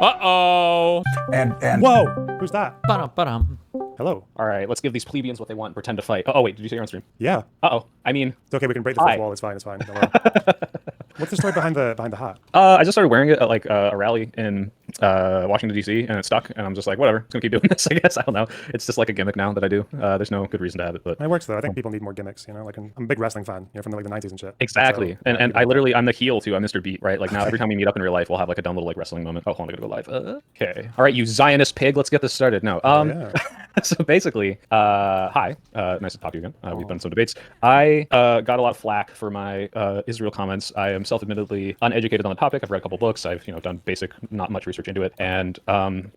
Uh-oh. And Whoa, who's that? Ba-dum. Hello. All right, let's give these plebeians what they want and pretend to fight. Oh, wait, did you say you're on stream? Yeah. Uh-oh. I mean... It's okay, we can break the fourth wall. It's fine, it's fine. Don't worry. What's the story behind the hat? I just started wearing it at like a rally in Washington, D.C., and it stuck, and I'm just like, whatever, I'm just gonna keep doing this, I guess. I don't know. It's just like a gimmick now that I do. There's no good reason to have it, but... It works, though. I think people need more gimmicks, you know? Like, I'm a big wrestling fan, you know, from the 90s and shit. Exactly. So, and I'm the heel, too. I'm Mr. Beat, right? Like, now every time we meet up in real life, we'll have like a dumb little like wrestling moment. Oh, hold on, I gotta go live. Okay. All right, you Zionist pig, let's get this started. No. Yeah. So basically, hi. Nice to talk to you again. We've done some debates. I got a lot of flack for my Israel comments. I am self-admittedly uneducated on the topic. I've read a couple books. I've done basic, not much research into it, and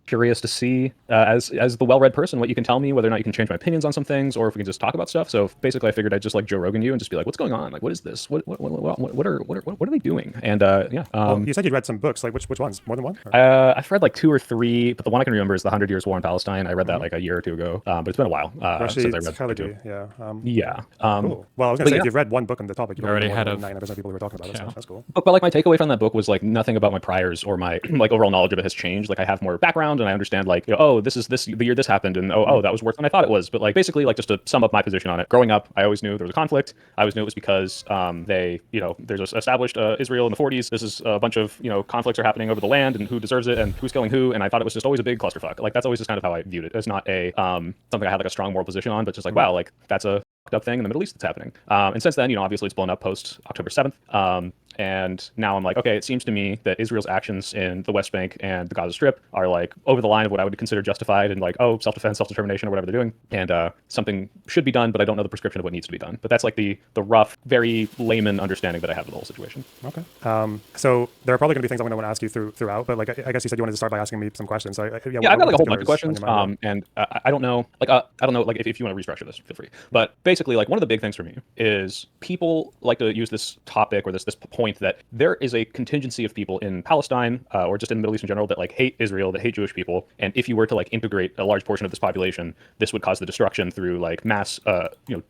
curious to see as the well-read person what you can tell me, whether or not you can change my opinions on some things, or if we can just talk about stuff. So basically, I figured I'd just like Joe Rogan you and just be like, what's going on? Like, what is this? What are they doing? And yeah. Well, you said you read some books. Like, which ones? More than one? I've read like 2 or 3, but the one I can remember is the 100 Years War in Palestine. I read that like a year or 2 ago, but it's been a while since I read trilogy. Yeah. Yeah. Cool. Well, I was gonna say, if you've read one book on the topic, you already had 99% of people who were talking about it. So that's cool. But like my takeaway from that book was like nothing about my priors or my like overall knowledge of it has changed. Like I have more background and I understand like, oh, this is the year this happened, and oh, that was worse than I thought it was. But like basically, like just to sum up my position on it, growing up, I always knew there was a conflict. I always knew it was because they, there's established Israel in the 40s. This is a bunch of conflicts are happening over the land and who deserves it and who's killing who. And I thought it was just always a big clusterfuck. Like that's always just kind of how I viewed it. It's not a something I had like a strong moral position on, but just like wow, like that's a fucked up thing in the Middle East that's happening. And since then, obviously it's blown up post October 7th. And now I'm like, okay, it seems to me that Israel's actions in the West Bank and the Gaza Strip are like over the line of what I would consider justified and like, oh, self-defense, self-determination, or whatever they're doing. And something should be done, but I don't know the prescription of what needs to be done. But that's like the rough, very layman understanding that I have of the whole situation. Okay. So there are probably going to be things I'm going to want to ask you throughout, but like I guess you said you wanted to start by asking me some questions. So yeah, I've got like a whole bunch of questions. And I don't know, like if you want to restructure this, feel free. But basically, like one of the big things for me is people like to use this topic or this point that there is a contingency of people in Palestine or just in the Middle East in general that like hate Israel, that hate Jewish people, and if you were to like integrate a large portion of this population, this would cause the destruction through like mass,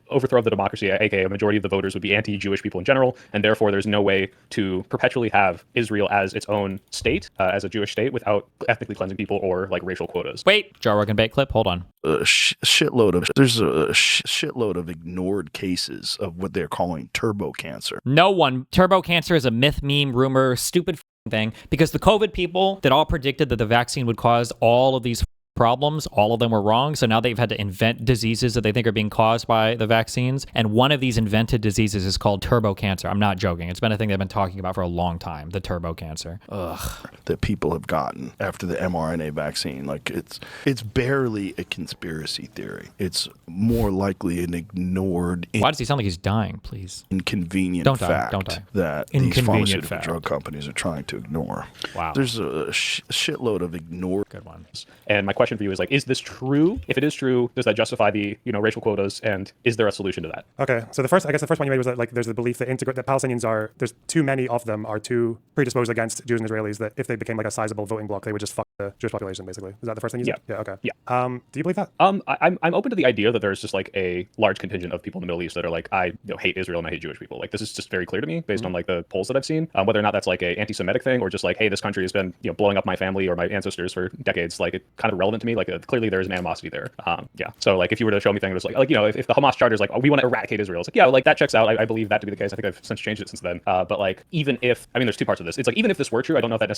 overthrow of the democracy. aka a majority of the voters would be anti-Jewish people in general, and therefore there's no way to perpetually have Israel as its own state, as a Jewish state, without ethnically cleansing people or like racial quotas. Wait, Joe Rogan bait clip. Hold on. There's a shitload of ignored cases of what they're calling turbo cancer. No one. Turbo cancer is a myth, meme, rumor, stupid thing, because the COVID people that all predicted that the vaccine would cause all of these problems, all of them were wrong. So now they've had to invent diseases that they think are being caused by the vaccines. And one of these invented diseases is called turbo cancer. I'm not joking. It's been a thing they've been talking about for a long time, the turbo cancer. Ugh. That people have gotten after the mRNA vaccine. Like it's barely a conspiracy theory. It's more likely an ignored Why does he sound like he's dying, please? Inconvenient fact that these pharmaceutical drug companies are trying to ignore. Wow. There's a shitload of ignored good ones. And my question for you is like, is this true? If it is true, does that justify the racial quotas? And is there a solution to that? Okay, so the first one you made was that like there's the belief that that Palestinians there's too many of them are too predisposed against Jews and Israelis that if they became like a sizable voting bloc, they would just fuck the Jewish population basically. Is that the first thing you said? Yeah. Okay. Yeah. Do you believe that? I'm open to the idea that there's just like a large contingent of people in the Middle East that are like I hate Israel and I hate Jewish people. Like this is just very clear to me based on like the polls that I've seen. Whether or not that's like a anti-Semitic thing or just like hey, this country has been blowing up my family or my ancestors for decades. Like it's kind of relevant to me. Like clearly there is an animosity there. Yeah. So like if you were to show me things, it was like if the Hamas charter is like we want to eradicate Israel, it's like yeah, like that checks out. I believe that to be the case. I think I've since changed it since then. But like even if there's two parts of this. It's like even if this were true, I don't know if that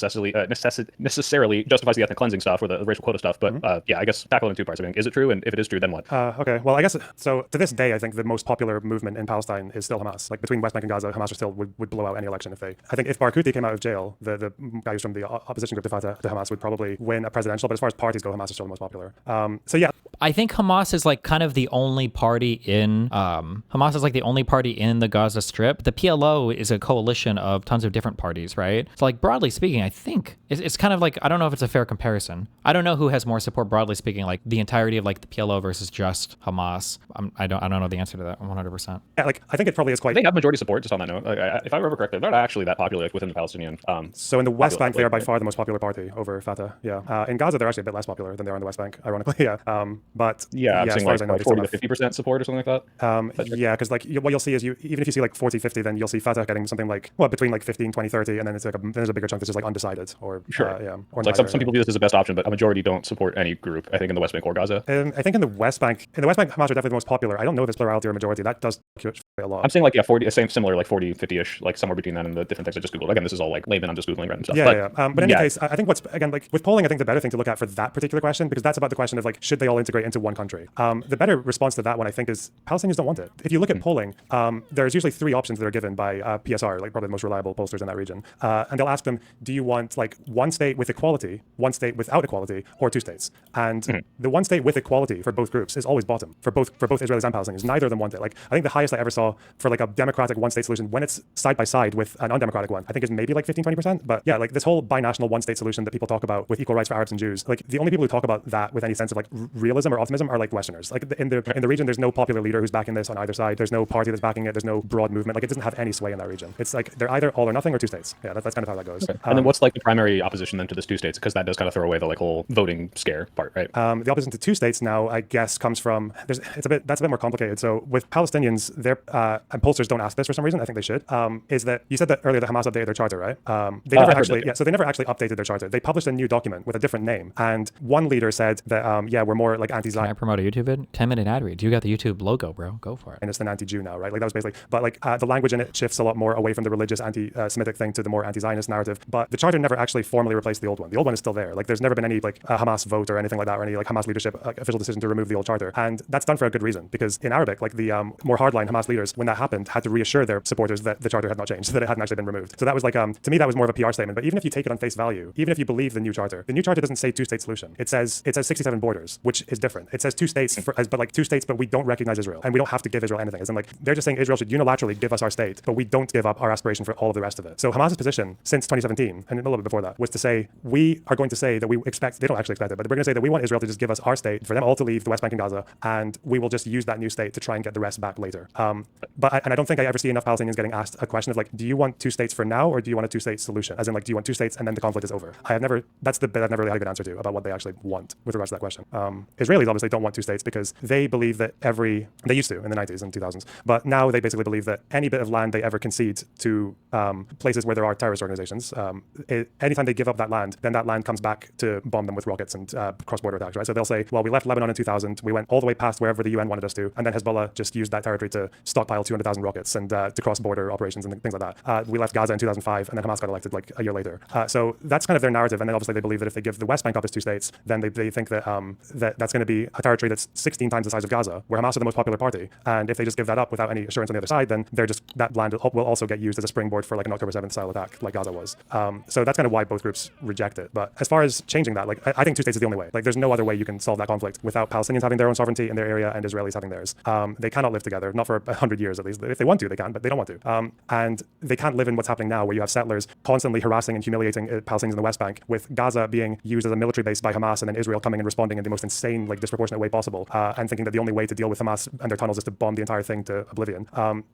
necessarily justifies the ethnic cleansing stuff or the racial quota stuff. But yeah, I guess tackle it in two parts. I mean, is it true? And if it is true, then what? Okay. Well, I guess so. To this day, I think the most popular movement in Palestine is still Hamas. Like between West Bank and Gaza, Hamas still would blow out any election if they. I think if Barghouti came out of jail, the guys from the opposition group to Fatah, to Hamas would probably win a presidential. But as far as parties go, Hamas is still the most popular. So yeah. I think Hamas is like kind of the only party in the Gaza Strip. The PLO is a coalition of tons of different parties, right? So like broadly speaking, I think it's kind of like I don't know if it's a fair comparison. I don't know who has more support broadly speaking, like the entirety of like the PLO versus just Hamas. I don't know the answer to that 100%. Yeah, like I think it probably is quite. They have majority support. Just on that note, if I remember correctly, they're not actually that popular within the Palestinian. So in the West Bank, they are by far the most popular party over Fatah. Yeah. In Gaza, they're actually a bit less popular. than they are on the West Bank, ironically. Yeah. But Yeah, I'm as saying far like, as I know, like they still 40 to have 50% support or something like that. yeah, because like what you'll see is even if you see like 40-50, then you'll see Fatah getting something like between like 15, 20, 30, and then it's like then there's a bigger chunk that's just like undecided or Sure. or It's like neither, some people view this as the best option, but a majority don't support any group, I think, in the West Bank or Gaza. I think in the West Bank, Hamas are definitely the most popular. I don't know if it's plurality or majority. That does fluctuate a lot. I'm saying like, yeah, 40, similar, like 40, 50-ish, like somewhere between that and the different things I just Googled. Again, this is all like layman, I'm just Googling random stuff. But in any case, I think again, like with polling, I think the better thing to look at for that particular question, because that's about the question of like, should they all integrate into one country? The better response to that one, I think, is Palestinians don't want it. If you look at polling, there's usually three options that are given by PSR, like probably the most reliable pollsters in that region. And they'll ask them, do you want like one state with equality, one state without equality, or two states? And the one state with equality for both groups is always bottom for both Israelis and Palestinians. Neither of them want it. Like I think the highest I ever saw for like a democratic one state solution when it's side by side with an undemocratic one, I think is maybe like 15-20%. But yeah, like this whole binational one state solution that people talk about with equal rights for Arabs and Jews, like the only people who talk about that with any sense of like realism or optimism are like Westerners. Like in the region, there's no popular leader who's backing this on either side. There's no party that's backing it. There's no broad movement. Like it doesn't have any sway in that region. It's like they're either all or nothing or two states. Yeah, that's kind of how that goes. Okay. And then what's like the primary opposition then to this two states? Because that does kind of throw away the like whole voting scare part, right? The opposition to two states now, I guess, comes from that's a bit more complicated. So with Palestinians, and pollsters don't ask this for some reason. I think they should. Is that you said that earlier that Hamas updated their charter, right? They never actually, so they never actually updated their charter. They published a new document with a different name, and one leader said that we're more like anti-Zion. Can I promote a YouTube vid? 10-minute ad read. You got the YouTube logo, bro. Go for it. And it's an anti-Jew now, right? Like that was basically, but like the language in it shifts a lot more away from the religious anti-Semitic thing to the more anti-Zionist narrative. But the charter never actually formally replaced the old one. The old one is still there. Like there's never been any like Hamas vote or anything like that, or any like Hamas leadership official decision to remove the old charter. And that's done for a good reason, because in Arabic, like the more hardline Hamas leaders, when that happened, had to reassure their supporters that the charter had not changed, that it hadn't actually been removed. So that was like, to me, that was more of a PR statement. But even if you take it on face value, even if you believe the new charter doesn't say two-state solution. It says 67 borders, which is different. It says two states, but we don't recognize Israel, and we don't have to give Israel anything. As in, like they're just saying Israel should unilaterally give us our state, but we don't give up our aspiration for all of the rest of it. So Hamas's position since 2017 and a little bit before that was to say we are going to say that we expect. They don't actually expect it, but we're going to say that we want Israel to just give us our state, for them all to leave the West Bank and Gaza, and we will just use that new state to try and get the rest back later. But I don't think I ever see enough Palestinians getting asked a question of like, do you want two states for now, or do you want a two-state solution? As in, like, do you want two states and then the conflict is over? That's the bit I've never really had a good answer to about what they actually want with regards to that question. Israelis obviously don't want two states because they believe that they used to in the 90s and 2000s, but now they basically believe that any bit of land they ever concede to places where there are terrorist organizations, anytime they give up that land, then that land comes back to bomb them with rockets and cross-border attacks, right? So they'll say, well, we left Lebanon in 2000, we went all the way past wherever the UN wanted us to, and then Hezbollah just used that territory to stockpile 200,000 rockets and to cross-border operations and things like that. We left Gaza in 2005, and then Hamas got elected like a year later. So that's kind of their narrative, and then obviously they believe that if they give the West Bank up as two states, then they think that that's going to be a territory that's 16 times the size of Gaza, where Hamas are the most popular party, and if they just give that up without any assurance on the other side, then that land will also get used as a springboard for like an October 7th style attack like Gaza was. So that's kind of why both groups reject it. But as far as changing that, like I think two states is the only way. Like there's no other way you can solve that conflict without Palestinians having their own sovereignty in their area and Israelis having theirs. They cannot live together, not for 100 years at least. If they want to, they can, but they don't want to. And they can't live in what's happening now, where you have settlers constantly harassing and humiliating Palestinians in the West Bank, with Gaza being used as a military base by Hamas, and then Israel coming and responding in the most insane, like disproportionate way possible, and thinking that the only way to deal with Hamas and their tunnels is to bomb the entire thing to oblivion.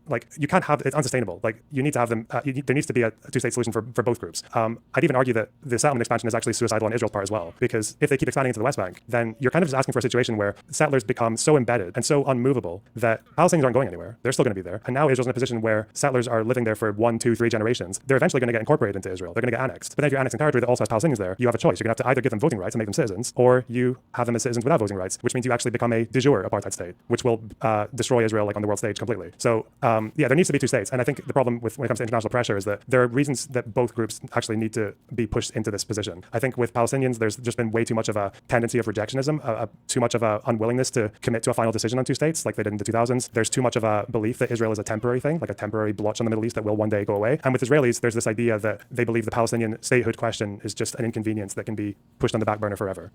Like you can't have it's unsustainable. Like you need to have them. There needs to be a two-state solution for both groups. I'd even argue that the settlement expansion is actually suicidal on Israel's part as well, because if they keep expanding into the West Bank, then you're kind of just asking for a situation where settlers become so embedded and so unmovable that Palestinians aren't going anywhere. They're still going to be there. And now Israel's in a position where settlers are living there for 1, 2, 3 generations. They're eventually going to get incorporated into Israel. They're going to get annexed. But then if you're annexing territory that also has Palestinians there, you have a choice. You're going to have to either give them voting rights and make them citizens, or you have them as citizens without voting rights, which means you actually become a de jure apartheid state, which will destroy Israel like on the world stage completely. So yeah, there needs to be two states. And I think the problem when it comes to international pressure is that there are reasons that both groups actually need to be pushed into this position. I think with Palestinians, there's just been way too much of a tendency of rejectionism, too much of a unwillingness to commit to a final decision on two states like they did in the 2000s. There's too much of a belief that Israel is a temporary thing, like a temporary blotch on the Middle East that will one day go away. And with Israelis, there's this idea that they believe the Palestinian statehood question is just an inconvenience that can be pushed on the back burner forever.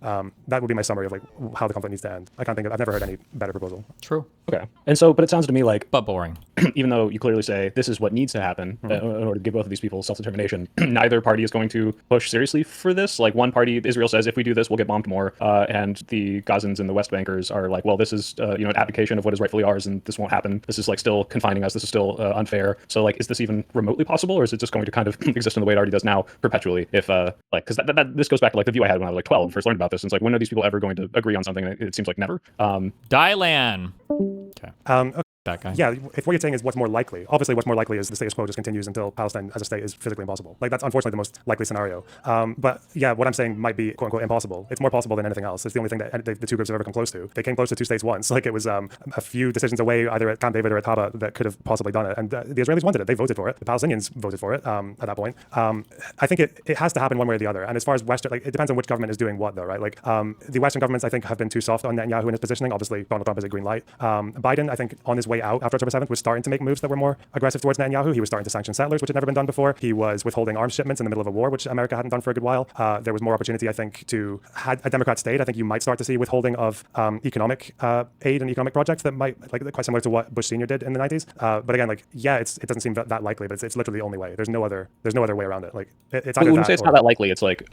That would be my summary of like how the conflict needs to end. I've never heard any better proposal. True. Okay. And so, but it sounds to me like, but boring. even though you clearly say this is what needs to happen in order to give both of these people self-determination, neither party is going to push seriously for this. Like one party, Israel says, if we do this, we'll get bombed more. And the Gazans and the West Bankers are like, well, this is an abdication of what is rightfully ours, and this won't happen. This is like still confining us. This is still unfair. So like, is this even remotely possible, or is it just going to kind of exist in the way it already does now perpetually? If because this goes back to like the view I had when I was like 12 and first learned about this. And it's like, when are these people ever going to agree on something? It seems like never. Dylan. Okay. Okay. That guy. Yeah, if what you're saying is what's more likely, obviously what's more likely is the status quo just continues until Palestine as a state is physically impossible. Like that's unfortunately the most likely scenario. But yeah, what I'm saying might be quote unquote impossible. It's more possible than anything else. It's the only thing that the two groups have ever come close to. They came close to two states once. Like it was a few decisions away, either at Camp David or at Taba, that could have possibly done it. And the Israelis wanted it. They voted for it. The Palestinians voted for it at that point. I think it has to happen one way or the other. And as far as Western, like it depends on which government is doing what though, right? Like the Western governments I think have been too soft on Netanyahu in his positioning. Obviously Donald Trump is a green light. Biden I think on his way out after October 7th was starting to make moves that were more aggressive towards Netanyahu. He was starting to sanction settlers, which had never been done before. He was withholding arms shipments in the middle of a war, which America hadn't done for a good while. There was more opportunity, I think, to had a Democrat state. I think you might start to see withholding of economic aid and economic projects that might quite similar to what Bush Senior did in the 90s. But again, like yeah, it doesn't seem that likely, but it's literally the only way. There's no other way around it. Like it's either when that you say it's or, not that likely, it's like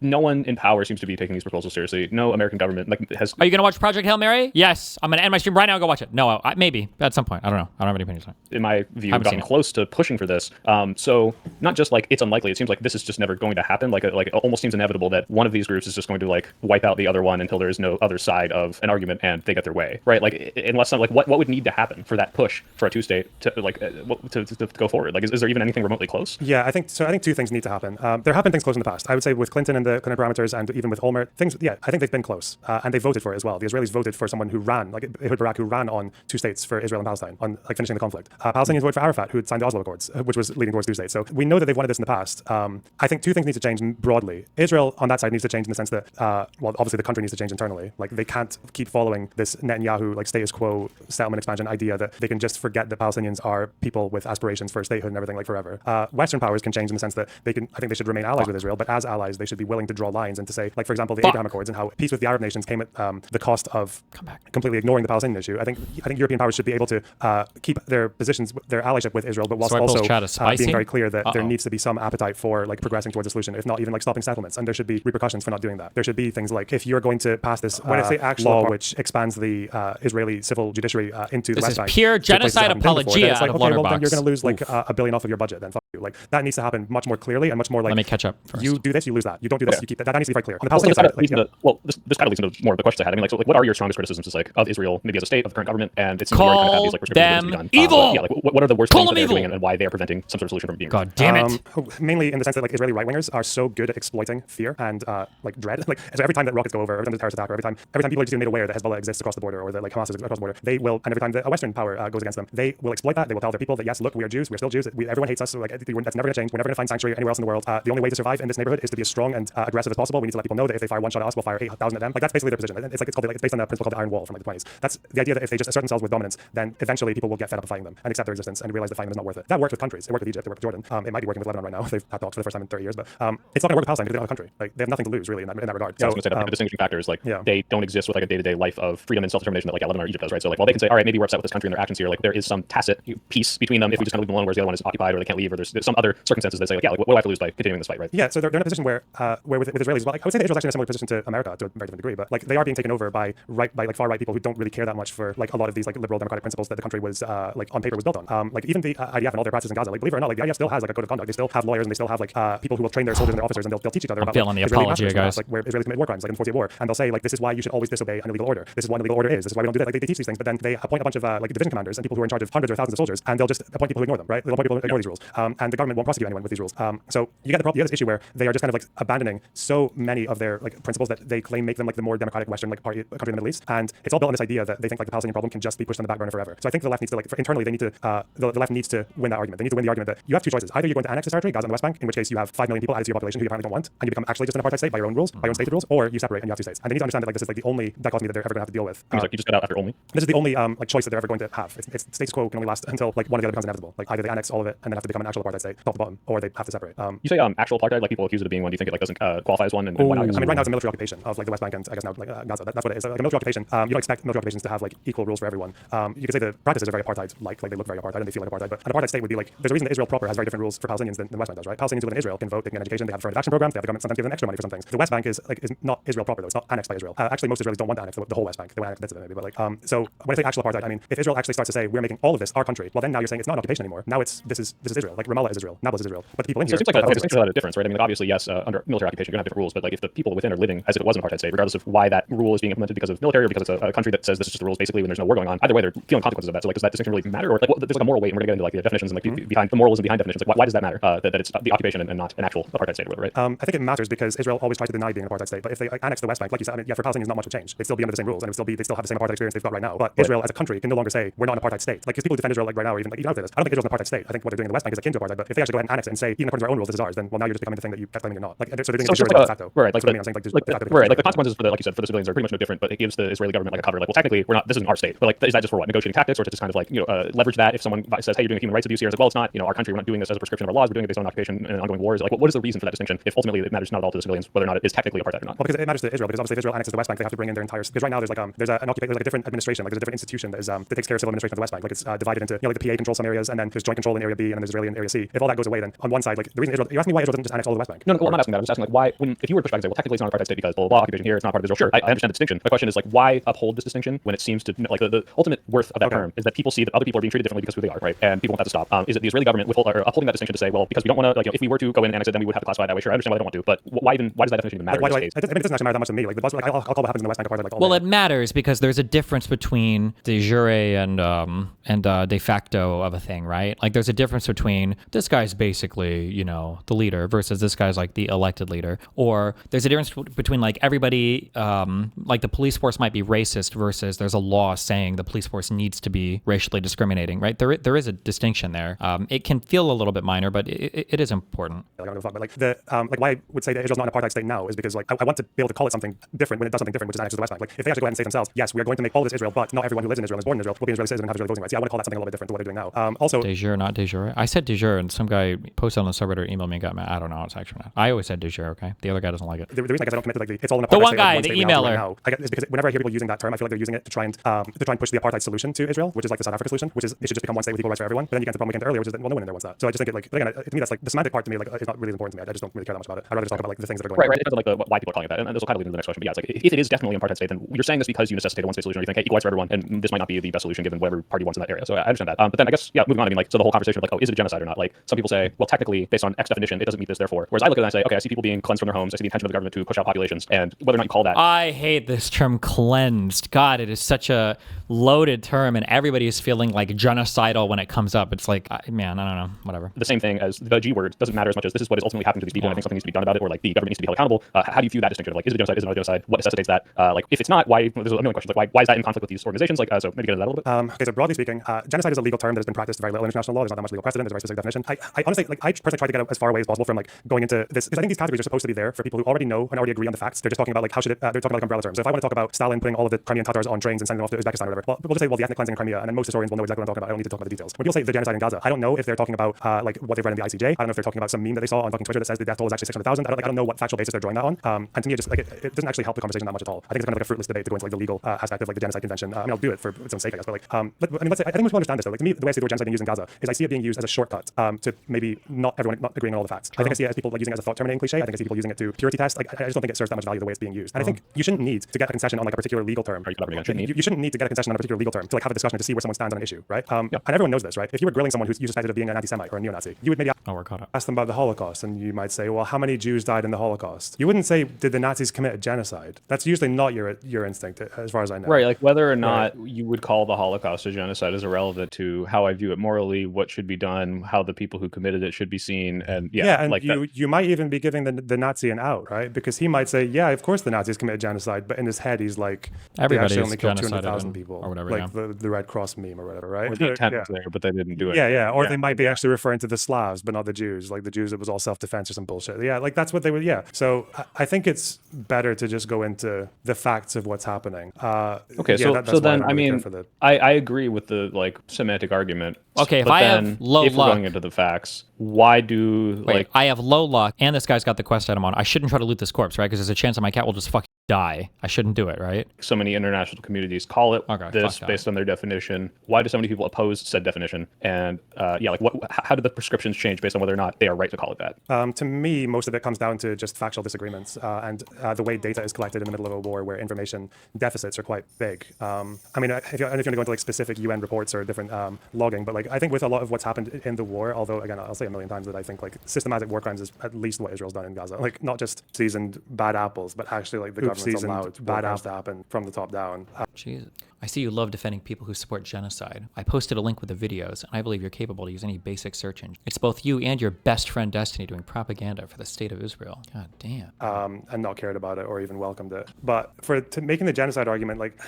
no one in power seems to be taking these proposals seriously. No American government has. Are you gonna watch Project Hail Mary? Yes, I'm gonna end my stream right now and go watch it. No, maybe at some point. I don't know. I don't have any opinions on it. In my view, gotten close to pushing for this. So not just like it's unlikely. It seems like this is just never going to happen. Like it almost seems inevitable that one of these groups is just going to like wipe out the other one until there is no other side of an argument and they get their way, right? Like unless some, like what would need to happen for that push for a two-state to like to go forward? Like is there even anything remotely close? Yeah, I think so. I think two things need to happen. There have been things close in the past. I would say with Clinton and the Clinton parameters, and even with Olmert, things. Yeah, I think they've been close, and they voted for it as well. The Israelis voted for someone who ran, like Ehud Barak, who ran on two states for Israel and Palestine, on like finishing the conflict. Palestinians voted for Arafat, who had signed the Oslo Accords, which was leading towards two states. So we know that they've wanted this in the past. I think two things need to change broadly. Israel on that side needs to change in the sense that, well, obviously the country needs to change internally. Like they can't keep following this Netanyahu like status quo settlement expansion idea that they can just forget that Palestinians are people with aspirations for statehood and everything like forever. Western powers can change in the sense that they can. I think they should remain allies with Israel, but as allies they should be willing to draw lines and to say, like for example, the Abraham Accords and how peace with the Arab nations came at the cost of completely ignoring the Palestinian issue. I think European powers should be able to keep their positions, their allyship with Israel, but whilst also being very clear that there needs to be some appetite for like progressing towards a solution, if not even like stopping settlements. And there should be repercussions for not doing that. There should be things like if you're going to pass this law which expands the Israeli civil judiciary into the West Bank, pure genocide apologia it's like, out of okay, well, Lonerbox. then you're going to lose like $1 billion off of your budget. Then fuck you. Like that needs to happen much more clearly and much more like. Let me catch up first. You do this, you lose that. You don't do this, you keep that. That needs to be very clear. On the Well, Palestinian side, this kind of leads into more of the questions I had. I mean, like, so, like, what are your strongest criticisms, is like of Israel, maybe as a state, of the current government, and it's call kind of have these like prescriptions them to be done. evil. Yeah, like what are the worst things that they're evil. doing and why they are preventing some sort of solution from being? God damn it! Mainly in the sense that like Israeli right wingers are so good at exploiting fear and like dread. Like so every time that rockets go over, every time there's a terrorist attack, or every time people are just made aware that Hezbollah exists across the border, or that like Hamas is across the border, they will. And every time that a Western power goes against them, they will exploit that. They will tell their people that yes, look, we are Jews, we're still Jews. Everyone hates us. So like that's never going to change. We're never going to find sanctuary anywhere else in the world. The only way to survive in this neighborhood is to be as strong and aggressive as possible. We need to let people know that if they fire one shot at us, we'll fire 8,000 at them. Like that's basically their position. It's based on a principle called the Iron Wall from like the 20s. That's the idea that if they just assert themselves with dominance, then eventually people will get fed up of fighting them and accept their existence and realize that fighting them is not worth it. That worked with countries. It worked with Egypt. It worked with Jordan. It might be working with Lebanon right now. They've had talks for the first time in 30 years, but it's not going to work with Palestine because they don't have a country. Like they have nothing to lose really in that regard. So I was going to say that the distinguishing factor is like they don't exist with like a day-to-day life of freedom and self-determination that like Lebanon or Egypt does, right? So like while they can say, all right, maybe we're upset with this country and their actions here, like there is some tacit peace between them if we just kind of leave them alone, whereas the other one is occupied or they can't leave, or there's some other circumstances that say like, yeah, like what do I have to lose by continuing this fight, right? Yeah, so they're in a position where with Israelis, well, like, I would say that Israel's actually in a similar position to America to a very different degree, but like they are being taken over by like far right people who don't really care that much for like a lot of these like liberal democratic principles that the country was like on paper was built on. Like even the IDF and all their practices in Gaza, like believe it or not, like the IDF still has like a code of conduct. They still have lawyers and they still have like people who will train their soldiers and their officers and they'll teach each other about feeling like, the Israeli apology, guys. like where Israelis commit war crimes, like in the 40th war, and they'll say like this is why you should always disobey an illegal order. This is what an illegal order is. This is why we don't do that. Like they teach these things, but then they appoint a bunch of like division commanders and people who are in charge of hundreds or thousands of soldiers, and they'll just appoint people who ignore them, right? They'll appoint people who ignore these rules, and the government won't prosecute anyone with these rules. So you get this issue where they are just kind of like abandoning so many of their like principles that they claim make them like the more democratic Western like country in the Middle East, and it's all built on this idea that they think like the Palestinian problem can just be pushed on the back burner forever. So I think the left needs to like internally they need to the left needs to win that argument. They need to win the argument that you have two choices: either you're going to annex this territory, Gaza and the West Bank, in which case you have 5 million people added to your population who you apparently don't want, and you become actually just an apartheid state by your own rules, by your own stated rules, or you separate and you have two states. And they need to understand that like this is like the only dichotomy that they're ever going to have to deal with. Like you just got out after only. This is the only like choice that they're ever going to have. It's status quo can only last until like one or the other becomes inevitable. Like either they annex all of it and then have to become an actual apartheid state, top to bottom, or they have to separate. You say actual apartheid, like people accuse it of being one. Do you think it like doesn't qualify as one? And why not? I mean, right now it's a military occupation of like the West Bank and I guess now like Gaza. That's what it is. Like a military occupation. You don't expect military occupations to have like equal rules for everyone. You could say the practices are very apartheid-like they look very apartheid and they feel like apartheid. But an apartheid state would be like there's a reason that Israel proper has very different rules for Palestinians than the West Bank does, right? Palestinians within Israel can vote, they can get education, they have affirmative action programs, they have the government sometimes give them extra money for some things. The West Bank is not Israel proper though. It's not annexed by Israel. Actually, most Israelis don't want to annex the whole West Bank. They want to annex bits of it maybe. But like so when I say actual apartheid, I mean if Israel actually starts to say we're making all of this our country, well then now you're saying it's not an occupation anymore. Now this is Israel. Like Ramallah is Israel, Nablus is Israel. But the people in here. So it seems like there's a difference, right? I mean, like, obviously, yes, under military occupation, you're gonna have different rules, but like if the people within are living as if it was an apartheid state, regardless of why that rule is being implemented because of military or because it's a country that says this is just the rules basically when there's no war going on, either way they're feeling consequences of that. So like does that distinction really matter? Or like there's like a moral weight, and we're gonna get into like the definitions and like behind the moralism behind definitions. Like why does that matter? That it's the occupation and not an actual apartheid state or whatever, right? I think it matters because Israel always tries to deny being an apartheid state. But if they annex the West Bank, like you said, I mean, yeah, for Palestinians not much would change. They'd still be under the same rules and they still have the same apartheid experience they've got right now. But Israel as a country can no longer say we're not an apartheid state. Like because people who defend Israel like right now or even like even after this, I don't think Israel's an apartheid state. I think what they're doing in the West Bank is akin to apartheid. But if they actually go ahead and annex it and say even according to our own rules this is ours, then well now you're just becoming the thing that you kept claiming you're not. Like so they're doing it de facto. Right, that's what I mean. I'm saying like the consequences for the like you said for the civilians are pretty much no different, but it gives the Israeli government like a cover. Like well technically we're not. This isn't our state. But like is that just for what negotiating tactics or to just kind of like leverage that if someone says hey you're doing a human rights abuse here as well it's not our country we're not doing this as a prescription of our laws we're doing it based on occupation and ongoing wars like what is the reason for that distinction if ultimately it matters not at all to the civilians whether or not it is technically apartheid or not? Well, because it matters to Israel because obviously if Israel annexes the West Bank they have to bring in their entire because right now there's a different administration like there's a different institution that is that takes care of civil administration of the West Bank like it's divided into like the PA controls some areas and then there's joint control in area B and then there's Israeli in area C. If all that goes away then on one side like the reason Israel you ask me why Israel doesn't just annex all of the West Bank? No, well, I'm not asking that. I'm just asking like why when if you were to push back and say well technically it's not an apartheid state because blah blah blah occupation here it's not part of Israel. Sure, I understand the distinction. The question is like why uphold this distinction when it seems to like the ultimate worth of that term is that people see that other people are being treated differently because of who they are, right? And people want that to stop. Is it the Israeli government upholding that distinction to say well because we don't want to like if we were to go in and annex it then we would have to classify it that way? Sure, I understand why they don't want to, but why does that definition even matter? Like, why do it doesn't actually matter that much to me. Like the like, I'll call what happens in the West Bank apartheid. Like, well, it matters because there's a difference between de jure and de facto of a thing, right? Like there's a difference between this guy's basically the leader versus this guy's like the elected leader, or there's a difference between like everybody like the police force might be racist versus there's a law saying the police force needs to be racially discriminating, right? There is a distinction there. It can feel a little bit minor, but it is important. Like, I don't give a fuck, but like why I would say that Israel's not an apartheid state now is because like I want to be able to call it something different when it does something different, which is annexes the West Bank. Like if they actually go ahead and say themselves, yes, we are going to make all this Israel, but not everyone who lives in Israel and is born in Israel will be an Israeli citizen and have Israeli voting rights. Yeah, I want to call that something a little bit different to what they're doing now. Also, de jure, not de jure. I said de jure, and some guy posted on the subreddit, emailed me, and got mad. I don't know. It's actually not. I always said de jure. Okay, the other guy doesn't like it. The reason I guess I don't commit to like it's all an apartheid the one state, guy, like, the emailer, emailer, I guess is because whenever I hear people using that term, I feel like they're using it to try and push the apartheid solution to Israel, which is like the South Africa solution, which is it should just become one state with equal rights for everyone. But then you get to the problem we came to earlier, which is that well, no one in there wants that. So I just think it like but again, to me that's like the semantic part to me like it's not really important to me. I just don't really care that much about it. I'd rather just talk about like the things that are going on. Right. It depends on like why people are calling it that, and this will kind of lead into the next question. But yeah, it's like if it is definitely an apartheid state, then you're saying this because you necessitate a one-state solution, or you think hey, equal rights for everyone, and this might not be the best solution given whatever party wants in that area. So I understand that. But then I guess moving on. I mean like so the whole conversation of like is it a genocide or not? Like some people say well technically based on X definition it doesn't meet this therefore. Whereas I look at it and I say okay I see people being cleansed from their homes. I see the intention of the government to push out populations, and whether or not you call that. I hate this term cleansed. God, it is such a loaded term, and everybody is feeling like genocidal when it comes up. It's like man, I don't know, whatever. The same thing as the G word doesn't matter as much as this is what is ultimately happening to these people. And I think something needs to be done about it, or like the government needs to be held accountable. How do you view that distinction of like is it a genocide? Is it not a genocide? What necessitates that? Like if it's not, why? There's a million questions. Like why is that in conflict with these organizations? Like so maybe get into that a little bit. Okay, so broadly speaking, genocide is a legal term that has been practiced very little in international law. There's not that much legal precedent. There's a very specific definition. I honestly like I personally try to get as far away as possible from like going into this because I think these categories are supposed to be there for people who already know and already agree on the facts. They're just talking about like how should it. They're talking about like umbrella terms. So if I want to talk about Stalin putting all of the Crimean Tatars on trains and sending them off to Uzbekistan or whatever, well, we'll just say well the ethnic cleansing in Crimea, and then most historians will know exactly what I'm talking about. I don't need to talk about the details. When people say the genocide in Gaza, I don't know if they're talking about like what they've read in the ICJ. I don't know if they're talking about some meme that they saw on fucking Twitter that says the death toll is actually 600,000. I don't know what factual basis they're drawing that on. And to me, it just like it doesn't actually help the conversation that much at all. I think it's kind of like a fruitless debate to go into like the legal aspect of like the genocide convention. I mean, I'll do it for its own sake, I guess. But like, but I mean, let's say I think most people understand this though. Like to me, the way I see the word genocide being used in Gaza is I see it being used as a shortcut to maybe not everyone not agreeing on all the facts. I think I see it as people like using it as a thought terminating cliche. I think I see people using it to purity test. Like I just don't think it serves that much value the way it's being used. And I think you shouldn't need to get a concession on like a particular legal term. You shouldn't need to get a concession on a particular legal term to like have a discussion to see where someone stands on an issue, right? And everyone knows this, right? If you were grilling someone who's suspected of being an anti-Semite or a neo-Nazi, you would maybe ask them about the Holocaust, and you might say, well, how many Jews died in the Holocaust? You wouldn't say, did the Nazis commit a genocide? That's usually not your instinct, as far as I know. Right, like whether or not you would call the Holocaust a genocide is irrelevant to how I view it morally, what should be done, how the people who committed it should be seen, and and like you might even be giving the Nazi an out, right? Because he might say, yeah, of course the Nazis committed genocide, but in his head he's like, they actually only killed 200,000 people, or whatever, like the Red Cross meme or whatever, right? Or the intent was there, but they didn't do it. Or they might be actually referring to the Slavs, but not the Jews. Like the Jews, it was all self-defense or some bullshit. Yeah, like that's what they would. Yeah. So I think it's better to just go into the facts of what's happening. Okay, so then I mean, I agree with the like semantic argument. Okay, if But I then, have low if we're luck, going into the facts, why do wait, like I have low luck, and this guy's got the quest item on. I shouldn't try to loot this corpse, right? Because there's a chance that my cat will just fucking die. I shouldn't do it, right? so many international communities call it Okay, this fuck that. based on their definition? Why do so many people oppose said definition? And yeah, like how do the prescriptions change based on whether or not they are right to call it that? To me, most of it comes down to just factual disagreements and the way data is collected in the middle of a war where information deficits are quite big. I mean, if you're going to go into like specific UN reports or different logging, but like I think with a lot of what's happened in the war, although again, I'll say a million times that I think like systematic war crimes is at least what Israel's done in Gaza. Like not just seasoned bad apples, but actually like the government's allowed bad apples to happen from the top down. Jesus. I see you love defending people who support genocide. I posted a link with the videos, and I believe you're capable to use any basic search engine. It's both you and your best friend Destiny doing propaganda for the state of Israel. God damn. And not cared about it or even welcomed it. But making the genocide argument, like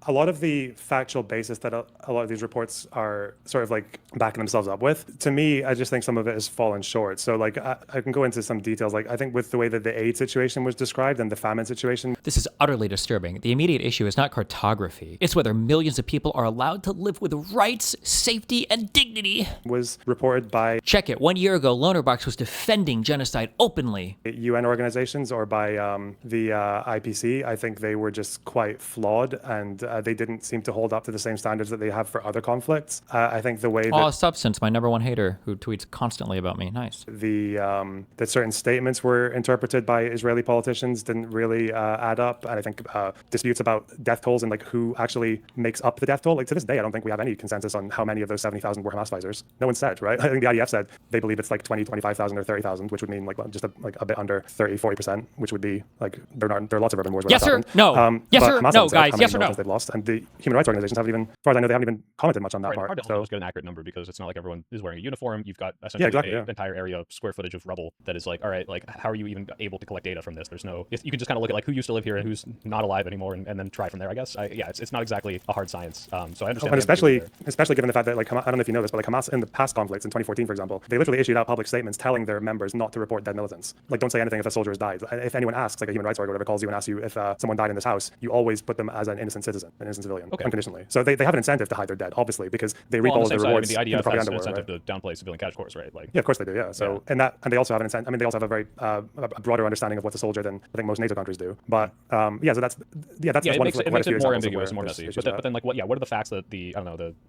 a lot of the factual basis that a lot of these reports are sort of like backing themselves up with, to me, I just think some of it has fallen short. So like I can go into some details. Like I think with the way that the aid situation was described and the famine situation. This is utterly disturbing. The immediate issue is not cartography. It's whether millions of people are allowed to live with rights, safety, and dignity. Was reported by Check it. 1 year ago, Lonerbox was defending genocide openly. UN organizations or by the IPC. I think they were just quite flawed and they didn't seem to hold up to the same standards that they have for other conflicts. I think the way that Substance, my number one hater who tweets constantly about me. Nice. that certain statements were interpreted by Israeli politicians didn't really add up. And I think disputes about death tolls and like who actually makes up the death toll. Like to this day, I don't think we have any consensus on how many of those 70,000 were Hamas fighters. No one said, right? I think the IDF said they believe it's like 20, 25,000 or 30,000, which would mean like just a bit under 30, 40%, which would be like there are lots of urban wars where Yes, that's sir. happened. No. Yes, but sir. Hamas No, hasn't said guys. how many Yes or no? militants they've lost, and the human rights organizations haven't even, as far as I know, they haven't even commented much on that Right, part. hard to So almost get an accurate number because it's not like everyone is wearing a uniform. You've got essentially exactly, an entire area of square footage of rubble that is like, all right, like how are you even able to collect data from this? There's no, you can just kind of look at like who used to live here and who's not alive anymore, and then try from there. I guess. Yeah, it's not exactly a hard science. So I understand. and especially given the fact that like I don't know if you know this, but like Hamas in the past conflicts in 2014, for example, they literally issued out public statements telling their members not to report dead militants. Like don't say anything if a soldier has died. If anyone asks, like a human rights org or whatever calls you and asks you if someone died in this house, you always put them as an innocent citizen, an innocent civilian, unconditionally. So they have an incentive to hide their dead, obviously, because they reap all of the rewards the in the IDF has propaganda an war. incentive Right? to downplay civilian casualties, right? Like, Yeah, of course they do. Yeah. So and they also have an incentive. I mean, they also have a very a broader understanding of what's a soldier than I think most NATO countries do. But yeah, so that's it one makes, of it quite makes a few it more examples of ambiguous, where more there's messy. issues But then like what are the facts that the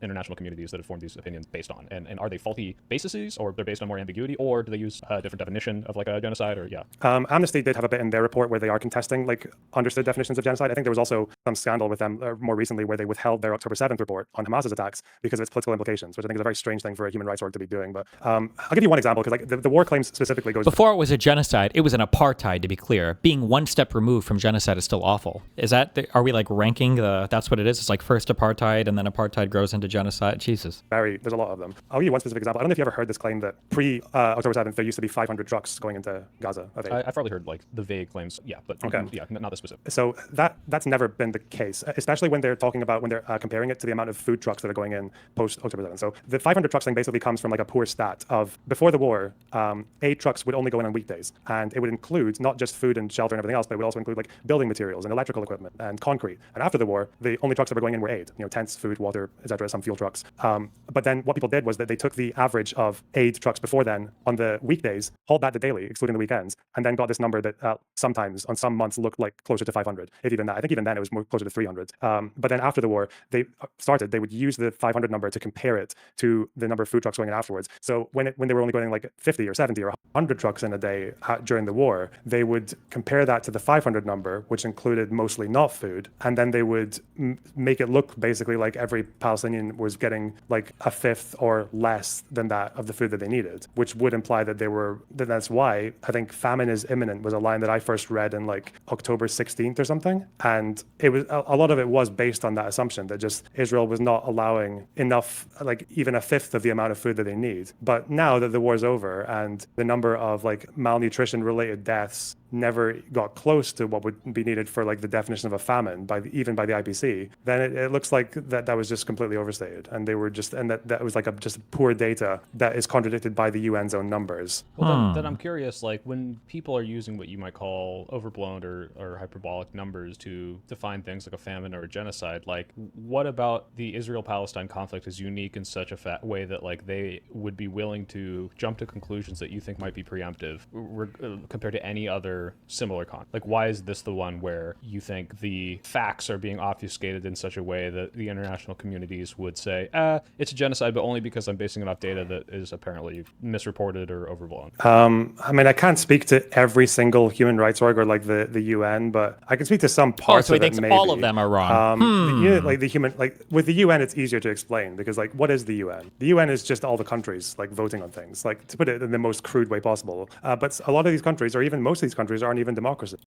international communities that have formed these opinions based on, and are they faulty bases, or they're based on more ambiguity, or do they use a different definition of like a genocide, or Amnesty did have a bit in their report where they are contesting like understood definitions of genocide. I think there was also some scandal with them more recently where they withheld their October 7th report on Hamas's attacks because of its political implications, which I think is a very strange thing for a human rights org to be doing. But I'll give you one example because like the war claims specifically goes Before it was a genocide, it was an apartheid, to be clear. Being one step removed from genocide is still awful. Is that, are we like ranking that's what it is? It's like first apartheid and then apartheid grows into genocide? Jesus. there's a lot of them. I'll give you one specific example. I don't know if you ever heard this claim that pre October 7th there used to be 500 trucks going into Gaza. I've probably heard like the vague claims, but not the specific. So that's never been the case, especially when they're talking about when they're comparing it to the amount of food trucks that are going in post October 7th. So the 500 trucks thing basically comes from like a poor stat of before the war, aid trucks would only go in on weekdays, and it would include not just food and shelter and everything else, but it would also include like building materials and electrical equipment and concrete. And after the war, the only trucks that were going in were aid, tents, food, water, etc., some fuel trucks. But then what people did was that they took the average of aid trucks before then on the weekdays, hauled that to daily, excluding the weekends, and then got this number that sometimes on some months looked like closer to 500, if even that. I think even then it was more closer to 300. But then after the war, they would use the 500 number to compare it to the number of food trucks going in afterwards. So when they were only going like 50 or 70 or 100 trucks in a day during the war, they would compare that to the 500 number, which included mostly not food, and then they would make it look basically like every Palestinian was getting like a fifth or less than that of the food that they needed, which would imply that that's why I think famine is imminent was a line that I first read in like October 16th or something. And it was a lot of it was based on that assumption that just Israel was not allowing enough, like even a fifth of the amount of food that they need. But now that the war's over and the number of like malnutrition related deaths never got close to what would be needed for like the definition of a famine even by the IPC, then it looks like that was just completely overstated, and they were just that was like just poor data that is contradicted by the UN's own numbers. Well, then I'm curious, like when people are using what you might call overblown or hyperbolic numbers to define things like a famine or a genocide, like what about the Israel-Palestine conflict is unique in such a way that like they would be willing to jump to conclusions that you think might be preemptive compared to any other similar conflict? Like why is this the one where you think the facts are being obfuscated in such a way that the international communities would say, it's a genocide, but only because I'm basing it off data that is apparently misreported or overblown? I mean, I can't speak to every single human rights org or like the UN, but I can speak to some parts so he of it. thinks maybe. all of them are wrong. With the UN, it's easier to explain because like, what is the UN? The UN is just all the countries like voting on things, like to put it in the most crude way possible. But a lot of these countries, or even most of these countries, aren't even democracies.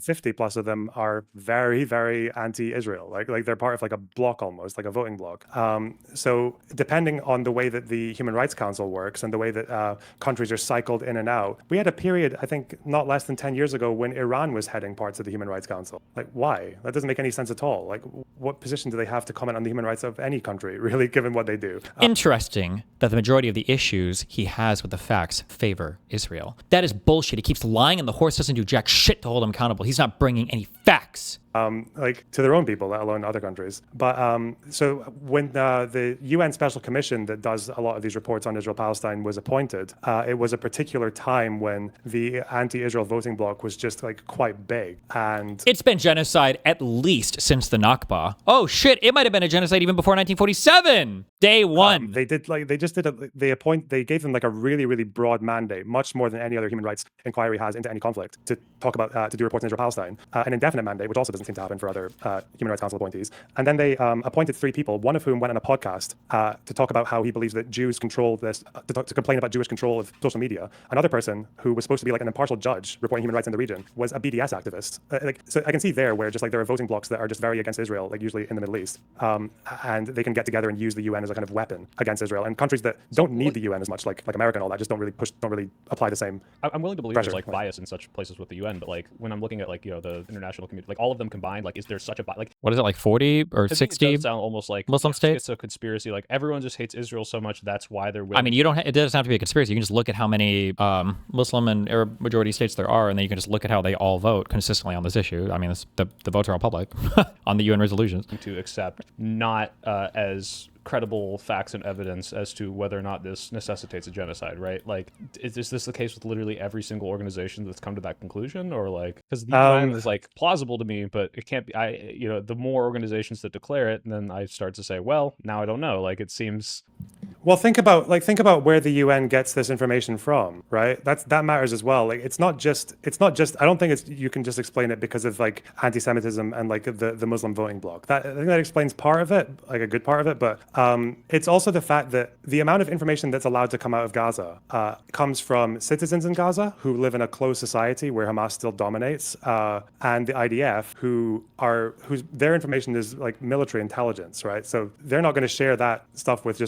50 plus of them are very, very anti-Israel. Like they're part of like a bloc almost, like a voting bloc. So depending on the way that the Human Rights Council works and the way that countries are cycled in and out, we had a period, I think, not less than 10 years ago when Iran was heading parts of the Human Rights Council. Like, why? That doesn't make any sense at all. Like, what position do they have to comment on the human rights of any country, really, given what they do? Interesting that the majority of the issues he has with the facts favor Israel. That is bullshit. He keeps lying and the horse doesn't do jack shit to hold him accountable. He's not bringing any facts. Like to their own people, let alone other countries. But so when the UN Special Commission that does a lot of these reports on Israel-Palestine was appointed, it was a particular time when the anti-Israel voting bloc was just like quite big. And it's been genocide at least since the Nakba. Oh shit, it might have been a genocide even before 1947. Day one. They gave them like a really, really broad mandate, much more than any other human rights inquiry has into any conflict, to talk about, to do reports on Israel-Palestine, an indefinite mandate, which also doesn't seem to happen for other Human Rights Council appointees. And then they appointed 3 people, one of whom went on a podcast to talk about how he believes that Jews control this, to complain about Jewish control of social media. Another person who was supposed to be like an impartial judge reporting human rights in the region was a BDS activist. So I can see there where just like there are voting blocs that are just very against Israel, like usually in the Middle East, and they can get together and use the UN as a kind of weapon against Israel. And countries that don't need the UN as much, like America and all that, just don't really apply the same. I'm willing to believe pressure. There's like bias in such places with the UN, but like when I'm looking at like the international community, like all of them combined, like is there such a like what is it, like 40 or 60? It does sound almost like Muslim states. It's a conspiracy. Like everyone just hates Israel so much that's why they're willing. I mean, it doesn't have to be a conspiracy. You can just look at how many Muslim and Arab majority states there are, and then you can just look at how they all vote consistently on this issue. I mean, the votes are all public on the UN resolutions. To accept not as credible facts and evidence as to whether or not this necessitates a genocide, right? Like, is this the case with literally every single organization that's come to that conclusion, or like, because the UN is like plausible to me, but it can't be. The more organizations that declare it, then I start to say, well, now I don't know. Like, it seems. Well, think about where the UN gets this information from, right? That matters as well. Like, it's not just. I don't think you can just explain it because of like anti-Semitism and like the Muslim voting bloc. I think that explains part of it, like a good part of it, but it's also the fact that the amount of information that's allowed to come out of Gaza comes from citizens in Gaza who live in a closed society where Hamas still dominates, and the IDF whose their information is like military intelligence, right? So they're not going to share that stuff with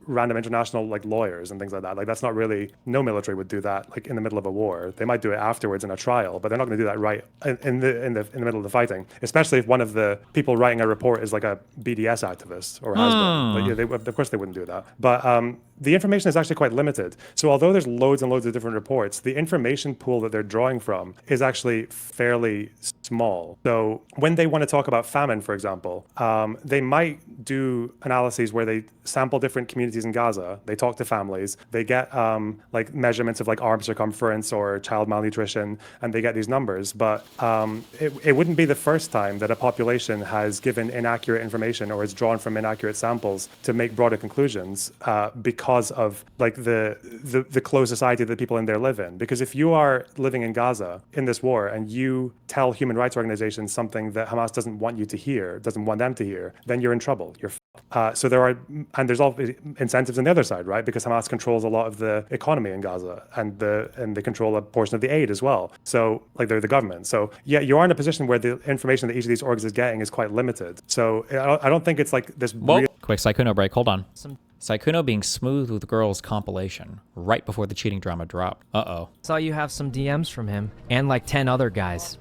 random international like lawyers and things like that. Like that's not really, no military would do that like in the middle of a war. They might do it afterwards in a trial, but they're not going to do that right in the middle of the fighting, especially if one of the people writing a report is like a BDS activist or has been. Like, yeah, of course they wouldn't do that. But the information is actually quite limited. So although there's loads and loads of different reports, the information pool that they're drawing from is actually fairly small. So when they want to talk about famine, for example, they might do analyses where they sample different communities in Gaza. They talk to families. They get like measurements of like arm circumference or child malnutrition, and they get these numbers. But it wouldn't be the first time that a population has given inaccurate information or is drawn from inaccurate samples to make broader conclusions because of like the closed society that people in there live in. Because if you are living in Gaza in this war and you tell human rights organizations something that Hamas doesn't want you to hear, doesn't want them to hear, then you're in trouble. You're so there's all incentives on the other side, right? Because Hamas controls a lot of the economy in Gaza, and they control a portion of the aid as well. So like they're the government. So yeah, you are in a position where the information that each of these orgs is getting is quite limited. So I don't think it's like this. Quick Sykkuno break. Hold on. Sykkuno being smooth with girls compilation right before the cheating drama dropped. Uh-oh. Saw you have some DMs from him and like 10 other guys.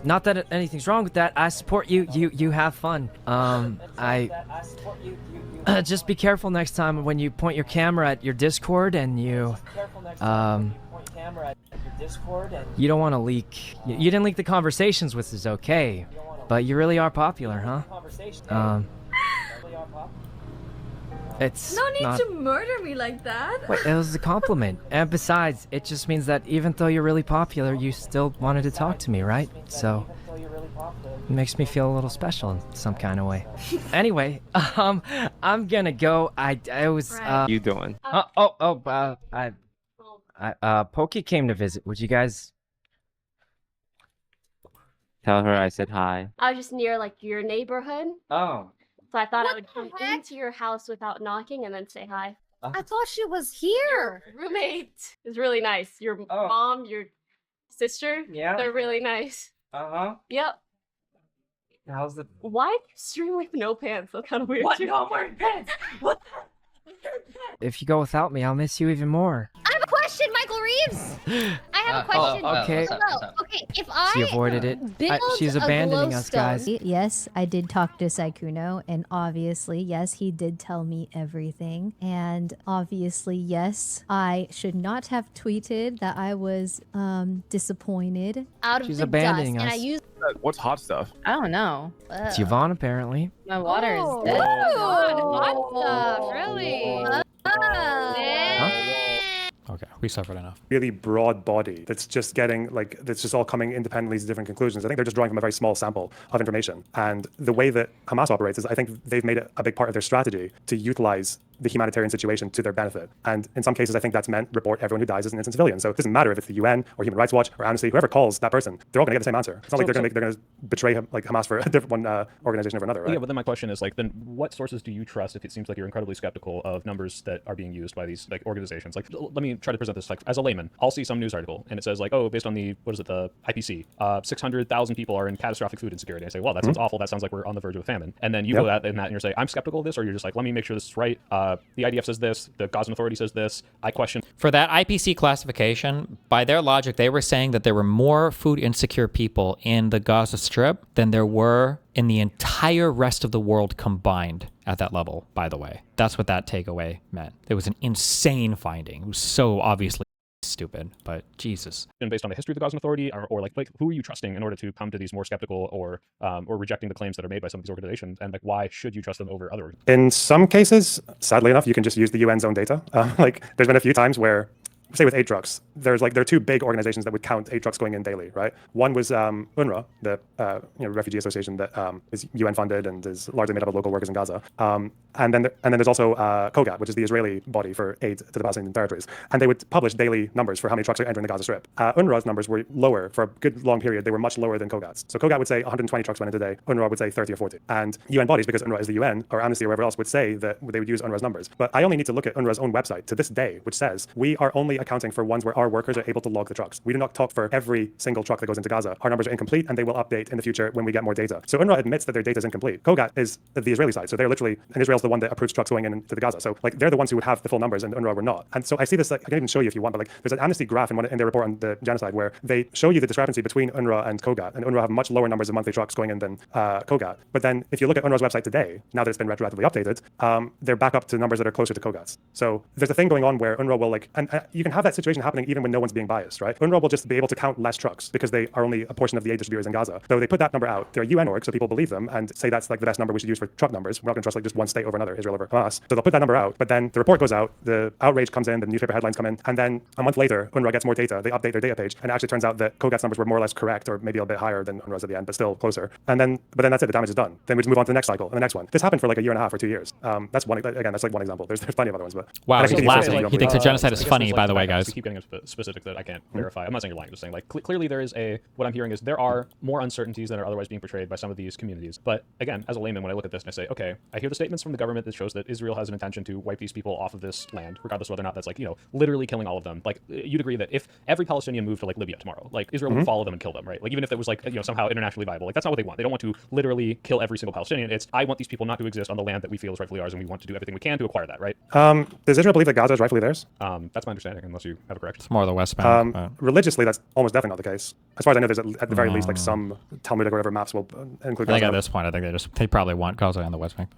Not that anything's wrong with that. I support you. You have fun. Just be careful next time when you point your camera at your Discord and you you don't want to leak. You didn't leak the conversations, which is okay, but you really are popular, huh? It's no need not... to murder me like that. Wait, it was a compliment. And besides, it just means that even though you're really popular, you still wanted to talk to me, right? So it makes me feel a little special in some kind of way. Anyway, I'm gonna go. I was You doing? Pokey came to visit. Would you guys Tell her I said hi. I was just near like your neighborhood, Oh. so I thought I What would the come heck? into your house without knocking and then say hi. I thought she was here. Roommate is really nice. Your mom, your sister, Yeah. they're really nice. Uh-huh. Yep. How's the... Why do you stream with no pants? That's kind of weird. What? No, I'm wearing pants! What the... If you go without me, I'll miss you even more. I have a question, Michael Reeves. I have a question. okay. Okay, if I She avoided it. build She's a abandoning us, guys. glowstone- Yes, I did talk to Sykkuno, and obviously, yes, he did tell me everything. And obviously, yes, I should not have tweeted that I was disappointed. out of She's the abandoning dust, and I us. used What's hot stuff? I don't know. It's Yvonne, apparently. My water is Oh, dead. hot stuff, really? Okay, we suffered enough. Really broad body that's just getting like that's just all coming independently to different conclusions. I think they're just drawing from a very small sample of information. And the way that Hamas operates is I think they've made it a big part of their strategy to utilize the humanitarian situation to their benefit. And in some cases, I think that's meant report everyone who dies as an innocent civilian. So it doesn't matter if it's the UN or Human Rights Watch or Amnesty, whoever calls that person, they're all going to get the same answer. It's not like they're going to betray like Hamas for a different one organization over another, right? Yeah, but then my question is like, then what sources do you trust if it seems like you're incredibly skeptical of numbers that are being used by these like organizations? Like, let me try to present this like as a layman. I'll see some news article and it says like, oh, based on the the IPC, 600,000 people are in catastrophic food insecurity. I say, well, that sounds awful. That sounds like we're on the verge of a famine. And then you go that and you're saying, I'm skeptical of this, or you're just like, let me make sure this is right. The IDF says this, the Gazan Authority says this. I question. For that IPC classification, by their logic, they were saying that there were more food insecure people in the Gaza Strip than there were in the entire rest of the world combined at that level, by the way. That's what that takeaway meant. It was an insane finding. It was so obviously stupid, but Jesus. And based on the history of the Gazan Authority, or like who are you trusting in order to come to these more skeptical or rejecting the claims that are made by some of these organizations? And like, why should you trust them over other organizations? In some cases, sadly enough, you can just use the UN's own data. Like, there's been a few times where, say with aid trucks, there are two big organizations that would count aid trucks going in daily, right? One was UNRWA, the refugee association that is UN funded and is largely made up of local workers in Gaza. And then there's also COGAT, which is the Israeli body for aid to the Palestinian territories. And they would publish daily numbers for how many trucks are entering the Gaza Strip. UNRWA's numbers were lower for a good long period. They were much lower than COGAT's. So COGAT would say 120 trucks went in today. UNRWA would say 30 or 40. And UN bodies, because UNRWA is the UN, or Amnesty or whatever else, would say that they would use UNRWA's numbers. But I only need to look at UNRWA's own website to this day, which says we are only accounting for ones where our workers are able to log the trucks. We do not talk for every single truck that goes into Gaza. Our numbers are incomplete, and they will update in the future when we get more data. So UNRWA admits that their data is incomplete. COGAT is the Israeli side, so they're literally, and Israel's the one that approves trucks going into the Gaza. So like they're the ones who would have the full numbers, and UNRWA were not. And so I see this, like, I can even show you if you want, but like there's an Amnesty graph in their report on the genocide where they show you the discrepancy between UNRWA and COGAT, and UNRWA have much lower numbers of monthly trucks going in than COGAT. But then if you look at UNRWA's website today, now that it's been retroactively updated, they're back up to numbers that are closer to COGAT's. So there's a thing going on where UNRWA will like, and you can have that situation happening even when no one's being biased, right? UNRWA will just be able to count less trucks because they are only a portion of the aid distributors in Gaza. So they put that number out. They're a UN org, so people believe them and say that's like the best number we should use for truck numbers. We're not going to trust like just one state over another, Israel over Hamas. So they'll put that number out, but then the report goes out, the outrage comes in, the newspaper headlines come in, and then a month later, UNRWA gets more data. They update their data page, and it actually turns out that COGAT's numbers were more or less correct, or maybe a bit higher than UNRWA's at the end, but still closer. But then that's it. The damage is done. Then we just move on to the next cycle and the next one. This happened for like a year and a half or 2 years. That's one. Again, that's like one example. There's plenty of other ones, but Wow, and I he's continue to say laughing. it's He thinks the genocide I is guess funny, there's, by like, the way, because guys. we keep getting into specifics that I can't verify. I'm not saying you're lying. I'm just saying, like, clearly there is what I'm hearing is there are more uncertainties than are otherwise being portrayed by some of these communities. But again, as a layman, when I look at this and I say, okay, I hear the statements from the government that shows that Israel has an intention to wipe these people off of this land, regardless of whether or not that's like, literally killing all of them. Like, you'd agree that if every Palestinian moved to like Libya tomorrow, like Israel would follow them and kill them, right? Like, even if it was like, somehow internationally viable, like that's not what they want. They don't want to literally kill every single Palestinian. It's, I want these people not to exist on the land that we feel is rightfully ours, and we want to do everything we can to acquire that, right? Does Israel believe that Gaza is rightfully theirs? That's my understanding, unless you have a correction. It's more the West Bank. Religiously, that's almost definitely not the case. As far as I know, there's at the very least like some Talmudic or whatever maps will include I think Gaza. at this point, I think they probably want Gaza and the West Bank.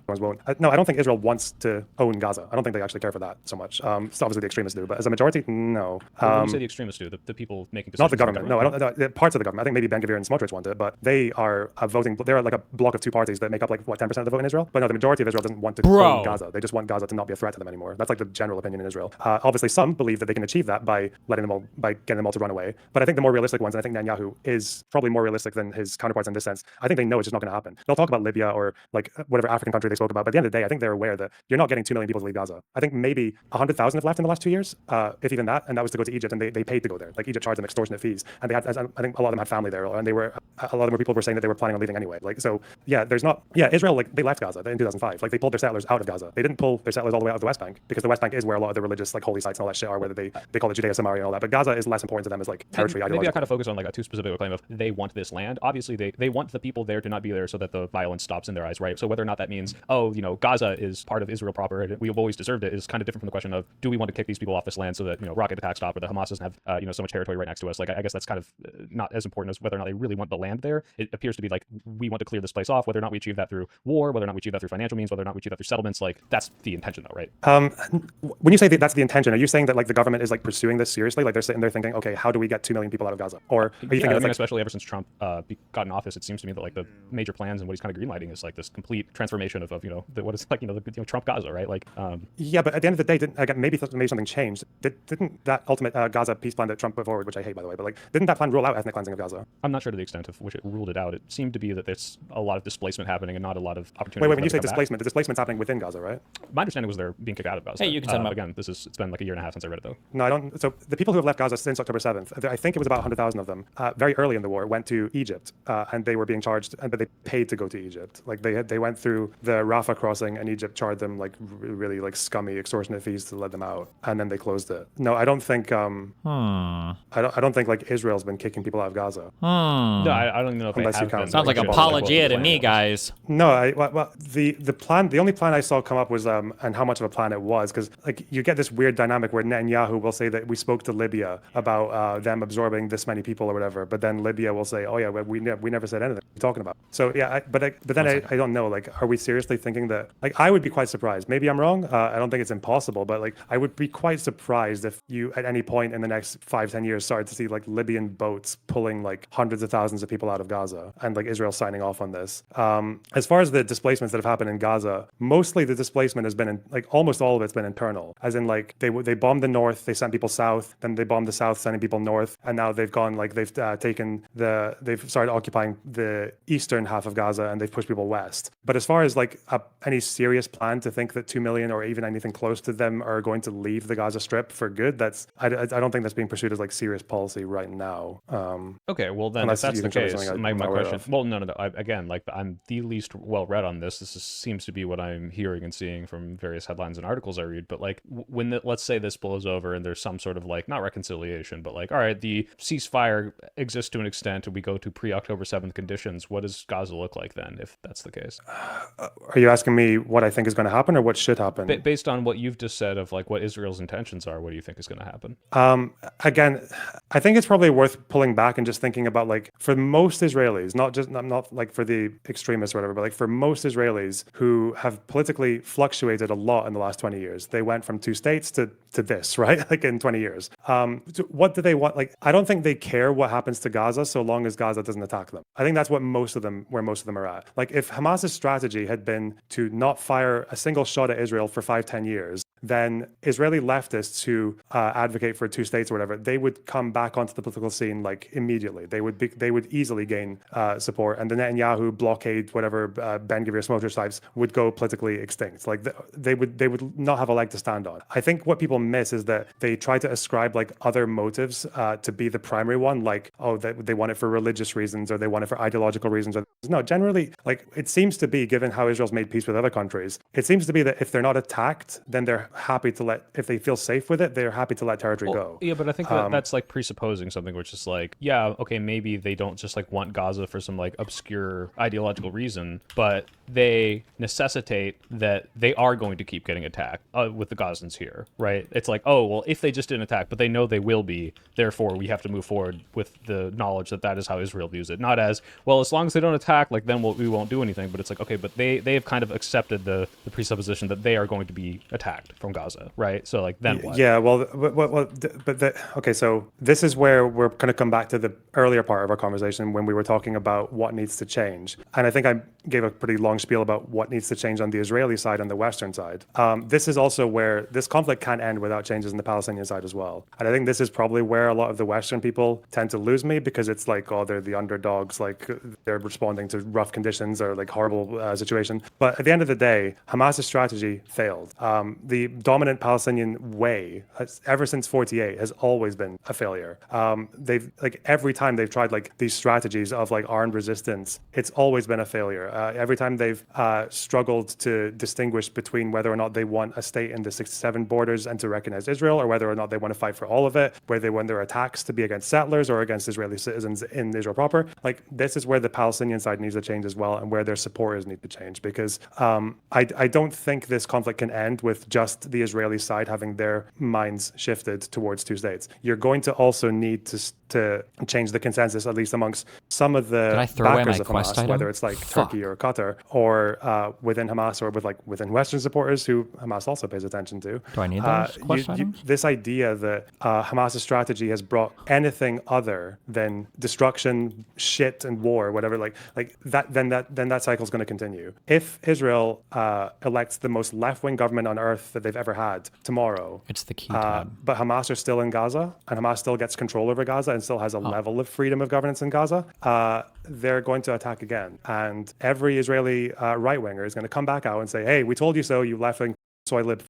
No, I don't think Israel wants to own Gaza. I don't think they actually care for that so much. So obviously the extremists do, but as a majority, no. When you say the extremists do, the people making decisions, not the government. No, I don't. No, parts of the government. I think maybe Ben Gvir and Smotrich want it, but they are voting. They're like a block of two parties that make up like what 10% of the vote in Israel. But no, the majority of Israel doesn't want to own Gaza. They just want Gaza to not be a threat to them anymore. That's like the general opinion in Israel. Obviously, some believe that they can achieve that by getting them all to run away. But I think the more realistic ones, and I think Netanyahu is probably more realistic than his counterparts in this sense. I think they know it's just not going to happen. They'll talk about Libya or like whatever African country they spoke about. But at the end of the day, I think they're aware that you're not getting 2 million people to leave Gaza. I think maybe 100,000 have left in the last 2 years, if even that, and that was to go to Egypt, and they paid to go there. Like Egypt charged them extortionate fees, and they had, I think a lot of them had family there, and a lot of them were people were saying that they were planning on leaving anyway. Like so, Israel like they left Gaza in 2005. Like they pulled their settlers out of Gaza. They didn't pull their settlers all the way out of the West Bank because the West Bank is where a lot of the religious like holy sites and all that shit are, whether they call it Judea, Samaria, and all that. But Gaza is less important to them as like territory. Maybe I kind of focus on like a too specific claim of they want this land. Obviously, they want the people there to not be there so that the violence stops in their eyes, right? So whether or not that means, Gaza is part of Israel proper and we've always deserved it is kind of different from the question of do we want to kick these people off this land so that rocket attacks stop or that Hamas doesn't have so much territory right next to us. Like I guess that's kind of not as important as whether or not they really want the land there. It appears to be like we want to clear this place off. Whether or not we achieve that through war, whether or not we achieve that through financial means, whether or not we achieve that through settlements, like that's the intention though, right? When you say that's the intention, are you saying that like the government is like pursuing this seriously? Like they're sitting there thinking, okay, how do we get 2 million people out of Gaza? Or are you thinking like, especially ever since Trump got in office, it seems to me that like the major plans and what he's kind of greenlighting is like this complete transformation of what is like the Trump Gaza, right? Like yeah, but at the end of the day, maybe something changed. Didn't that ultimate Gaza peace plan that Trump put forward, which I hate by the way, but like didn't that plan rule out ethnic cleansing of Gaza? I'm not sure to the extent of which it ruled it out. It seemed to be that there's a lot of displacement happening and not a lot of opportunity. Wait, when you say displacement, the displacement's happening within Gaza, right? My understanding was they're being kicked out of Gaza. Hey, you can send them up. Again, it's been like a year and a half since I read it though. No, I don't. So the people who have left Gaza since October 7th, I think it was about 100,000 of them, very early in the war, went to Egypt, and they were being charged, but they paid to go to Egypt. Like they went through the Rafah crossing, and Egypt charged them like really like scummy extortionate fees to let them out, and then they closed it. No, I don't think. I don't think like Israel's been kicking people out of Gaza. No, I don't even know if unless they you have count. been. Sounds like apologia to me, guys. No, the only plan I saw come up was and how much of a plan it was, because like you get this weird dynamic where Netanyahu will say that we spoke to Libya about them absorbing this many people or whatever, but then Libya will say, oh yeah, we never said anything. What are you talking about? So yeah, but then I don't know. Like, are we seriously thinking that? Like, I would be quite surprised. Maybe I'm wrong. I don't think it's impossible, but like I would be quite surprised if you at any point in the next 5-10 years started to see like Libyan boats pulling like hundreds of thousands of people out of Gaza and like Israel signing off on this. As far as the displacements that have happened in Gaza, mostly the displacement has been almost all of it's been internal, as in like they bombed the north, they sent people south, then they bombed the south, sending people north, and now they've gone like they've started occupying the eastern half of Gaza and they've pushed people west. But as far as like any serious plan to think that 2 million or even anything close to them are going to leave the Gaza Strip for good, I don't think that's being pursued as like serious policy right now. Okay, well then if that's the case, my question. Well, no. Again, like I'm the least well read on this. Seems to be what I'm hearing and seeing from various headlines and articles I read. But like let's say this blows over and there's some sort of like not reconciliation, but like all right, the ceasefire exists to an extent, and we go to pre-October 7th conditions. What does Gaza look like then, if that's the case? Are you asking me what I think is going to happen or what should happen? Based on what you've just said of like what Israel's intentions are, what do you think is going to happen? Again, I think it's probably worth pulling back and just thinking about like for most Israelis, not like for the extremists or whatever, but like for most Israelis who have politically fluctuated a lot in the last 20 years, they went from 2 states to this, right? Like in 20 years. What do they want? Like, I don't think they care what happens to Gaza so long as Gaza doesn't attack them. I think that's where most of them are at. Like if Hamas's strategy had been to not fire a single shot at Israel for 5-10 years, then Israeli leftists who advocate for two states or whatever, they would come back onto the political scene like immediately. They would easily gain support, and the Netanyahu blockade, whatever Ben Gvir Smotrich types, would go politically extinct. Like they would not have a leg to stand on. I think what people miss is that they try to ascribe like other motives to be the primary one, like they want it for religious reasons or they want it for ideological reasons. No, generally, like it seems to be, given how Israel's made peace with other countries, it seems to be that if they're not attacked, then they're happy to let, if they feel safe with it, they're happy to let territory go. Yeah, but I think that's like presupposing something, which is like, yeah, okay, maybe they don't just like want Gaza for some like obscure ideological reason, but they necessitate that they are going to keep getting attacked with the Gazans here, right? It's like, oh, well, if they just didn't attack, but they know they will be, therefore we have to move forward with the knowledge that that is how Israel views it. Not as, well, as long as they don't attack, like then we won't do anything. But it's like, okay, but they have kind of accepted the presupposition that they are going to be attacked from Gaza, right? So like then what? Yeah, well, okay, so this is where we're going to come back to the earlier part of our conversation when we were talking about what needs to change. And I think I gave a pretty long spiel about what needs to change on the Israeli side and the Western side. This is also where this conflict can't end without changes in the Palestinian side as well. And I think this is probably where a lot of the Western people tend to lose me, because it's like, oh, they're the underdogs, like they're responding to rough conditions or like horrible situation. But at the end of the day, Hamas's strategy failed. The dominant Palestinian way, ever since 48, has always been a failure. They've like every time they've tried like these strategies of like armed resistance, it's always been a failure. Every time they've struggled to distinguish between whether or not they want a state in the 67 borders and to recognize Israel, or whether or not they want to fight for all of it, where they want their attacks to be against settlers or against Israeli citizens in Israel proper. Like this is where the Palestinian side needs to change as well, and where their supporters need to change, because I don't think this conflict can end with just the Israeli side having their minds shifted towards two states. You're going to also need to change the consensus, at least amongst some of the backers of Hamas, whether it's like Turkey or Qatar, or within Hamas, or within Western supporters who Hamas also pays attention to. Do I need those This idea that Hamas's strategy has brought anything other than destruction, shit, and war, whatever, like that, then that cycle is going to continue. If Israel elects the most left-wing government on earth that they've ever had tomorrow, it's the key tab. But Hamas are still in Gaza, and Hamas still gets control over Gaza and still has a level of freedom of governance in Gaza, they're going to attack again. And every Israeli right-winger is going to come back out and say, hey, we told you so, you left-wing soy lib.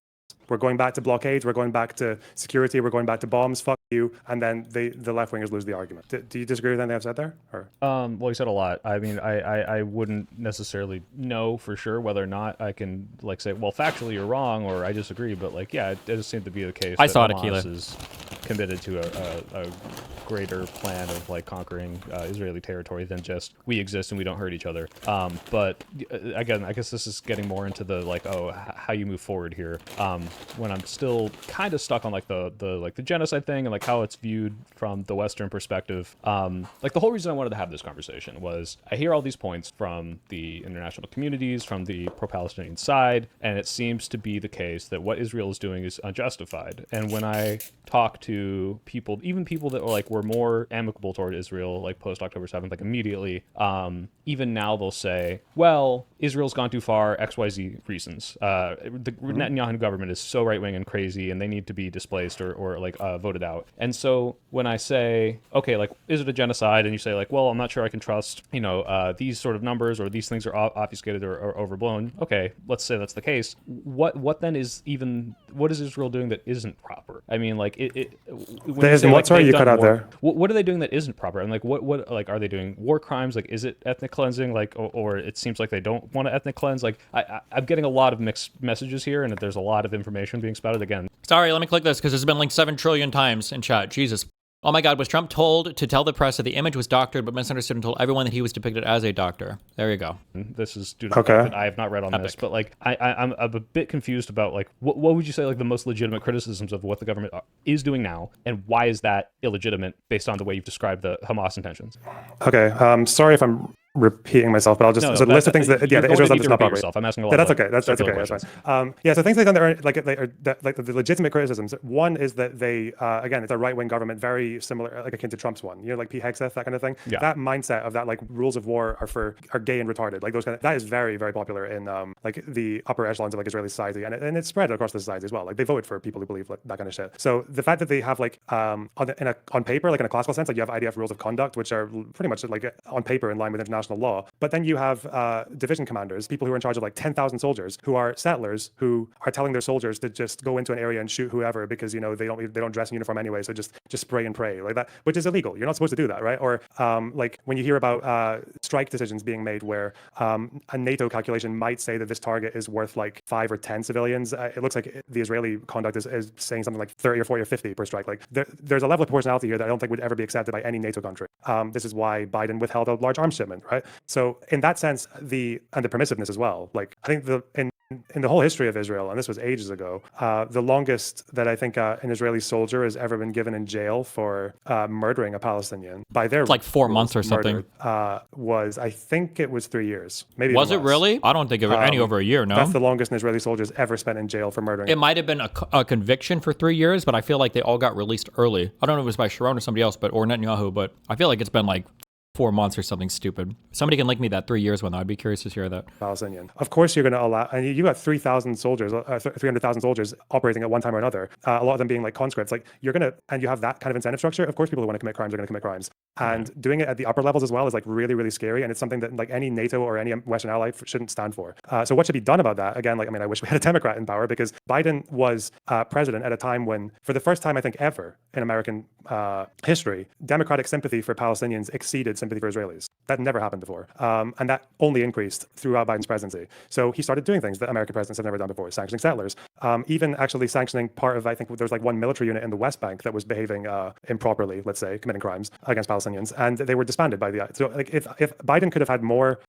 We're going back to blockades, we're going back to security, we're going back to bombs, fuck you. And then the left-wingers lose the argument. Do you disagree with anything I've said there? Or? Well, you said a lot. I mean, I wouldn't necessarily know for sure whether or not I can like say, well, factually you're wrong, or I disagree. But like, yeah, it does seem to be the case. I saw it, Hamas is committed to a greater plan of like conquering Israeli territory than just we exist and we don't hurt each other. But again, I guess this is getting more into the like, how you move forward here. When I'm still kind of stuck on like the genocide thing and like how it's viewed from the Western perspective. Like the whole reason I wanted to have this conversation was I hear all these points from the international communities, from the pro-Palestinian side, and it seems to be the case that what Israel is doing is unjustified. And when I talk to people, even people that were more amicable toward Israel, like post October 7th, like immediately, even now they'll say, well, Israel's gone too far, XYZ reasons. The Netanyahu government is so right-wing and crazy, and they need to be displaced or voted out. And so when I say, okay, like, is it a genocide? And you say like, well, I'm not sure I can trust, these sort of numbers, or these things are obfuscated or overblown. Okay, let's say that's the case. What then is what is Israel doing that isn't proper? I mean, like sorry, you cut out there. What are they doing that isn't proper? And like, what like, are they doing war crimes? Like, is it ethnic cleansing? Like, or it seems like they don't want to ethnic cleanse. Like, I'm getting a lot of mixed messages here, and there's a lot of information being spouted again. Sorry, let me click this because it's been linked 7 trillion times in chat. Jesus. Oh my God, was Trump told to tell the press that the image was doctored but misunderstood and told everyone that he was depicted as a doctor? There you go. This is due to the fact that I have not read on this, but like I'm a bit confused about like what would you say like the most legitimate criticisms of what the government is doing now, and why is that illegitimate based on the way you've described the Hamas intentions? Okay, sorry if I'm repeating myself, but I'll just No, so the list of things that you're the going Israel's to done need that's to not repeat properly. yourself. I'm asking a lot Yeah, of that's okay. That's circular okay. That's questions. fine. Yeah, so things they've done that are like the legitimate criticisms. One is that they again, it's a right wing government, very similar, like akin to Trump's one. You know, like Pete Hegseth, that kind of thing. Yeah. That mindset of that, like rules of war are gay and retarded, like those kind of, that is very very popular in like the upper echelons of like Israeli society, and it's spread across the society as well. Like they voted for people who believe like that kind of shit. So the fact that they have like on paper, like in a classical sense, like you have IDF rules of conduct, which are pretty much like on paper in line with international law, but then you have division commanders, people who are in charge of like 10,000 soldiers, who are settlers, who are telling their soldiers to just go into an area and shoot whoever because, you know, they don't dress in uniform anyway, so just spray and pray like that, which is illegal. You're not supposed to do that, right? Or like when you hear about strike decisions being made where a NATO calculation might say that this target is worth like 5 or 10 civilians, it looks like the Israeli conduct is saying something like 30 or 40 or 50 per strike. Like there's a level of proportionality here that I don't think would ever be accepted by any NATO country. This is why Biden withheld a large arms shipment, right? So in that sense, the permissiveness as well. Like I think in the whole history of Israel, and this was ages ago, the longest that I think an Israeli soldier has ever been given in jail for murdering a Palestinian by their Like 4 months or something. Was, I think it was 3 years. Maybe Was it even less. really? I don't think it was any over a year. No, That's the longest an Israeli soldier's ever spent in jail for murdering. it might have been a conviction for 3 years, but I feel like they all got released early. I don't know if it was by Sharon or somebody else, or Netanyahu, but I feel like it's been like 4 months or something stupid. Somebody can link me that 3 years one, though. I'd be curious to hear that. Palestinian. Of course, you're going to allow, and you got 3,000 soldiers, 300,000 soldiers operating at one time or another. A lot of them being like conscripts. Like you're going to, and you have that kind of incentive structure. Of course, people who want to commit crimes are going to commit crimes. And doing it at the upper levels as well is like really, really scary. And it's something that like any NATO or any Western ally shouldn't stand for. So what should be done about that? Again, like, I mean, I wish we had a Democrat in power because Biden was president at a time when, for the first time, I think ever in American history, Democratic sympathy for Palestinians exceeded sympathy for Israelis. That never happened before. And that only increased throughout Biden's presidency. So he started doing things that American presidents have never done before, sanctioning settlers, even actually sanctioning part of, I think there was like one military unit in the West Bank that was behaving improperly, let's say, committing crimes against Palestinians, and they were disbanded by the. So like if Biden could have had more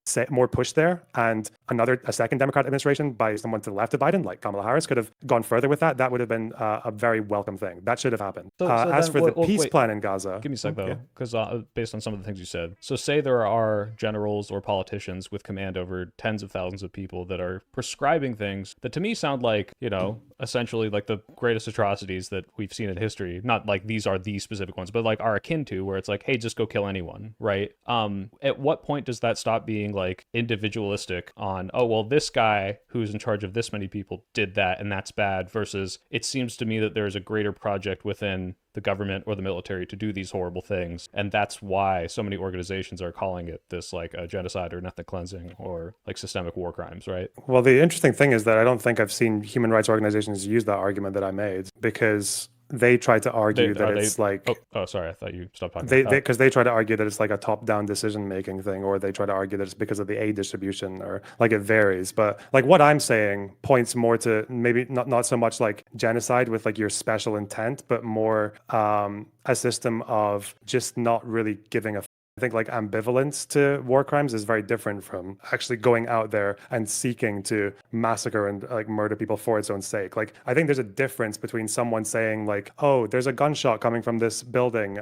push there, and a second Democrat administration by someone to the left of Biden, like Kamala Harris, could have gone further with that, that would have been a very welcome thing. That should have happened. As for the peace plan in Gaza, give me a sec though, because based on some of the things you said, so say there are generals or politicians with command over tens of thousands of people that are prescribing things that to me sound like, you know, essentially like the greatest atrocities that we've seen in history. Not like these are the specific ones, but like are akin to where it's like, hey, just go kill anyone, right? At what point does that stop being like individualistic on, oh, well, this guy who's in charge of this many people did that and that's bad, versus it seems to me that there's a greater project within the government or the military to do these horrible things, and that's why so many organizations are calling it this like a genocide or ethnic cleansing or like systemic war crimes, right? Well, the interesting thing is that I don't think I've seen human rights organizations use that argument that I made, because they try to argue that it's like... Oh, sorry, I thought you stopped talking. Because they try to argue that it's like a top-down decision-making thing, or they try to argue that it's because of the aid distribution, or like it varies. But like what I'm saying points more to maybe not so much like genocide with like your special intent, but more a system of just not really giving a I think like ambivalence to war crimes is very different from actually going out there and seeking to massacre and like murder people for its own sake. Like I think there's a difference between someone saying like, oh, there's a gunshot coming from this building.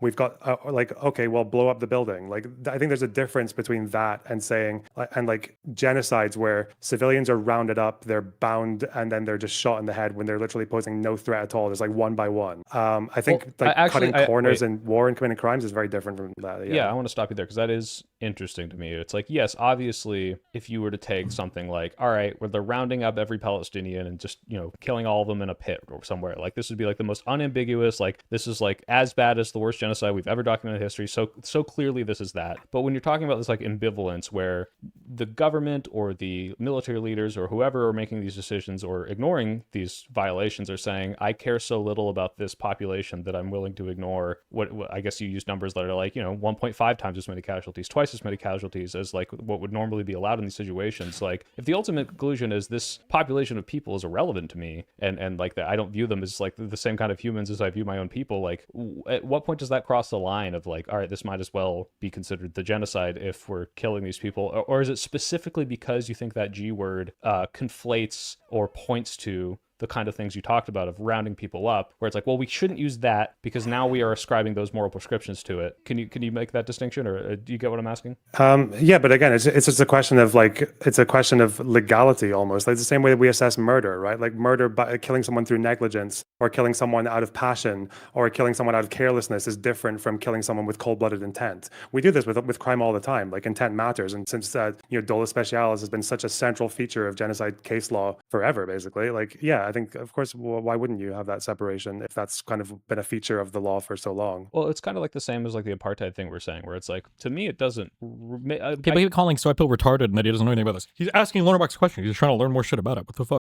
We've got like, okay, well, blow up the building. Like I think there's a difference between that and saying and like genocides where civilians are rounded up, they're bound, and then they're just shot in the head when they're literally posing no threat at all. There's like one by one. I think cutting corners in war and committing crimes is very different from that. Yeah, I want to stop you there because that is interesting to me. It's like, yes, obviously, if you were to take something like, all right, where they're rounding up every Palestinian and just, you know, killing all of them in a pit or somewhere, like this would be like the most unambiguous, like this is like as bad as the worst genocide we've ever documented in history. So clearly this is that. But when you're talking about this like ambivalence where the government or the military leaders or whoever are making these decisions or ignoring these violations are saying, I care so little about this population that I'm willing to ignore what I guess you use numbers that are like, you know, 1.5 times as many casualties, twice as many casualties as like what would normally be allowed in these situations. Like if the ultimate conclusion is this population of people is irrelevant to me and like that I don't view them as like the same kind of humans as I view my own people, like at what point does that cross the line of like, all right, this might as well be considered the genocide if we're killing these people? Or is it specifically because you think that G word conflates or points to the kind of things you talked about of rounding people up, where it's like, well, we shouldn't use that because now we are ascribing those moral prescriptions to it. Can you make that distinction, or do you get what I'm asking? Yeah, but again, it's just a question of like, it's a question of legality almost. Like it's the same way that we assess murder, right? Like murder by killing someone through negligence or killing someone out of passion or killing someone out of carelessness is different from killing someone with cold-blooded intent. We do this with crime all the time. Like intent matters, and since dolus specialis has been such a central feature of genocide case law forever, basically. Like, yeah, I think of course, why wouldn't you have that separation if that's kind of been a feature of the law for so long? Well, it's kind of like the same as like the apartheid thing we're saying, where it's like, to me, it doesn't. Can't believe calling SoyPill retarded and that he doesn't know anything about this. He's asking Lonerbox questions. He's trying to learn more shit about it. What the fuck?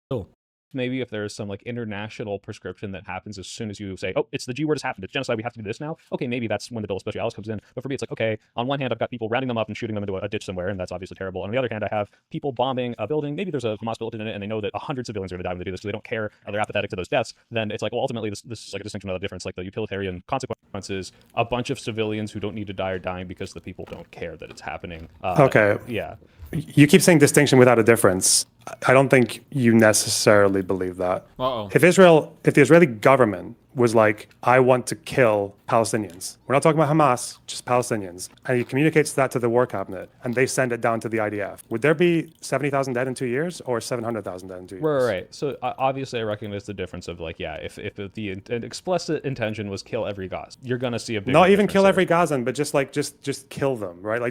Maybe if there's some like international prescription that happens as soon as you say, oh, it's the G word has happened, it's genocide, we have to do this now. Okay, maybe that's when the dolus specialis comes in. But for me, it's like, okay, on one hand, I've got people rounding them up and shooting them into a ditch somewhere, and that's obviously terrible. On the other hand, I have people bombing a building. Maybe there's a Hamas building in it, and they know that 100 civilians are going to die when they do this, so they don't care, or they're apathetic to those deaths. Then it's like, well, ultimately, this is like a distinction without a difference. Like the utilitarian consequences, a bunch of civilians who don't need to die are dying because the people don't care that it's happening. Okay. Yeah. You keep saying distinction without a difference. I don't think you necessarily believe that. Uh-oh. If the Israeli government was like, I want to kill Palestinians, we're not talking about Hamas, just Palestinians, and he communicates that to the war cabinet, and they send it down to the IDF, would there be 70,000 dead in 2 years or 700,000 dead in 2 years? Right. So obviously, I recognize the difference of like, yeah, if the explicit intention was kill every Gazan, you're gonna see a big. Not even kill every Gazan, but just kill them, right?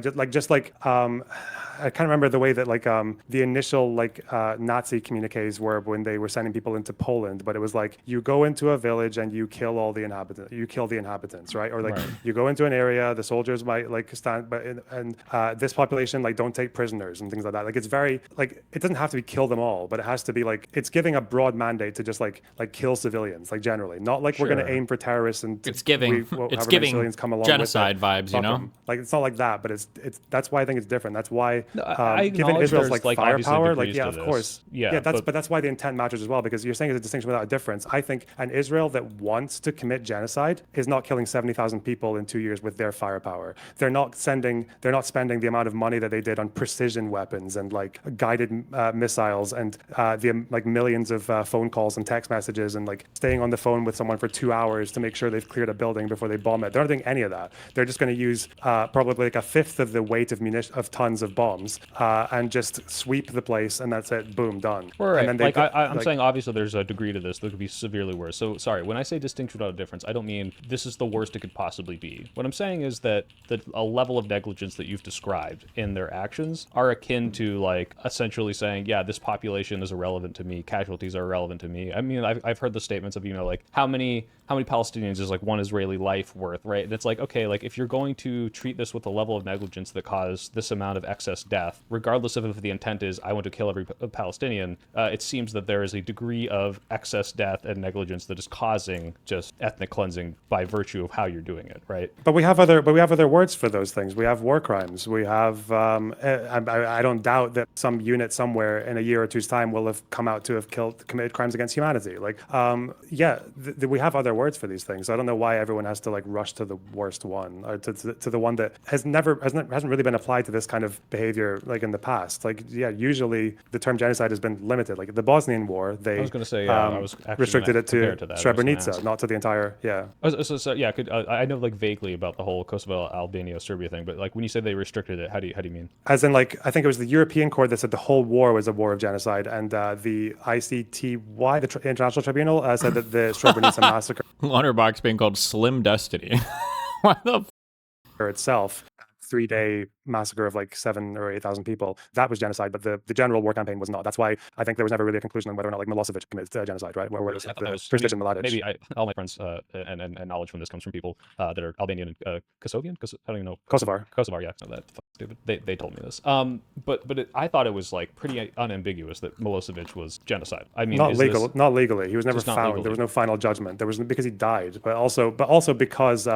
I can't remember the way that the initial Nazi communiques were when they were sending people into Poland, but it was like you go into a village and you kill all the inhabitants, you kill the inhabitants, right? Or you go into an area, the soldiers might stand, and this population don't take prisoners and things like that. Like it's very it doesn't have to be kill them all, but it has to be it's giving a broad mandate to just kill civilians, generally, not we're going to aim for terrorists and it's giving civilians come along genocide with it. vibes, you know? It's not like that, but it's that's why I think it's different. That's why I given Israel's there's, firepower, obviously of degrees to course, this. but that's why the intent matters as well, because you're saying it's a distinction without a difference. I think an Israel that wants to commit genocide is not killing 70,000 people in 2 years with their firepower. They're not spending the amount of money that they did on precision weapons and guided missiles and the millions of phone calls and text messages and staying on the phone with someone for 2 hours to make sure they've cleared a building before they bomb it. They're not doing any of that. They're just going to use probably a fifth of the weight of tons of bombs and just sweep the place, and that's it. Boom, done. Right. And then I'm saying obviously there's a degree to this that could be severely worse. So sorry, when I say distinction without a difference, I don't mean this is the worst it could possibly be. What I'm saying is that a level of negligence that you've described in their actions are akin to essentially saying, yeah, this population is irrelevant to me, casualties are irrelevant to me. I mean, I've heard the statements of how many Palestinians is one Israeli life worth, right? And it's okay, if you're going to treat this with a level of negligence that caused this amount of excess death, regardless of if the intent is I want to kill every Palestinian, it seems that there is a degree of excess death and negligence that is causing just ethnic cleansing by virtue of how you're doing it, right? But we have other words for those things. We have war crimes. We have I don't doubt that some unit somewhere in a year or two's time will have come out to have committed crimes against humanity. We have other words for these things. I don't know why everyone has to rush to the worst one, or to the one that hasn't really been applied to this kind of behavior in the past. Usually the term genocide has been limited. The Bosnian War, they I was going to say I was restricted it to that. Srebrenica, not to the entire. Yeah. I know vaguely about the whole Kosovo, Albania, Serbia thing, but when you say they restricted it, how do you mean? As in I think it was the European Court that said the whole war was a war of genocide, and the ICTY, the International Tribunal, said that the Srebrenica massacre Lonerbox being called Slim Destiny. Why the itself, 3-day massacre of 7,000 or 8,000 people, that was genocide, but the general war campaign was not. That's why I think there was never really a conclusion on whether or not Milosevic committed genocide, right? Where was Precision Mladic. Maybe all my friends and knowledge from this comes from people that are Albanian and Kosovian. I don't even know. Kosovar, yeah. No, that stupid. They told me this. But I thought it was pretty unambiguous that Milosevic was genocide. I mean, not legally. He was never found. There was no final judgment. There was because he died, but also because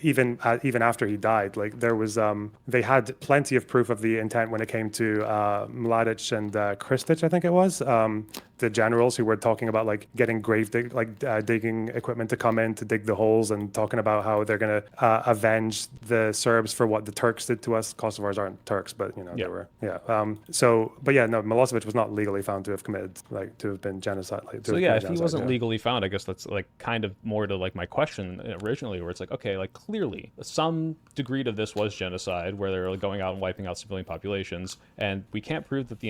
even after he died, there was they had plenty of proof of the intent when it came to Mladic and Kristic, I think it was. the generals who were talking about like getting digging equipment to come in to dig the holes, and talking about how they're going to avenge the Serbs for what the Turks did to us. Kosovars aren't Turks, but they were. Milosevic was not legally found to have committed, like, to have been genocide. If he wasn't legally found, I guess that's like kind of more to like my question originally, where it's like, okay, like clearly some degree to this was genocide, where they're like going out and wiping out civilian populations, and we can't prove that the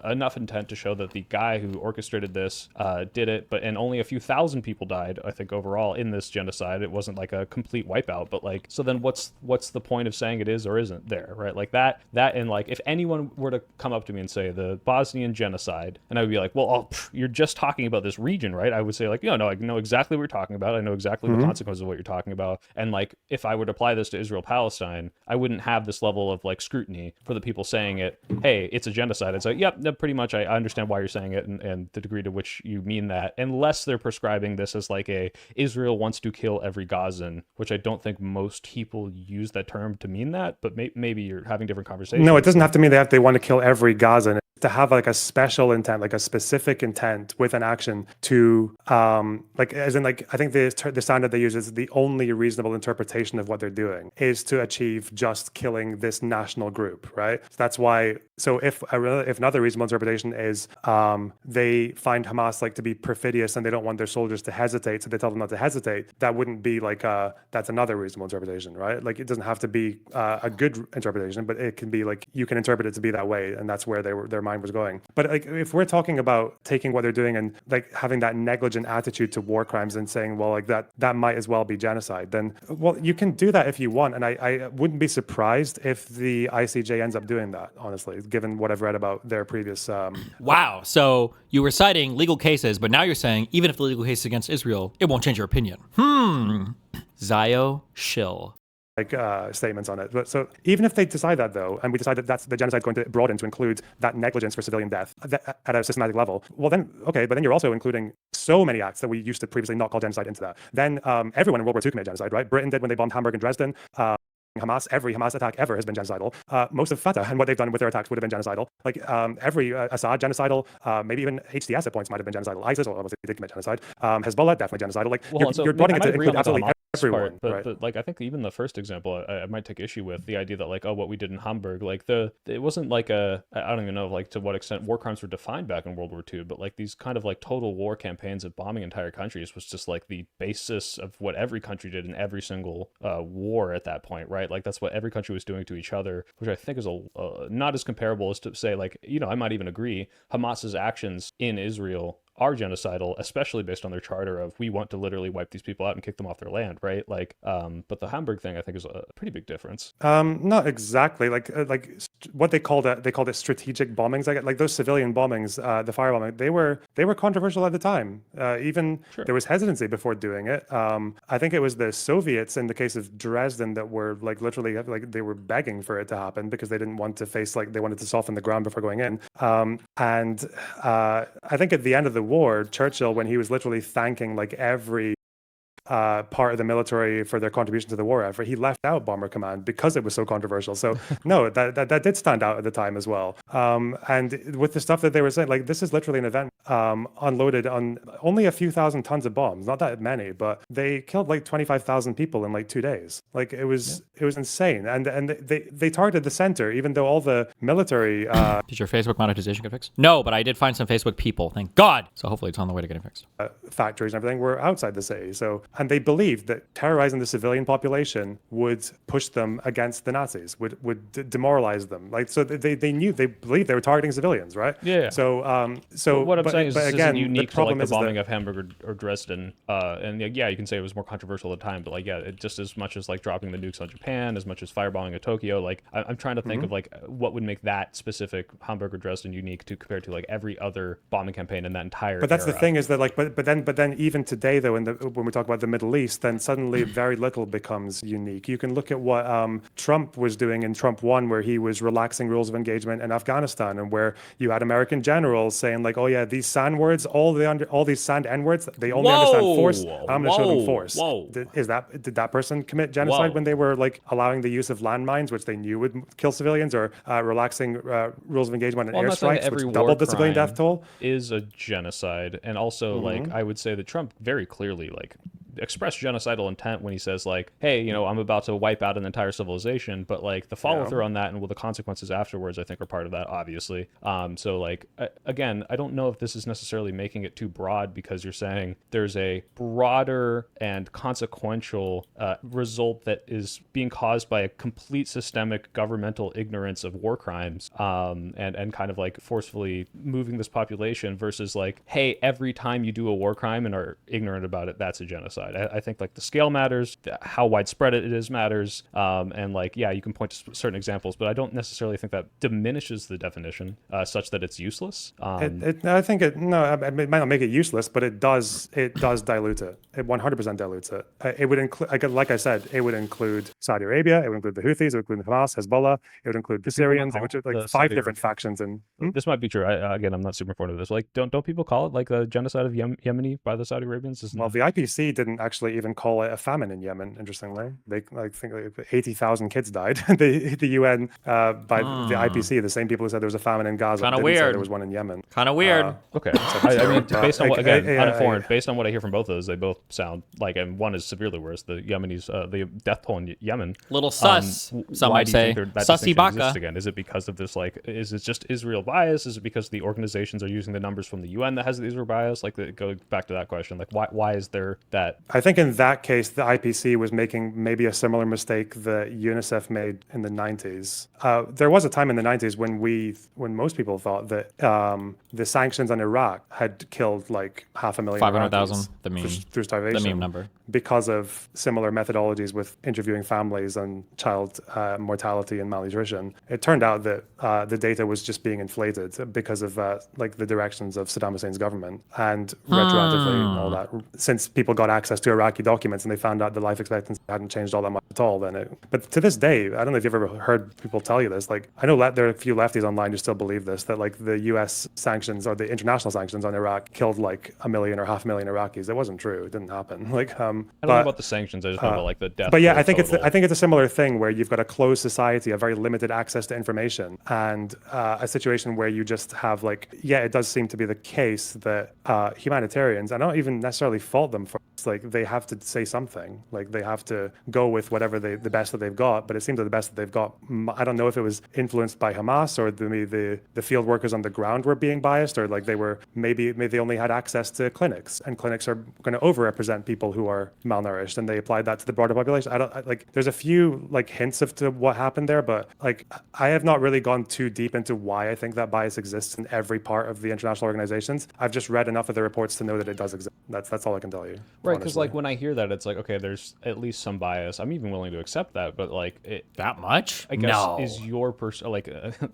enough intent to show that the guy who orchestrated this did it, and only a few thousand people died, I think, overall in this genocide. It wasn't like a complete wipeout, but like, so then what's the point of saying it is or isn't there, right? Like that, and like, if anyone were to come up to me and say the Bosnian genocide, and I would be like, well, you're just talking about this region, right? I would say like, no, I know exactly what you're talking about. I know exactly the consequences of what you're talking about. And like, if I would apply this to Israel-Palestine, I wouldn't have this level of like scrutiny for the people saying it. Hey, it's a genocide. It's like, yep, pretty much. I understand why you're saying it, and the degree to which you mean that, unless they're prescribing this as like a Israel wants to kill every Gazan, which I don't think most people use that term to mean that, but maybe you're having different conversations. No, it doesn't have to mean they want to kill every Gazan. To have like a special intent, like a specific intent with an action to, like, as in, like, I think the standard they use is the only reasonable interpretation of what they're doing is to achieve just killing this national group, right? So that's why. So if another reasonable interpretation is they find Hamas like to be perfidious and they don't want their soldiers to hesitate, so they tell them not to hesitate, that wouldn't be like that's another reasonable interpretation, right? Like, it doesn't have to be a good interpretation, but it can be like, you can interpret it to be that way, and that's where their mind was going. But like, if we're talking about taking what they're doing and like having that negligent attitude to war crimes and saying, well, like that might as well be genocide, then, well, you can do that if you want, and I wouldn't be surprised if the ICJ ends up doing that, honestly, given what I've read about their previous Wow. So you were citing legal cases, but now you're saying even if the legal case is against Israel, it won't change your opinion. Zio Shill. Statements on it. But so even if they decide that, though, and we decide that that's the genocide going to broaden to include that negligence for civilian death at a systematic level, well then, okay, but then you're also including so many acts that we used to previously not call genocide into that. Then everyone in World War II committed genocide, right? Britain did when they bombed Hamburg and Dresden. Every Hamas attack ever has been genocidal. Most of Fatah and what they've done with their attacks would have been genocidal. Like every Assad genocidal, maybe even HTS at points might have been genocidal. ISIS obviously did commit genocide. Hezbollah definitely genocidal. Like, you're broadening it to include absolutely everyone. But like, I think even the first example, I might take issue with the idea that like, oh, what we did in Hamburg, like it wasn't like I don't even know like to what extent war crimes were defined back in World War II, but like these kind of like total war campaigns of bombing entire countries was just like the basis of what every country did in every single war at that point, right? Like, that's what every country was doing to each other, which I think is not as comparable as to say like, I might even agree Hamas's actions in Israel are genocidal, especially based on their charter of we want to literally wipe these people out and kick them off their land, right? Like, but the Hamburg thing I think is a pretty big difference. Not exactly. Like what they called it strategic bombings. Like those civilian bombings, the firebombing, they were controversial at the time. Even there was hesitancy before doing it. I think it was the Soviets in the case of Dresden that were like literally like they were begging for it to happen because they didn't want to face, like, they wanted to soften the ground before going in. And I think at the end of the war, Churchill, when he was literally thanking like every part of the military for their contribution to the war effort, he left out Bomber Command because it was so controversial. So no, that did stand out at the time as well. And with the stuff that they were saying, like, this is literally an event unloaded on only a few thousand tons of bombs, not that many, but they killed like 25,000 people in like 2 days. Like, it was insane. And they targeted the center, even though all the military Did your Facebook monetization get fixed? No, but I did find some Facebook people, thank God. So hopefully it's on the way to getting fixed. Factories and everything were outside the city. So, and they believed that terrorizing the civilian population would push them against the Nazis, would demoralize them. Like, so they believed they were targeting civilians, right? Yeah. So what I'm saying is this again, isn't unique to like the bombing that, of Hamburg or Dresden. And yeah, you can say it was more controversial at the time, but like, yeah, it just as much as like dropping the nukes on Japan, as much as firebombing of Tokyo. Like, I'm trying to think of like what would make that specific Hamburg or Dresden unique to compared to like every other bombing campaign in that entire. But that's era. the thing is that like, but then even today though, when we talk about the Middle East, then suddenly very little becomes unique. You can look at what Trump was doing in Trump 1, where he was relaxing rules of engagement in Afghanistan, and where you had American generals saying like, oh yeah, these sand words, all these sand N words, they only understand force. I'm going to show them force. Did that person commit genocide when they were like allowing the use of landmines, which they knew would kill civilians, or relaxing rules of engagement and airstrikes, which doubled the civilian death toll? Is a genocide. And also like I would say that Trump very clearly like expressed genocidal intent when he says like, hey, you know, I'm about to wipe out an entire civilization, but like the follow through on that and the consequences afterwards I think are part of that, obviously. So like again, I don't know if this is necessarily making it too broad, because you're saying there's a broader and consequential result that is being caused by a complete systemic governmental ignorance of war crimes, and kind of like forcefully moving this population, versus like, hey, every time you do a war crime and are ignorant about it, that's a genocide. I think like the scale matters, how widespread it is matters, and like, yeah, you can point to certain examples, but I don't necessarily think that diminishes the definition such that it's useless. I think it might not make it useless, but it does dilute it. It 100% dilutes it. It would include, like I said, it would include Saudi Arabia, it would include the Houthis, it would include Hamas, Hezbollah, it would include the Syrians, which are like 5 different factions. And this might be true. Again, I'm not super informed of this. Like, don't people call it like the genocide of Yemeni by the Saudi Arabians? Well, the IPC didn't actually even call it a famine in Yemen. Interestingly, they think like 80,000 kids died. the UN by the IPC, the same people who said there was a famine in Gaza, Kind of didn't say weird. there was one in Yemen. Kind of weird. Okay. I mean, based on what, again, uninformed, based on what I hear from both of those, they both sound like, and one is severely worse. The Yemenis, the death toll in Yemen. Little sus, some why might do you say. think that Sussy distinction baka. exists again? Is it because of this, like, is it just Israel bias? Is it because the organizations are using the numbers from the UN that has the Israel bias? Like, go back to that question. Like, why is there that? I think in that case, the IPC was making maybe a similar mistake that UNICEF made in the 90s. There was a time in the 90s when most people thought that the sanctions on Iraq had killed like 500,000 500,000, the meme. through starvation. The meme number. Because of similar methodologies with interviewing families on child mortality and malnutrition. It turned out that the data was just being inflated because of like the directions of Saddam Hussein's government, and retroactively all that. Since people got access to Iraqi documents and they found out the life expectancy hadn't changed all that much at all, but to this day, I don't know if you've ever heard people tell you this. Like, I know there are a few lefties online who still believe this, that like the U.S. sanctions or the international sanctions on Iraq killed like 1 million or 500,000 Iraqis. It wasn't true. It didn't happen. Like, I don't know about the sanctions. I just know about like the death. But yeah, I think total. it's a similar thing where you've got a closed society, a very limited access to information, and a situation where you just have like, yeah, it does seem to be the case that humanitarians, I don't even necessarily fault them for it, like they have to say something, like they have to go with whatever the best that they've got. But it seems that the best that they've got, I don't know if it was influenced by Hamas or the field workers on the ground were being biased, or like they were maybe they only had access to clinics, and clinics are going to overrepresent people who are malnourished, and they applied that to the broader population. There's a few like hints of to what happened there, but like I have not really gone too deep into why I think that bias exists in every part of the international organizations. I've just read enough of the reports to know that it does exist. That's all I can tell you. Right, because like when I hear that, it's like, okay, there's at least some bias. I'm even willing to accept that, but like that much, I guess, no. is your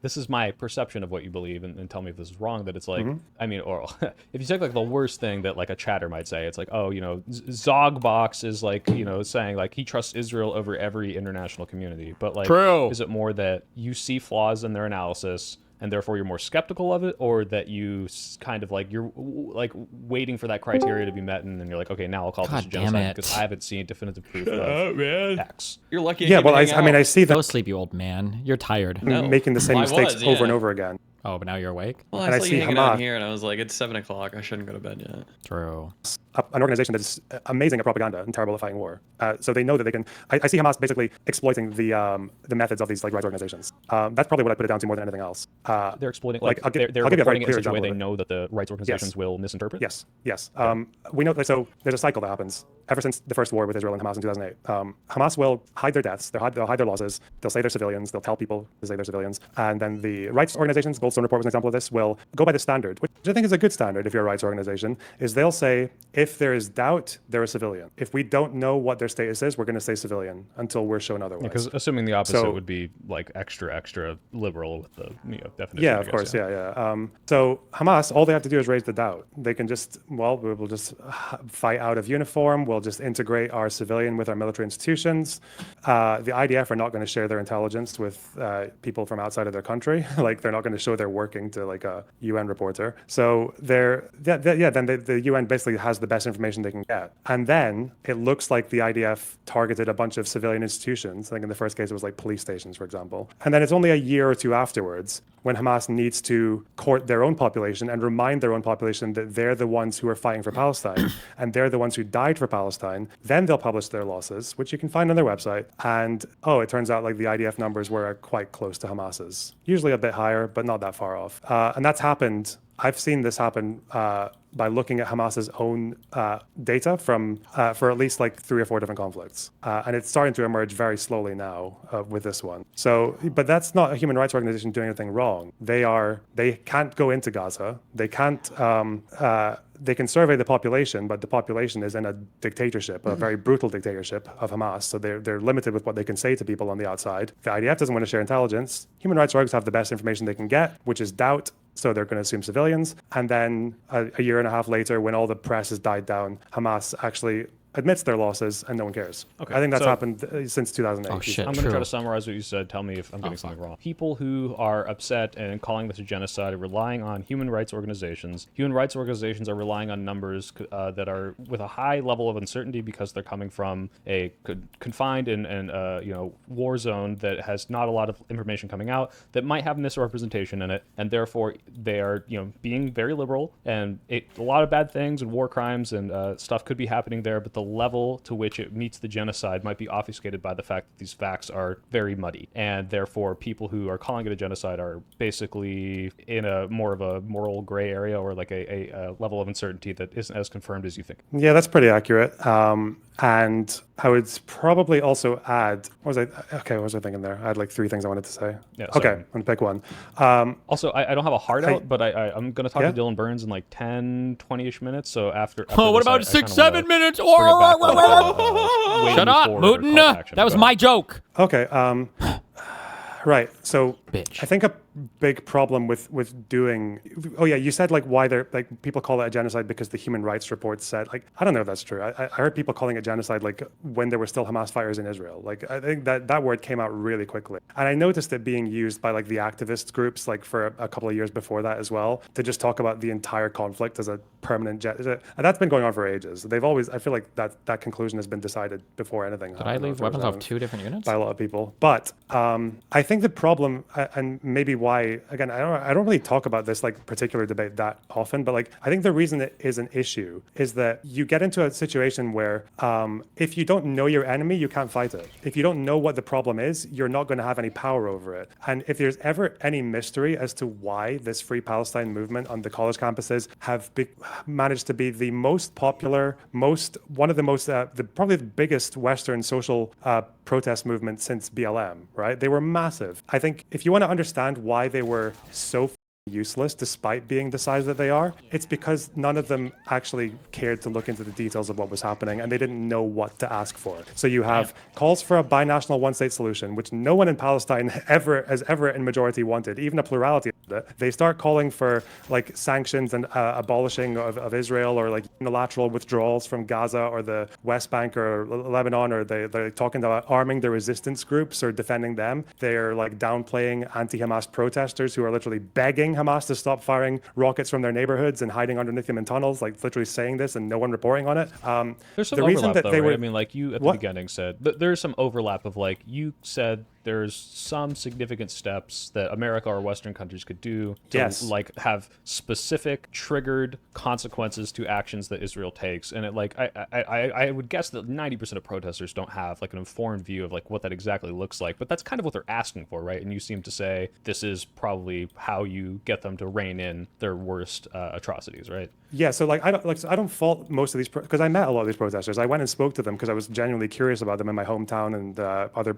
this is my perception of what you believe, and tell me if this is wrong. That it's like, I mean, or if you take like the worst thing that like a chatter might say, it's like, oh, you know, Zogbox is like, you know, saying like he trusts Israel over every international community, but like, True. Is it more that you see flaws in their analysis and therefore you're more skeptical of it, or that you kind of like you're like waiting for that criteria to be met, and then you're like, okay, now I'll call this a genocide because I haven't seen definitive proof of X. You're lucky. Yeah, well, I mean, I see that. Go sleep, you old man. You're tired. No, making the same mistakes over and over again. Oh, but now you're awake? Well, I saw you hanging out here, and I was like, it's 7 o'clock. I shouldn't go to bed yet. True. An organization that is amazing at propaganda and terrible at fighting war. So they know that they can. I see Hamas basically exploiting the methods of these like rights organizations. That's probably what I put it down to more than anything else. They're exploiting I'll give you a very reporting it clear in such a way example they of it. know that the rights organizations will misinterpret. Yes. We know that. So there's a cycle that happens ever since the first war with Israel and Hamas in 2008. Hamas will hide their deaths. They'll hide their losses. They'll say they're civilians. They'll tell people to say they're civilians. And then the rights organizations will Stone Report was an example of this, will go by the standard, which I think is a good standard if you're a rights organization, is they'll say, if there is doubt, they're a civilian. If we don't know what their status is, we're going to say civilian until we're shown otherwise. Because assuming the opposite would be like extra liberal with the definition. Yeah, of course, yeah. So Hamas, all they have to do is raise the doubt. They can just, well, we'll just fight out of uniform. We'll just integrate our civilian with our military institutions. The IDF are not going to share their intelligence with people from outside of their country. Like, they're not going to show they're working to like a UN reporter. So then the UN basically has the best information they can get. And then it looks like the IDF targeted a bunch of civilian institutions. I think in the first case it was like police stations, for example. And then it's only a year or two afterwards when Hamas needs to court their own population and remind their own population that they're the ones who are fighting for Palestine and they're the ones who died for Palestine. Then they'll publish their losses, which you can find on their website. And it turns out like the IDF numbers were quite close to Hamas's. Usually a bit higher, but not that far off. And that's happened. I've seen this happen by looking at Hamas's own data for at least like 3 or 4 different conflicts. And it's starting to emerge very slowly now with this one. So, but that's not a human rights organization doing anything wrong. They can't go into Gaza. They can't, they can survey the population, but the population is in a dictatorship, a very brutal dictatorship of Hamas. So they're limited with what they can say to people on the outside. The IDF doesn't want to share intelligence. Human rights orgs have the best information they can get, which is doubt. So they're going to assume civilians. And then a year and a half later, when all the press has died down, Hamas actually admits their losses and no one cares. Okay. I think that's happened since 2008. Oh, shit. I'm going to try to summarize what you said. Tell me if I'm getting something wrong. People who are upset and calling this a genocide are relying on human rights organizations. Human rights organizations are relying on numbers that are with a high level of uncertainty because they're coming from a confined and war zone that has not a lot of information coming out that might have misrepresentation in it, and therefore they are being very liberal, and a lot of bad things and war crimes and stuff could be happening there, but the level to which it meets the genocide might be obfuscated by the fact that these facts are very muddy, and therefore people who are calling it a genocide are basically in a more of a moral gray area or like a level of uncertainty that isn't as confirmed as you think. Yeah, that's pretty accurate. And I would probably also add, what was I thinking there? I had like 3 things I wanted to say. Yeah, okay, I'm going to pick one. Also, I don't have a heart out, but I'm going to talk to Dylan Burns in like 10, 20-ish minutes. So after what this, about 6, 7 minutes? Shut up, Mouton. That was my joke. Okay. Right. So Bitch. I think a big problem with doing, you said like why they're like people call it a genocide because the human rights report said, like, I don't know if that's true. I heard people calling it genocide like when there were still Hamas fighters in Israel. Like, I think that word came out really quickly. And I noticed it being used by like the activist groups like for a couple of years before that as well, to just talk about the entire conflict as a permanent and that's been going on for ages. They've always, I feel like that conclusion has been decided before anything. Did I leave weapons off 2 different units? By a lot of people. But I think the problem, and maybe why, again, I don't really talk about this like particular debate that often, but like I think the reason it is an issue is that you get into a situation where if you don't know your enemy, you can't fight it. If you don't know what the problem is, you're not going to have any power over it. And if there's ever any mystery as to why this Free Palestine movement on the college campuses have managed to be the most popular, one of the most, probably the biggest Western social protest movement since BLM, right? They were massive. I think if you want to understand why they were so useless despite being the size that they are, it's because none of them actually cared to look into the details of what was happening and they didn't know what to ask for. So you have calls for a binational one-state solution, which no one in Palestine has ever in majority wanted, even a plurality of it. They start calling for like sanctions and abolishing of Israel, or like unilateral withdrawals from Gaza or the West Bank or Lebanon, or they're talking about arming the resistance groups or defending them. They're like downplaying anti-Hamas protesters who are literally begging Hamas to stop firing rockets from their neighborhoods and hiding underneath them in tunnels, like literally saying this and no one reporting on it. There's some overlap, though, right? I mean, like you at the beginning said, there's some overlap of like you said there's some significant steps that America or Western countries could do to like have specific triggered consequences to actions that Israel takes. And it like I would guess that 90% of protesters don't have like an informed view of like what that exactly looks like, but that's kind of what they're asking for, right? And you seem to say this is probably how you get them to rein in their worst atrocities, right? Yeah, so like I don't fault most of these because I met a lot of these protesters. I went and spoke to them because I was genuinely curious about them in my hometown and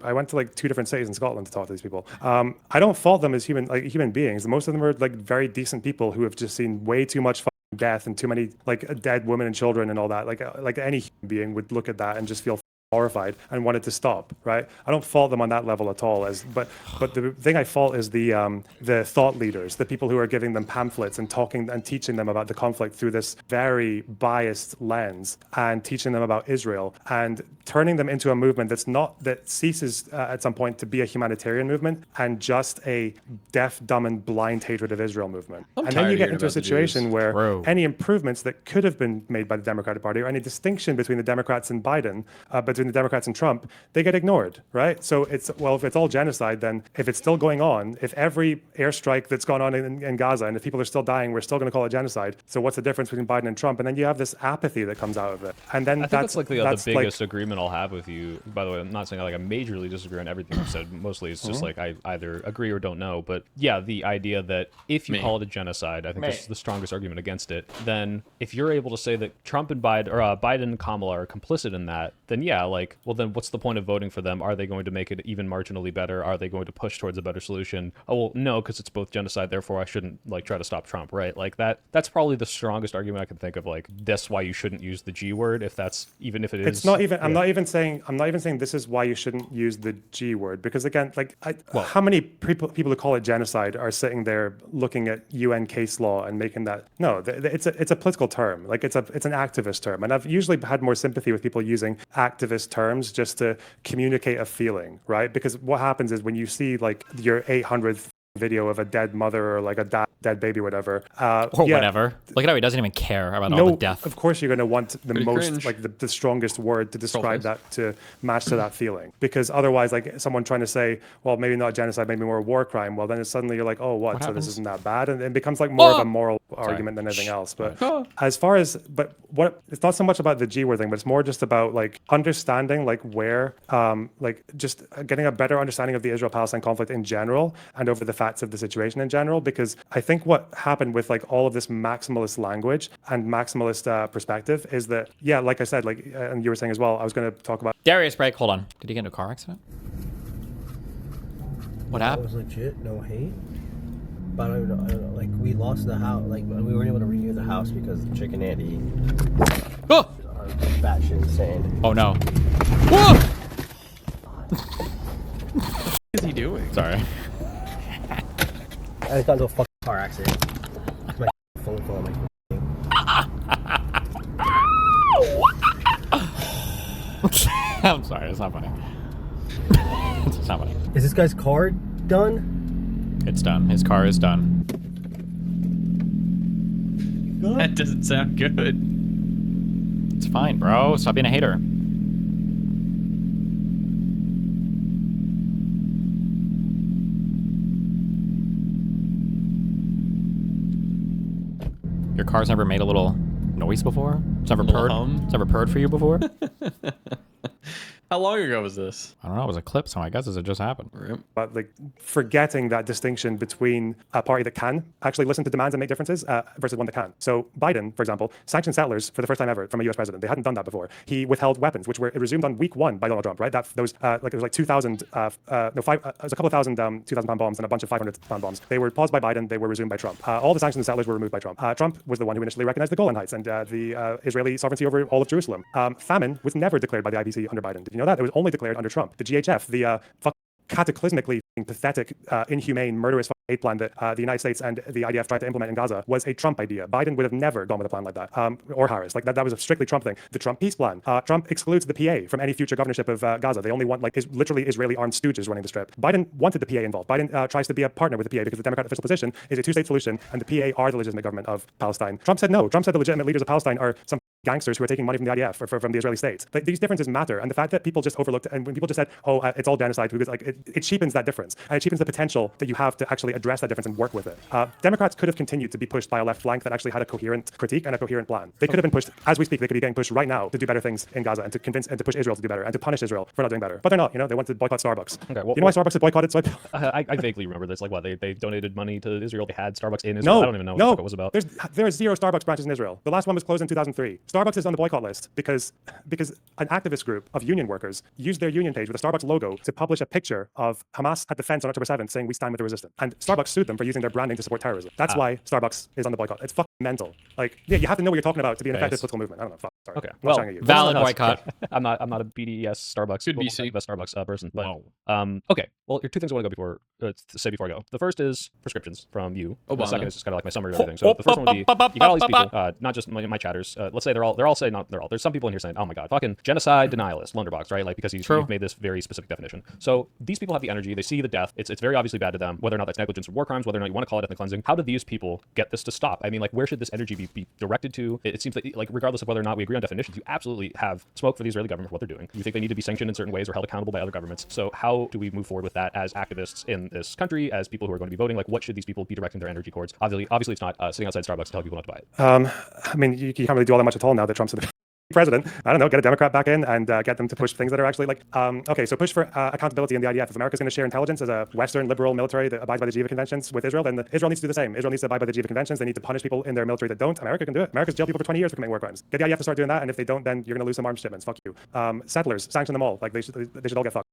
I went to like 2 different cities cities in Scotland to talk to these people. I don't fault them as human beings. Most of them are like very decent people who have just seen way too much death and too many like dead women and children and all that. Like any human being would look at that and just feel horrified and want it to stop, right? I don't fault them on that level at all. But the thing I fault is the thought leaders, the people who are giving them pamphlets and talking and teaching them about the conflict through this very biased lens, and teaching them about Israel and turning them into a movement that ceases at some point to be a humanitarian movement and just a deaf, dumb, and blind hatred of Israel movement. And then you get into a situation where any improvements that could have been made by the Democratic Party, or any distinction between the Democrats and Biden, between the Democrats and Trump, they get ignored, right? So if it's all genocide, then if it's still going on, if every airstrike that's gone on in Gaza, and if people are still dying, we're still going to call it genocide. So what's the difference between Biden and Trump? And then you have this apathy that comes out of it. And then I think that's like the biggest agreement I'll have with you. By the way, I'm not saying I majorly disagree on everything you said. Mostly it's just like I either agree or don't know. But yeah, the idea that if you call it a genocide, I think this is the strongest argument against it. Then if you're able to say that Trump and Biden and Kamala are complicit in that, then yeah, well then what's the point of voting for them? Are they going to make it even marginally better? Are they going to push towards a better solution? Oh well, no, because it's both genocide. Therefore, I shouldn't try to stop Trump, right? Like that's probably the strongest argument I can think of. Like that's why you shouldn't use the G word if it is. It's not even. Yeah. I'm not even saying this is why you shouldn't use the G word, because again, how many people who call it genocide are sitting there looking at UN case law and making that? No, it's a political term. Like it's an activist term, and I've usually had more sympathy with people using activist terms just to communicate a feeling, right? Because what happens is when you see your 800th video of a dead mother or like a dead baby or whatever. Whatever. Look at how he doesn't even care about all the death. Of course you're going to want the most, cringe. the strongest word to describe that, to match to that feeling. Because otherwise, someone trying to say, well, maybe not genocide, maybe more a war crime. Well, then suddenly you're like, oh, what? So this isn't that bad? And it becomes more of a moral argument than anything else. But it's not so much about the G word thing, but it's more just about understanding where, just getting a better understanding of the Israel-Palestine conflict in general and over the facts of the situation in general. Because I think what happened with all of this maximalist language and maximalist perspective is that, yeah, like I said, and you were saying as well, I was going to talk about Darius, break. Hold on. Did he get into a car accident? What happened? It was legit, no hate. But I don't know, we lost the house. We weren't able to renew the house because Chicken Andy are batshit insane. Oh no. Whoa! What is he doing? Sorry. I got into a fucking car accident. My phone call, I'm sorry, it's not funny. It's not funny. Is this guy's car done? It's done. His car is done. Good? That doesn't sound good. It's fine, bro. Stop being a hater. Your car's never made a little noise before? It's never purred? It's never purred for you before? How long ago was this? I don't know. It was a clip, so I guess it just happened. But forgetting that distinction between a party that can actually listen to demands and make differences versus one that can. So Biden, for example, sanctioned settlers for the first time ever from a U.S. president. They hadn't done that before. He withheld weapons, which were resumed on week 1 by Donald Trump, right? It was 2,000, it was a couple of thousand 2,000-pound bombs and a bunch of 500-pound bombs. They were paused by Biden. They were resumed by Trump. All the sanctions on settlers were removed by Trump. Trump was the one who initially recognized the Golan Heights and the Israeli sovereignty over all of Jerusalem. Famine was never declared by the IPC under Biden. Did you know that? It was only declared under Trump. The GHF, the cataclysmically pathetic, inhumane, murderous aid plan that the United States and the IDF tried to implement in Gaza was a Trump idea. Biden would have never gone with a plan like that, or Harris. That was a strictly Trump thing. The Trump peace plan. Trump excludes the PA from any future governorship of Gaza. They only want literally Israeli armed stooges running the strip. Biden wanted the PA involved. Biden tries to be a partner with the PA because the Democrat official position is a two-state solution, and the PA are the legitimate government of Palestine. Trump said no. Trump said the legitimate leaders of Palestine are some gangsters who are taking money from the IDF or from the Israeli state. These differences matter, and the fact that people just overlooked it, and when people just said, "Oh, it's all genocide," because it cheapens that difference, and it cheapens the potential that you have to actually address that difference and work with it. Democrats could have continued to be pushed by a left flank that actually had a coherent critique and a coherent plan. They could have been pushed, as we speak, they could be getting pushed right now to do better things in Gaza and to convince and to push Israel to do better and to punish Israel for not doing better. But they're not. They want to boycott Starbucks. Okay, you know why Starbucks had boycotted SoyPill? I vaguely remember this. They donated money to Israel. They had Starbucks in Israel. I don't even know what it was about. There are 0 Starbucks branches in Israel. The last one was closed in 2003. Starbucks is on the boycott list because an activist group of union workers used their union page with a Starbucks logo to publish a picture of Hamas at the fence on October 7th saying we stand with the resistance. And Starbucks sued them for using their branding to support terrorism. That's why Starbucks is on the boycott. It's fucking mental. Like, yeah, you have to know what you're talking about to be an effective political movement. I don't know. Fuck. Sorry. Okay. I'm Well, shouting at you. valid boycott. I'm not a BDS Starbucks. Good BC. Best Starbucks person. But okay. Well, here are two things I want to go say before I go. The first is prescriptions from you. Obama. The second is just kind of like my summary of everything. So the first one would be you got all these people, not just my chatters. Let's say they're all saying not they're all. There's some people in here saying, oh my god, fucking genocide denialist, Lonerbox, right? Like because you've made this very specific definition. So these people have the energy. They see the death. It's very obviously bad to them. Whether or not that's negligence or war crimes, whether or not you want to call it ethnic cleansing. How do these people get this to stop? I mean, like where should this energy be directed to? It seems that like regardless of whether or not we agree on definitions, you absolutely have smoke for the Israeli government for what they're doing. You think they need to be sanctioned in certain ways or held accountable by other governments. So how do we move forward with that as activists in this country, as people who are going to be voting? Like what should these people be directing their energy towards? Obviously it's not sitting outside Starbucks to tell people not to buy it. I mean, you can't really do all that much at all now that Trump's the president. I don't know, get a Democrat back in and get them to push things that are actually like, okay, so push for accountability in the IDF. If America's going to share intelligence as a Western liberal military that abides by the Geneva Conventions with Israel, then Israel needs to do the same. Israel needs to abide by the Geneva Conventions. They need to punish people in their military that don't. America can do it. America's jailed people for 20 years for committing war crimes. Get the IDF to start doing that, and if they don't, then you're going to lose some arms shipments. Fuck you. Settlers, sanction them all. Like they should all get fucked.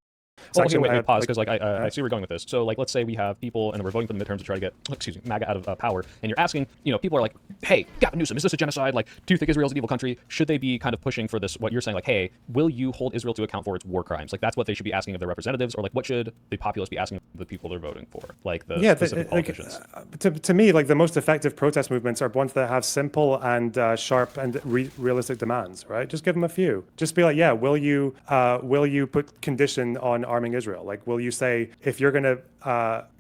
Well, okay, wait, pause, because I see where you're going with this. So, like, let's say we have people and we're voting for the midterms to try to get, MAGA out of power, and you're asking, people are like, hey, Gavin Newsom, is this a genocide? Like, do you think Israel's an evil country? Should they be kind of pushing for this, what you're saying, like, hey, will you hold Israel to account for its war crimes? Like, that's what they should be asking of their representatives, or like, what should the populace be asking of the people they're voting for? Like, the specific politicians. To me, like, the most effective protest movements are ones that have simple and sharp and realistic demands, right? Just give them a few. Just be like, yeah, will you put condition on arming Israel? Like, will you say, if you're going to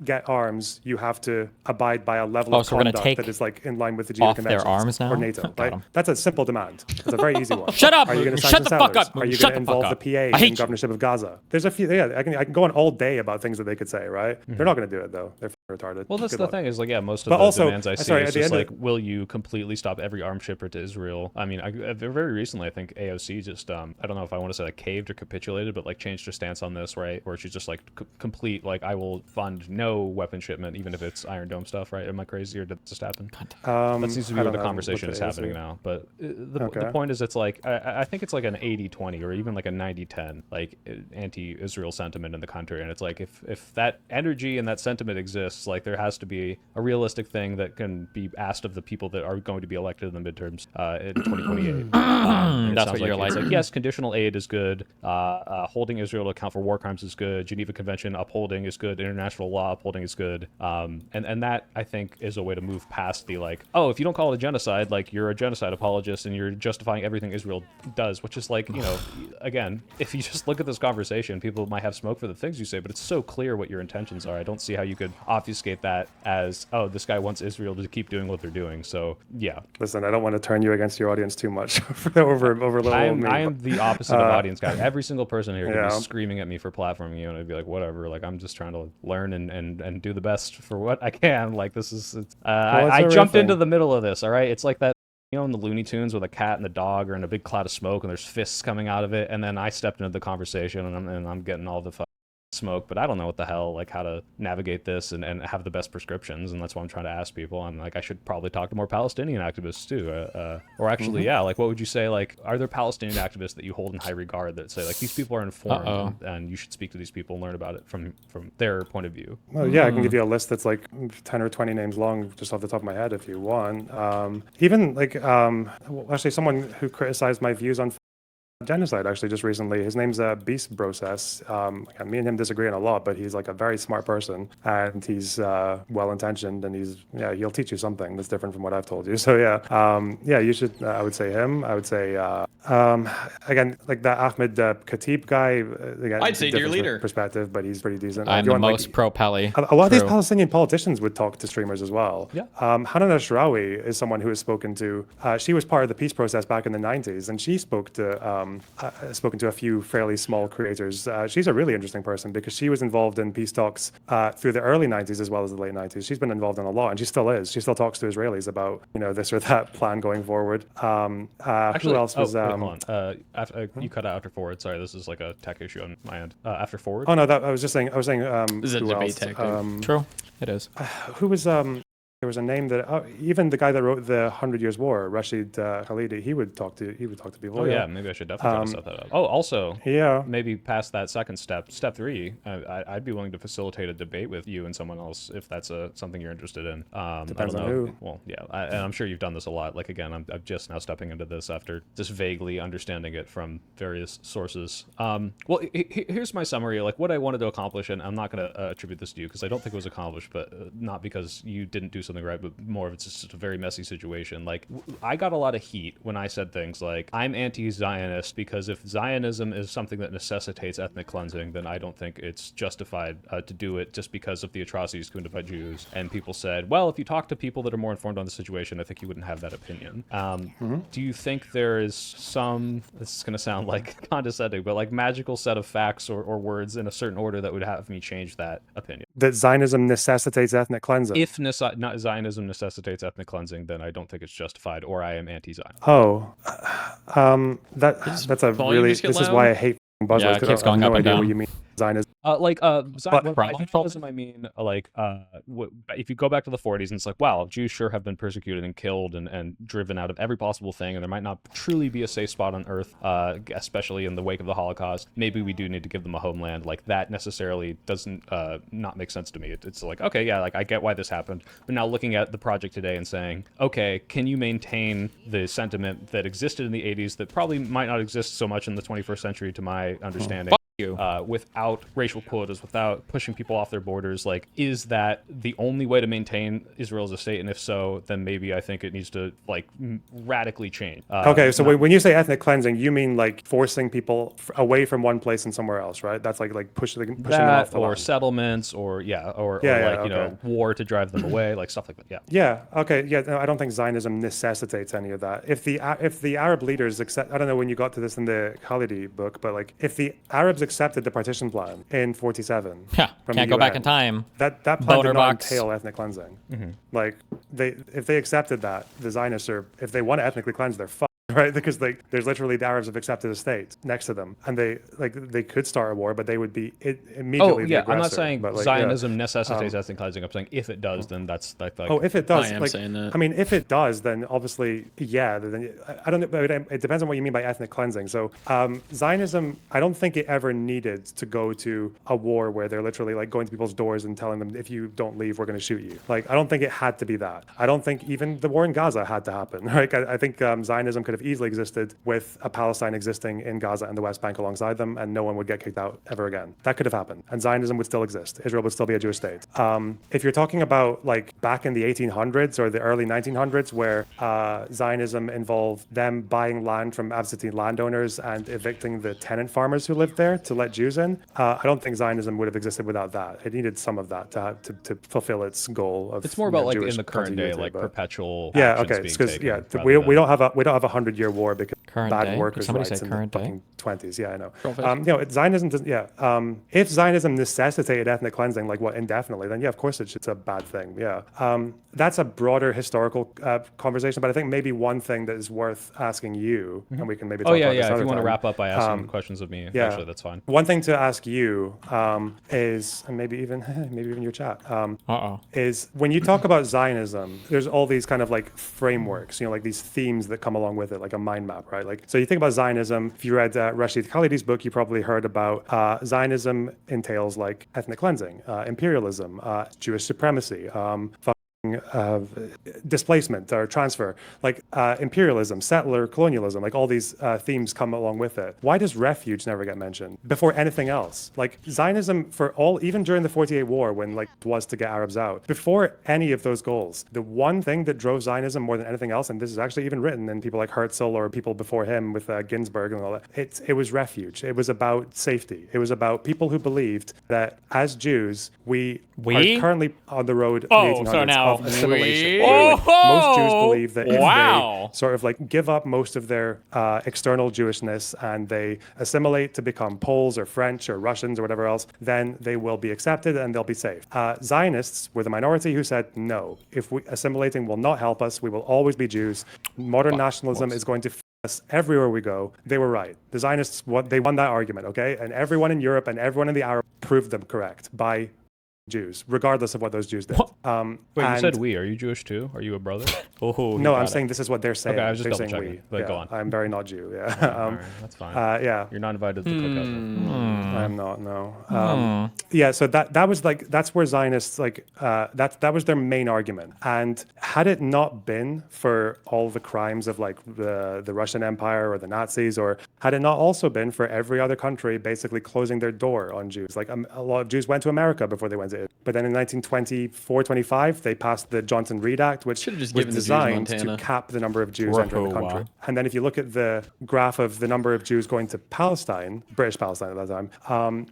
get arms, you have to abide by a level of conduct that is like in line with the Geneva Conventions their arms now? or NATO, right? That's a simple demand. It's a very easy one. Shut up! Are you going to Shut the fuck up! Are you Shut going to the fuck involve up. the PA in governorship of Gaza? There's a few. Yeah, I can go on all day about things that they could say, right? They're not going to do it though. They're retarded. Well, that's Good the luck. thing is like, yeah, most of the demands I see is just like, will you completely stop every arms shipper to Israel? I mean, very recently, I think AOC just, I don't know if I want to say like caved or capitulated, but like changed her stance on this, right? Where she's just like complete, like, I will fund no weapon shipment, even if it's Iron Dome stuff, right? Am I crazy or did it just happen? That seems to be where the conversation is happening now. But the point is, it's like, I think it's like an 80-20 or even like a 90-10, like anti-Israel sentiment in the country. And it's like, if that energy and that sentiment exists, like there has to be a realistic thing that can be asked of the people that are going to be elected in the midterms in 2028. That's what you're like. It's like, yes, conditional aid is good. Holding Israel to account for war crimes is good. Geneva Convention upholding is good. International law upholding is good. And that, I think, is a way to move past the like, oh, if you don't call it a genocide, like you're a genocide apologist and you're justifying everything Israel does, which is like, again, if you just look at this conversation, people might have smoke for the things you say, but it's so clear what your intentions are. I don't see how you could obfuscate that as, oh, this guy wants Israel to keep doing what they're doing. So yeah. Listen, I don't want to turn you against your audience too much over little old me. I am the opposite of audience guy. Every single person here could be screaming at me for platforming you, and I'd be like, whatever. Like, I'm just trying to learn and do the best for what I can. Like, this is, I jumped into the middle of this. All right, it's like that. In the Looney Tunes with a cat and the dog are in a big cloud of smoke and there's fists coming out of it, and then I stepped into the conversation and I'm getting all the smoke, but I don't know what the hell, like how to navigate this and have the best prescriptions, and that's why I'm trying to ask people. I'm like, I should probably talk to more Palestinian activists too, or actually, yeah, like what would you say, like, are there Palestinian activists that you hold in high regard that say like these people are informed and you should speak to these people and learn about it from their point of view? Well, yeah, I can give you a list that's like 10 or 20 names long just off the top of my head if you want. Even like actually someone who criticized my views on genocide actually just recently. His name's Beast Process. Me and him disagree on a lot, but he's like a very smart person and he's well-intentioned, and he'll teach you something that's different from what I've told you. So yeah, you should. I would say him. I would say again, like that Ahmed Khatib guy. Again, I'd say dear leader perspective, but he's pretty decent. I'm the most pro-Pally. A lot of these Palestinian politicians would talk to streamers as well. Yeah. Hanan Ashrawi is someone who has spoken to. She was part of the peace process back in the 90s, and she spoke to. Spoken to a few fairly small creators. She's a really interesting person because she was involved in peace talks through the early 90s as well as the late 90s. She's been involved in a lot, and she still is. She still talks to Israelis about this or that plan going forward. Actually, who else was? Hold on. You cut out after forward. Sorry, this is like a tech issue on my end. After forward. Oh no, I was just saying. I was saying. This is a who debate else? tech. True, it is. Who was? There was a name that even the guy that wrote the 100 Years' War, Rashid Khalidi, he would talk to people. Oh yeah, maybe I should definitely try to set that up. Oh, also, yeah, maybe past that second step, step 3, I'd be willing to facilitate a debate with you and someone else if that's something you're interested in. Depends I don't on know. who. Well, yeah, and I'm sure you've done this a lot. Like again, I'm just now stepping into this after just vaguely understanding it from various sources. Well, here's my summary. Like what I wanted to accomplish, and I'm not going to attribute this to you because I don't think it was accomplished, but not because you didn't do something right, but more of it's just a very messy situation. Like I got a lot of heat when I said things like I'm anti-Zionist because if Zionism is something that necessitates ethnic cleansing, then I don't think it's justified to do it just because of the atrocities committed by Jews. And people said, well, if you talk to people that are more informed on the situation, I think you wouldn't have that opinion. Do you think there is some, this is going to sound like condescending, but like magical set of facts or words in a certain order that would have me change that opinion? That Zionism necessitates ethnic cleansing. If not Zionism necessitates ethnic cleansing, then I don't think it's justified, or I am anti-Zion. Oh, that's a really. This is why I hate buzzwords. Yeah, it keeps going I have up no and idea down. what you mean. Zionism. By Zionism, I mean, like, if you go back to the 40s and it's like, wow, Jews sure have been persecuted and killed and driven out of every possible thing, and there might not truly be a safe spot on earth, especially in the wake of the Holocaust. Maybe we do need to give them a homeland. Like, that necessarily doesn't not make sense to me. It's like, okay, yeah, like, I get why this happened. But now looking at the project today and saying, okay, can you maintain the sentiment that existed in the 80s that probably might not exist so much in the 21st century, to my understanding? Without racial quotas, without pushing people off their borders, like, is that the only way to maintain Israel as a state? And if so, then maybe I think it needs to, like, radically change. Okay, so when you say ethnic cleansing, you mean like forcing people away from one place and somewhere else, right? That's like pushing them off the or line. settlements, or you know, war to drive them away, like stuff like that. Yeah. Yeah. Okay. Yeah. No, I don't think Zionism necessitates any of that. If the Arab leaders accept, I don't know when you got to this in the Khalidi book, but like if the Arabs accepted the partition plan in 47, Yeah, from can't the go back UN, in time. That plan did not Lonerbox. entail ethnic cleansing. Like if they accepted that, the Zionists are, if they want to ethnically cleanse, they're fucked. Right, because like there's literally the Arabs have accepted a state next to them, and they could start a war, but they would be immediately the aggressor. I'm not saying but, like, Zionism necessitates ethnic cleansing. I'm saying if it does, then that's like. Oh, if it does, I am saying that. I mean, if it does, then obviously, yeah. Then I don't know. It depends on what you mean by ethnic cleansing. So Zionism, I don't think it ever needed to go to a war where they're literally like going to people's doors and telling them, if you don't leave, we're going to shoot you. Like, I don't think it had to be that. I don't think even the war in Gaza had to happen. Right? I think Zionism could have easily existed with a Palestine existing in Gaza and the West Bank alongside them, and no one would get kicked out ever again. That could have happened, and Zionism would still exist. Israel would still be a Jewish state. If you're talking about like back in the 1800s or the early 1900s, where Zionism involved them buying land from absentee landowners and evicting the tenant farmers who lived there to let Jews in, I don't think Zionism would have existed without that. It needed some of that to fulfill its goal of. It's more about like Jewish in the current day, continuity, like but- perpetual. Yeah, actions okay. being Because taken we rather don't have a 100-year war because Current bad day? Did workers' somebody rights say in the current day? fucking 20s. Yeah, I know. Zionism doesn't. Yeah. If Zionism necessitated ethnic cleansing, like what indefinitely, then yeah, of course it's a bad thing. Yeah. That's a broader historical conversation, but I think maybe one thing that is worth asking you, and we can maybe talk about this If another you want to time. wrap up by asking questions of me, yeah. actually, that's fine. One thing to ask you is, and maybe even your chat, is when you talk about Zionism, there's all these kind of like frameworks, you know, like these themes that come along with it, like a mind map, right? Like, so you think about Zionism. If you read Rashid Khalidi's book, you probably heard about Zionism entails like ethnic cleansing, imperialism, Jewish supremacy, displacement or transfer, like imperialism, settler colonialism, like all these themes come along with it. Why does refuge never get mentioned before anything else? Like Zionism, even during the 48 war, when like it was to get Arabs out, before any of those goals, the one thing that drove Zionism more than anything else, and this is actually even written in people like Herzl or people before him with Ginsburg and all that, it was refuge. It was about safety. It was about people who believed that as Jews, we are currently on the road in the 1800s so now of assimilation. Oh, Most Jews believe that if wow. they sort of like give up most of their external Jewishness and they assimilate to become Poles or French or Russians or whatever else, then they will be accepted and they'll be safe. Zionists were the minority who said, no, if assimilating will not help us, we will always be Jews. Modern nationalism is going to us everywhere we go. They were right. The Zionists, they won that argument, okay? And everyone in Europe and everyone in the Arab proved them correct by Jews, regardless of what those Jews did. Wait, you and- said we. Are you Jewish too? Are you a brother? Oh, No, I'm saying this is what they're saying. Okay, I was just they're double saying checking. we. But Yeah, go on. I'm very not Jew. Yeah. All right, that's fine. Yeah. You're not invited to the cookout. I'm not. No. Yeah. So that was like that's where Zionists like that was their main argument. And had it not been for all the crimes of like the Russian Empire or the Nazis, or had it not also been for every other country basically closing their door on Jews, like a lot of Jews went to America before they went to Israel. But then in 1924-25, they passed the Johnson-Reed Act, which Should've just was given the Jews designed to Montana. cap the number of Jews entering the country. Wow. And then if you look at the graph of the number of Jews going to Palestine, British Palestine at that time,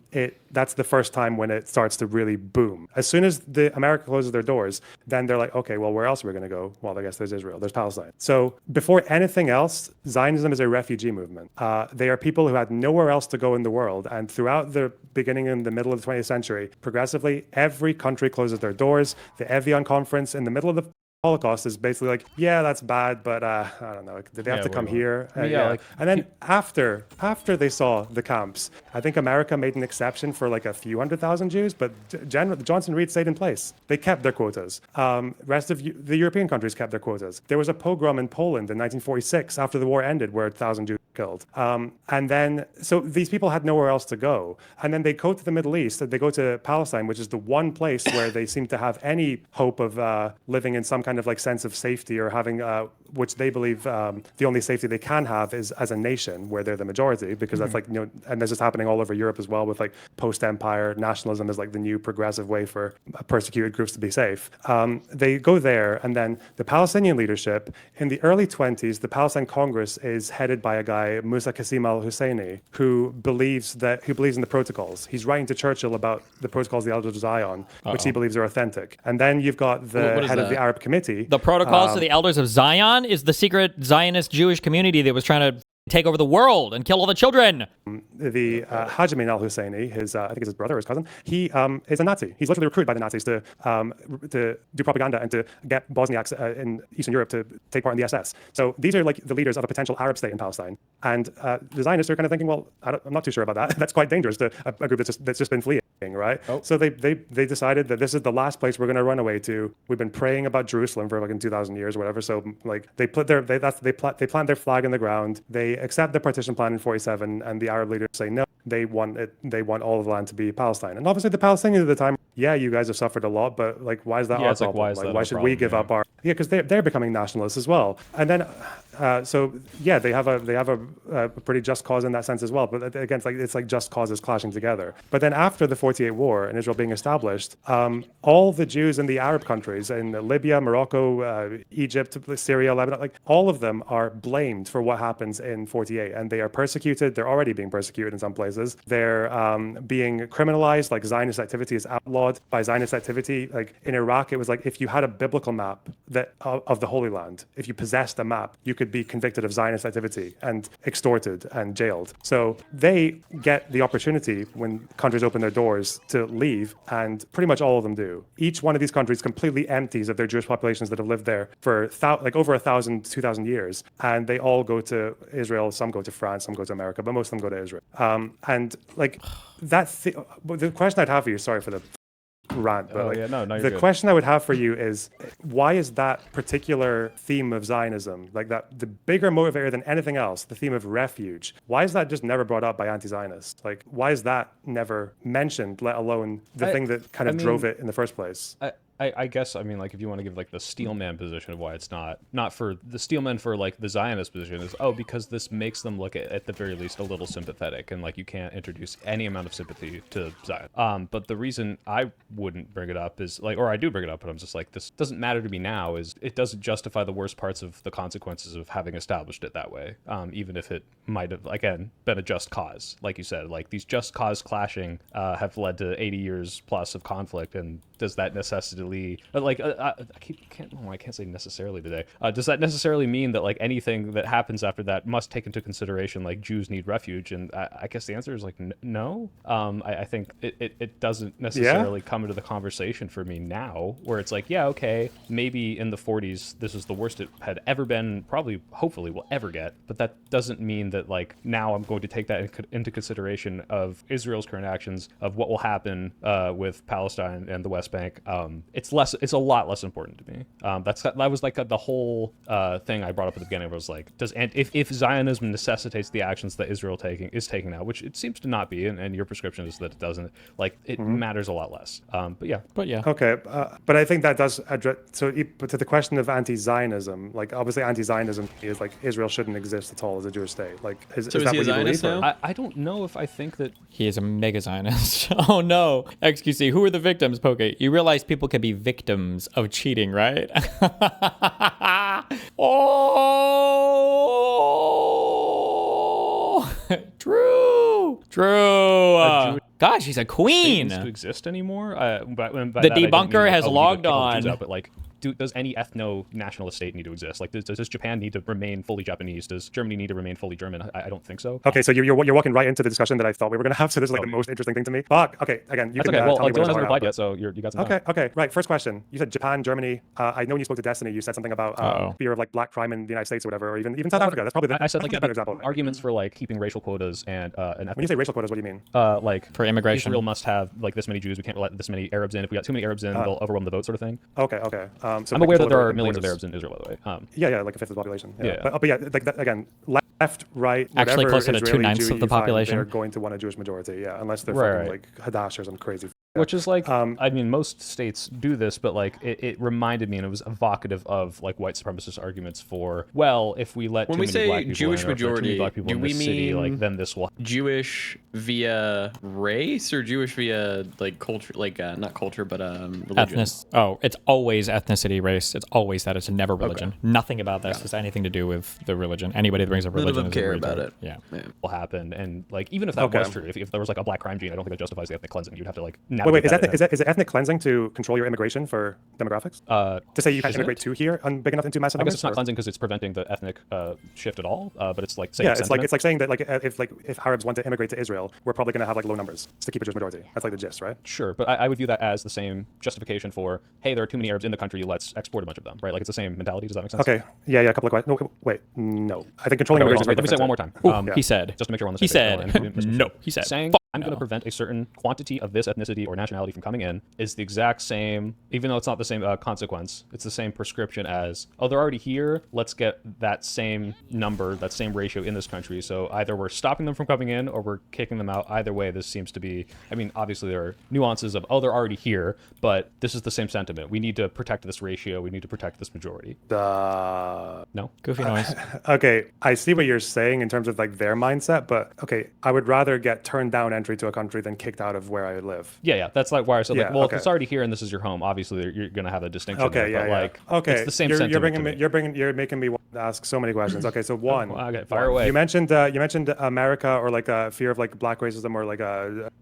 that's the first time when it starts to really boom. As soon as America closes their doors, then they're like, okay, well, where else are we going to go? Well, I guess there's Israel, there's Palestine. So before anything else, Zionism is a refugee movement. They are people who had nowhere else to go in the world. And throughout the beginning and the middle of the 20th century, progressively, every country closes their doors. The Evian Conference in the middle of the Holocaust is basically like, yeah, that's bad, but I don't know. Did they have to come here? Like, and then after they saw the camps, I think America made an exception for like a few 100,000 Jews, but Johnson-Reed stayed in place. They kept their quotas. Rest of the European countries kept their quotas. There was a pogrom in Poland in 1946 after the war ended where 1,000 Jews were killed. And then, so these people had nowhere else to go. And then they go to the Middle East, they go to Palestine, which is the one place where they seem to have any hope of living in some kind of like sense of safety, or having which they believe the only safety they can have is as a nation where they're the majority, because that's like, and this is happening all over Europe as well, with like post-empire nationalism is like the new progressive way for persecuted groups to be safe. They go there, and then the Palestinian leadership in the early 20s, the Palestine Congress is headed by a guy, Musa Qasim al-Husseini, who believes in the protocols. He's writing to Churchill about the protocols of the Elders of Zion, which he believes are authentic. And then you've got the head of the Arab Committee. The Protocols of the Elders of Zion is the secret Zionist Jewish community that was trying to take over the world and kill all the children. The Haj Amin al-Husseini, I think it's his brother or his cousin, he is a Nazi. He's literally recruited by the Nazis to do propaganda and to get Bosniaks in Eastern Europe to take part in the SS. So these are like the leaders of a potential Arab state in Palestine. And the Zionists are kind of thinking, well, I'm not too sure about that. That's quite dangerous to a group that's just been fleeing, right? Oh. So they decided that this is the last place we're going to run away to. We've been praying about Jerusalem for like 2,000 years or whatever. So like they plant their flag in the ground. They accept the partition plan in 47, and the Arab leaders say no. They want all of the land to be Palestine. And obviously the Palestinians at the time, yeah, you guys have suffered a lot, but like, why is that our problem? Like, why should we give up our? Yeah, because they're becoming nationalists as well. And then, so yeah, they have a pretty just cause in that sense as well. But again, it's like just causes clashing together. But then after the 48 war and Israel being established, all the Jews in the Arab countries in Libya, Morocco, Egypt, Syria, Lebanon, like all of them are blamed for what happens in 48, and they are persecuted. They're already being persecuted in some places. They're being criminalized. Like Zionist activity is outlawed. By Zionist activity, like in Iraq, it was like if you had a biblical map of the Holy Land, if you possessed a map, you could be convicted of Zionist activity and extorted and jailed. So they get the opportunity when countries open their doors to leave, and pretty much all of them do. Each one of these countries completely empties of their Jewish populations that have lived there for like over 1,000, 2,000 years, and they all go to Israel. Some go to France, some go to America, but most of them go to Israel. And like the question I'd have for you, sorry for the rant, but the question I would have for you is, why is that particular theme of Zionism, like that, the bigger motivator than anything else, the theme of refuge, why is that just never brought up by anti-Zionists? Like, why is that never mentioned, let alone the thing that kind of drove it in the first place? I guess, I mean, like, if you want to give, like, the steelman position of why it's not for the steelman for, like, the Zionist position is, because this makes them look at the very least, a little sympathetic, and, like, you can't introduce any amount of sympathy to Zion. But the reason I wouldn't bring it up is, like, or I do bring it up, but I'm just like, this doesn't matter to me now, is it doesn't justify the worst parts of the consequences of having established it that way, even if it might have, again, been a just cause. Like you said, like, these just cause clashing have led to 80 years plus of conflict, and does that necessarily necessarily I can't say necessarily today. Does that necessarily mean that like anything that happens after that must take into consideration like Jews need refuge? And I guess the answer is like no. I think it doesn't necessarily come into the conversation for me now, where it's like, yeah, okay, maybe in the 40s this is the worst it had ever been, probably hopefully will ever get, but that doesn't mean that like now I'm going to take that into consideration of Israel's current actions, of what will happen with Palestine and the West Bank. It's a lot less important to me. That was like the whole thing I brought up at the beginning. Was like, if Zionism necessitates the actions that Israel is taking now, which it seems to not be, and your prescription is that it doesn't, like it matters a lot less. But yeah. Okay, but I think that does address. But to the question of anti-Zionism, like obviously anti-Zionism is like Israel shouldn't exist at all as a Jewish state. Like, is that what you believe? I don't know if I think that he is a mega Zionist. Oh no, XQC, who are the victims? Poke, you realize people can be victims of cheating, right? Oh, true. Gosh, she's a queen. To exist anymore. The debunker has logged on. But like, does any ethno-nationalist state need to exist? Like, does Japan need to remain fully Japanese? Does Germany need to remain fully German? I don't think so. Okay, so you're walking right into the discussion that I thought we were going to have. So this is like the most interesting thing to me. Fuck. Okay, again, you can okay. Well, tell me Dylan hasn't replied yet, so you got some time. Okay, right. First question. You said Japan, Germany. I know when you spoke to Destiny, you said something about fear of like black crime in the United States or whatever, or even South Africa. That's probably I said like a better example. Arguments for like keeping racial quotas and when you say racial quotas, what do you mean? Like for immigration, Israel must have like this many Jews. We can't let this many Arabs in. If we got too many Arabs in, they'll overwhelm the vote, sort of thing. Okay. So I'm aware that there are millions of Arabs in Israel, by the way. Yeah, like a fifth of the population. Yeah. But yeah, like that, again, left, right, actually closer to Israeli 2/9 Jew of the you find, population. they're going to want a Jewish majority. Yeah, unless they're fucking like Hadash or some crazy. Which is like, I mean, most states do this, but like it reminded me, and it was evocative of like white supremacist arguments for, well, if we let when too we many say black people Jewish in, or majority, black people do in we this mean city, like then this will Jewish via race or Jewish via like culture, like not culture but religion? Oh, it's always ethnicity, race. It's always that. It's never religion. Nothing about this has anything to do with the religion. Anybody that brings up religion none of them care about it. Yeah, will happen. And like even if that was true, if there was like a black crime gene, I don't think that justifies the ethnic cleansing. You'd have to like wait, is it ethnic cleansing to control your immigration for demographics? To say you can't immigrate to here big enough into mass numbers? I guess it's not cleansing because it's preventing the ethnic shift at all. But it's like it's like saying that like if Arabs want to immigrate to Israel, we're probably going to have like low numbers to keep a Jewish majority. That's like the gist, right? Sure, but I would view that as the same justification for, hey, there are too many Arabs in the country, let's export a bunch of them, right? Like it's the same mentality. Does that make sense? Okay. Yeah. A couple of questions. No, wait. No. I think controlling immigration. Let me say it one more time. He said. Just to make sure we're on the same page. No. He said. Saying I'm going to prevent a certain quantity of this ethnicity or nationality from coming in is the exact same, even though it's not the same consequence, it's the same prescription as, oh, they're already here, let's get that same number, that same ratio in this country. So either we're stopping them from coming in or we're kicking them out. Either way, this seems to be, I mean, obviously there are nuances of, oh, they're already here, but this is the same sentiment. We need to protect this ratio. We need to protect this majority. No? Goofy noise. Okay, I see what you're saying in terms of like their mindset, but okay, I would rather get turned down entry to a country than kicked out of where I live. Yeah, that's like why I said, like, well, if it's already here and this is your home, obviously you're going to have a distinction. Okay, there, but like, it's the same sentiment. You're making me want to ask so many questions. Okay, so one. Okay, fire away. You mentioned America or like a fear of like black racism or like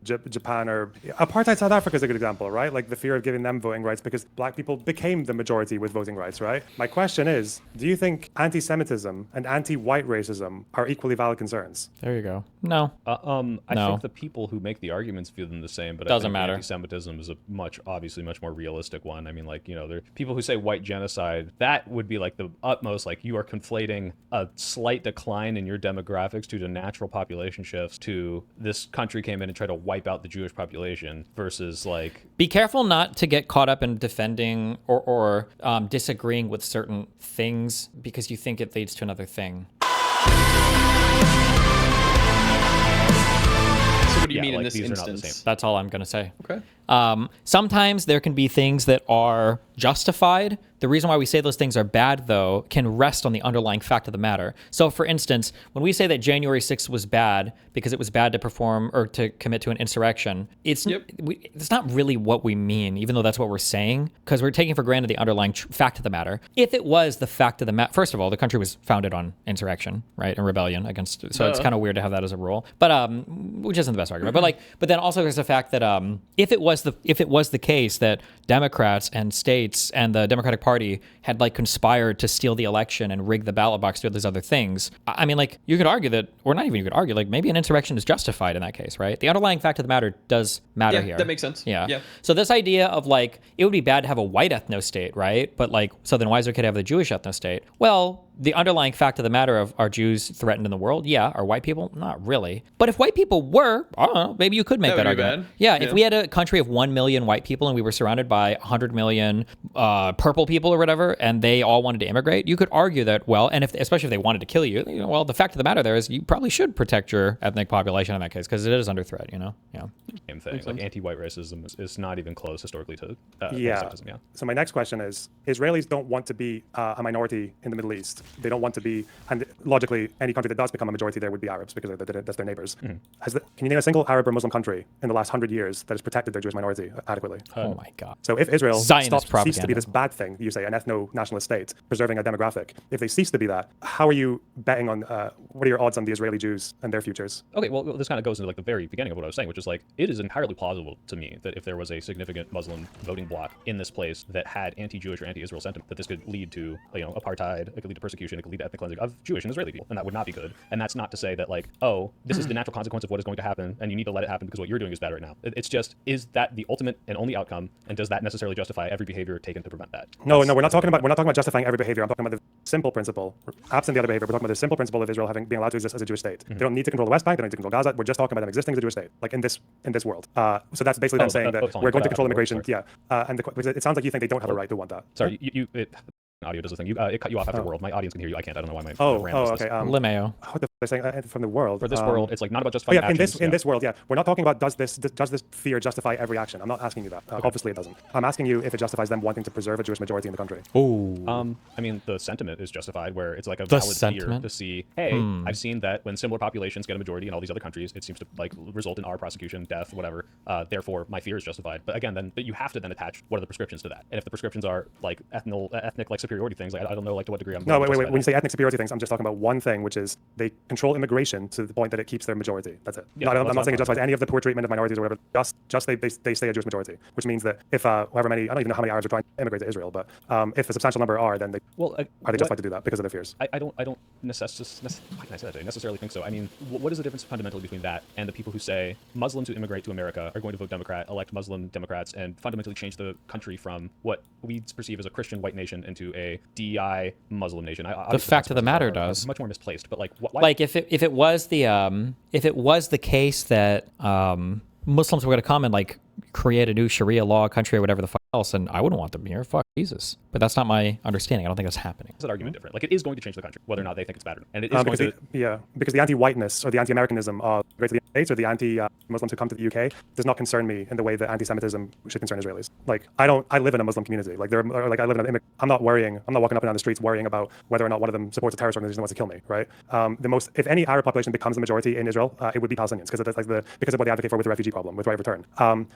Japan or apartheid South Africa is a good example, right? Like the fear of giving them voting rights because black people became the majority with voting rights, right? My question is, do you think anti-Semitism and anti-white racism are equally valid concerns? There you go. No. I think the people who make the arguments view them the same, but doesn't I think matter. Anti-Semitism is a obviously much more realistic one. I mean, like, you know, there are people who say white genocide. That would be like the utmost, like you are conflating a slight decline in your demographics due to natural population shifts to this country came in and tried to wipe out the Jewish population versus like. Be careful not to get caught up in defending or disagreeing with certain things because you think it leads to another thing. What do you mean in this instance? That's all I'm going to say. Okay. Sometimes there can be things that are justified. The reason why we say those things are bad, though, can rest on the underlying fact of the matter. So, for instance, when we say that January 6th was bad because it was bad to perform or to commit to an insurrection, it's not really what we mean, even though that's what we're saying, because we're taking for granted the underlying fact of the matter. If it was the fact of the matter, first of all, the country was founded on insurrection, right, and rebellion against. So it's kind of weird to have that as a rule, but which isn't the best argument. But then also there's the fact that if it was the case that Democrats and states and the Democratic Party had like conspired to steal the election and rig the ballot box, do these other things. I mean, like, you could argue that, or not even you could argue, like maybe an insurrection is justified in that case, right? The underlying fact of the matter does matter here. That makes sense. Yeah. So this idea of like, it would be bad to have a white ethno-state, right? But like, so then why is it okay to have the Jewish ethno-state? Well, the underlying fact of the matter of, are Jews threatened in the world? Yeah. Are white people? Not really. But if white people were, I don't know, maybe you could make that argument. Yeah, if we had a country of 1 million white people and we were surrounded by 100 million purple people or whatever, and they all wanted to immigrate, you could argue that, well, and especially if they wanted to kill you, well, the fact of the matter there is you probably should protect your ethnic population in that case because it is under threat, Yeah. Same thing. Like anti-white racism is not even close historically to sexism. Yeah. So my next question is, Israelis don't want to be a minority in the Middle East. They don't want to be, and logically, any country that does become a majority there would be Arabs because that's their neighbors. Can you name a single Arab or Muslim country in the last 100 years that has protected their Jewish minority adequately? Oh my God. So if Israel Zionist ceased to be this bad thing, you say, an ethno-nationalist state, preserving a demographic, if they cease to be that, how are you betting on, what are your odds on the Israeli Jews and their futures? Okay, well, this kind of goes into like the very beginning of what I was saying, which is like, it is entirely plausible to me that if there was a significant Muslim voting bloc in this place that had anti-Jewish or anti-Israel sentiment, that this could lead to, apartheid, it could lead to persecution, it could lead to ethnic cleansing of Jewish and Israeli people, and that would not be good. And that's not to say that like, oh, this is the natural consequence of what is going to happen, and you need to let it happen because what you're doing is bad right now. It's just, is that the ultimate and only outcome, and does that necessarily justify every behavior taken to prevent that? No, we're not talking about justifying every behavior. I'm talking about the simple principle, absent the other behavior. We're talking about the simple principle of Israel being allowed to exist as a Jewish state. They don't need to control the West Bank. They don't need to control Gaza. We're just talking about them existing as a Jewish state, like in this world. So that's basically them saying that we're going to control immigration. And because it sounds like you think they don't have a right to want that. Sorry, audio does the thing. It cut you off after world. My audience can hear you. I can't. I don't know why my okay. Limeo. What the f- are saying from the world? For this world, it's like not about justifying actions. In this world, we're not talking about does this fear justify every action. I'm not asking you that. Obviously, it doesn't. I'm asking you if it justifies them wanting to preserve a Jewish majority in the country. Oh. I mean, the sentiment is justified, where it's like a valid fear to see. Hey, I've seen that when similar populations get a majority in all these other countries, it seems to like result in our prosecution, death, whatever. Therefore, my fear is justified. But again, then you have to then attach what are the prescriptions to that. And if the prescriptions are like ethnic like superiority things, like I don't know like to what degree I'm. No, wait. When you say ethnic superiority things, I'm just talking about one thing, which is they control immigration to the point that it keeps their majority. That's it. Yeah, I'm not saying it justifies any of the poor treatment of minorities or whatever. Just they stay a Jewish majority, which means that if however many, I don't even know how many Arabs are trying to immigrate to Israel, but if a substantial number are, then are they justified to do that because of their fears? I don't necessarily think so. I mean, what is the difference fundamentally between that and the people who say Muslims who immigrate to America are going to vote Democrat, elect Muslim Democrats, and fundamentally change the country from what we perceive as a Christian white nation into a DI Muslim nation? The fact of the matter does much more misplaced, but like why? Like if it was the case that Muslims were going to come and like create a new Sharia law country or whatever the fuck else, and I wouldn't want them here. Fuck Jesus. But that's not my understanding. I don't think that's happening. Is that argument different? Like it is going to change the country, whether or not they think it's bad or not. And it is going to... because the anti-whiteness or the anti-Americanism of the United States or the anti-Muslims who come to the UK does not concern me in the way that anti-Semitism should concern Israelis. Like I live in a Muslim community. Like I live in an I'm not walking up and down the streets worrying about whether or not one of them supports a terrorist organization that wants to kill me, right? If any Arab population becomes the majority in Israel, it would be Palestinians because that's like because of what they advocate for with the refugee problem, with right of return.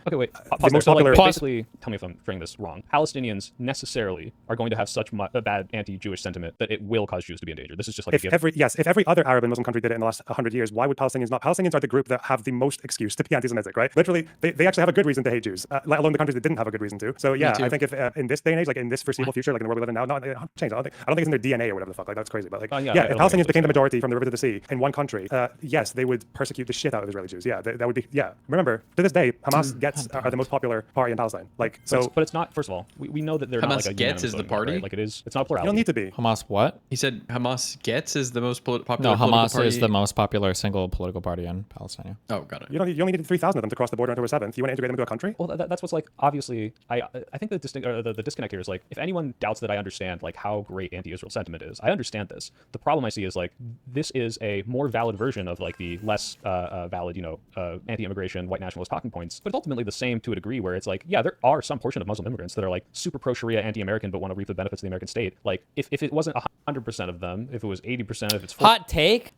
Okay, wait. Basically, tell me if I'm framing this wrong. Palestinians necessarily are going to have such a bad anti-Jewish sentiment that it will cause Jews to be in danger. This is just like if every other Arab and Muslim country did it in the last 100 years, why would Palestinians not? Palestinians are the group that have the most excuse to be anti-Semitic, right? Literally, they actually have a good reason to hate Jews, let alone the countries that didn't have a good reason to. So yeah, I think if in this day and age, like in this foreseeable future, like in the world we live in now, not change. I don't think it's in their DNA or whatever the fuck. Like that's crazy. But like if Palestinians became the majority from the river to the sea in one country, yes, they would persecute the shit out of Israeli Jews. Yeah, that would be Remember, to this day, Hamas are the most popular party in Palestine. Like so, but it's not. First of all, we know that they're Hamas not like a gets is the party. Right? Like it's not a plurality. You don't need to be. Hamas what? He said Hamas gets is the most popular. No, Hamas party. is the most popular single political party in Palestine. Oh, got it. You only needed 3,000 of them to cross the border until 7th. You want to integrate them into a country? Well, that's what's like. Obviously, I think the disconnect here is like if anyone doubts that I understand like how great anti-Israel sentiment is, I understand this. The problem I see is like this is a more valid version of like the less valid, anti-immigration white nationalist talking points, but it's ultimately the same to a degree where it's like, yeah, there are some portion of Muslim immigrants that are like super pro-Sharia, anti-American, but want to reap the benefits of the American state. Like if it wasn't 100% of them, if it was 80%, if it's hot take.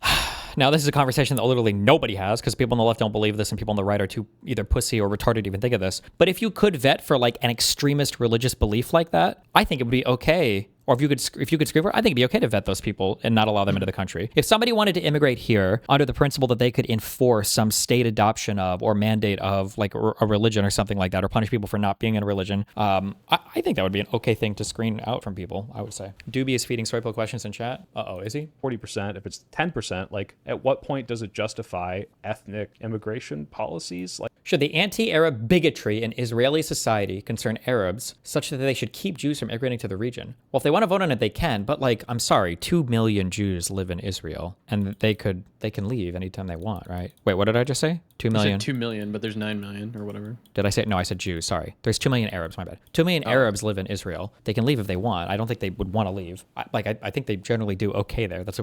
Now, this is a conversation that literally nobody has because people on the left don't believe this and people on the right are too either pussy or retarded to even think of this. But if you could vet for like an extremist religious belief like that, I think it would be okay or if you could screen for it, I think it'd be okay to vet those people and not allow them into the country. If somebody wanted to immigrate here under the principle that they could enforce some state adoption of or mandate of like a religion or something like that, or punish people for not being in a religion, I think that would be an okay thing to screen out from people, I would say. Doobie is feeding SoyPill questions in chat. Is he? 40%. If it's 10%, like at what point does it justify ethnic immigration policies? Like, should the anti-Arab bigotry in Israeli society concern Arabs such that they should keep Jews from immigrating to the region? Well, if they want to vote on it, they can. But like, I'm sorry, 2 million Jews live in Israel, and they can leave anytime they want, right? Wait, what did I just say? 2 million. You said 2 million, but there's 9 million or whatever. Did I say? No, I said Jews. Sorry. There's 2 million Arabs. My bad. 2 million Arabs live in Israel. They can leave if they want. I don't think they would want to leave. I think they generally do okay there. That's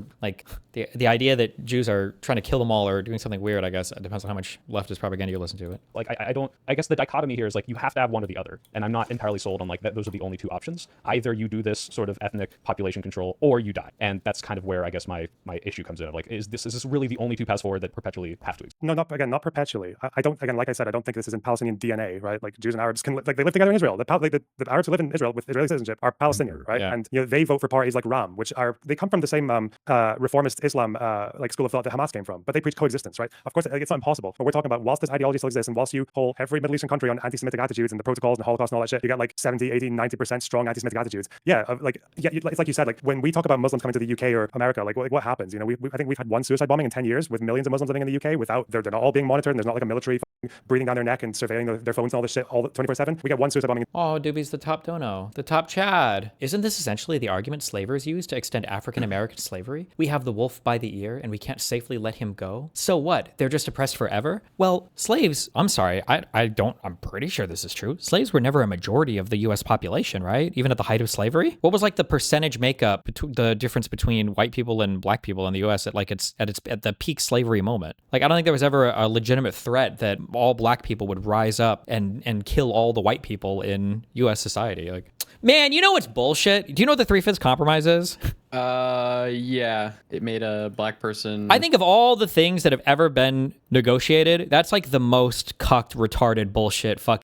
the idea that Jews are trying to kill them all or doing something weird. I guess it depends on how much leftist propaganda you listen to it. Like I guess the dichotomy here is like you have to have one or the other, and I'm not entirely sold on like that. Those are the only two options. Either you do this sort of ethnic population control, or you die, and that's kind of where I guess my issue comes in. Of like, is this really the only two paths forward that perpetually have to exist? No, not perpetually. I don't, again, like I said, I don't think this is in Palestinian DNA, right? Like Jews and Arabs can they live together in Israel. The Arabs who live in Israel with Israeli citizenship are Palestinian, right? Yeah. And they vote for parties like RAM, which they come from the same reformist Islam like school of thought that Hamas came from, but they preach coexistence, right? Of course, it's not impossible, but we're talking about whilst this ideology still exists, and whilst you poll every Middle Eastern country on anti-Semitic attitudes and the protocols and the Holocaust and all that shit, you get like 70, 80, 90% strong anti-Semitic attitudes. It's like you said, like when we talk about Muslims coming to the UK or America, like what happens? I think we've had one suicide bombing in 10 years with millions of Muslims living in the UK without they're not all being monitored, and there's not like a military breathing down their neck and surveilling their phones and all this shit all 24/7. We got one suicide bombing. Oh, Doobie's the top dono, the top Chad. Isn't this essentially the argument slavers used to extend African American slavery? We have the wolf by the ear and we can't safely let him go. So what? They're just oppressed forever? Well, slaves, I'm sorry, I'm pretty sure this is true. Slaves were never a majority of the US population, right? Even at the height of slavery? What was like the percentage makeup, the difference between white people and black people in the US at the peak slavery moment? Like, I don't think there was ever a legitimate threat that all black people would rise up and kill all the white people in US society. Like, man, you know what's bullshit? Do you know what the 3/5 compromise is? Yeah, it made a black person. I think of all the things that have ever been negotiated, that's like the most cucked, retarded bullshit, fucking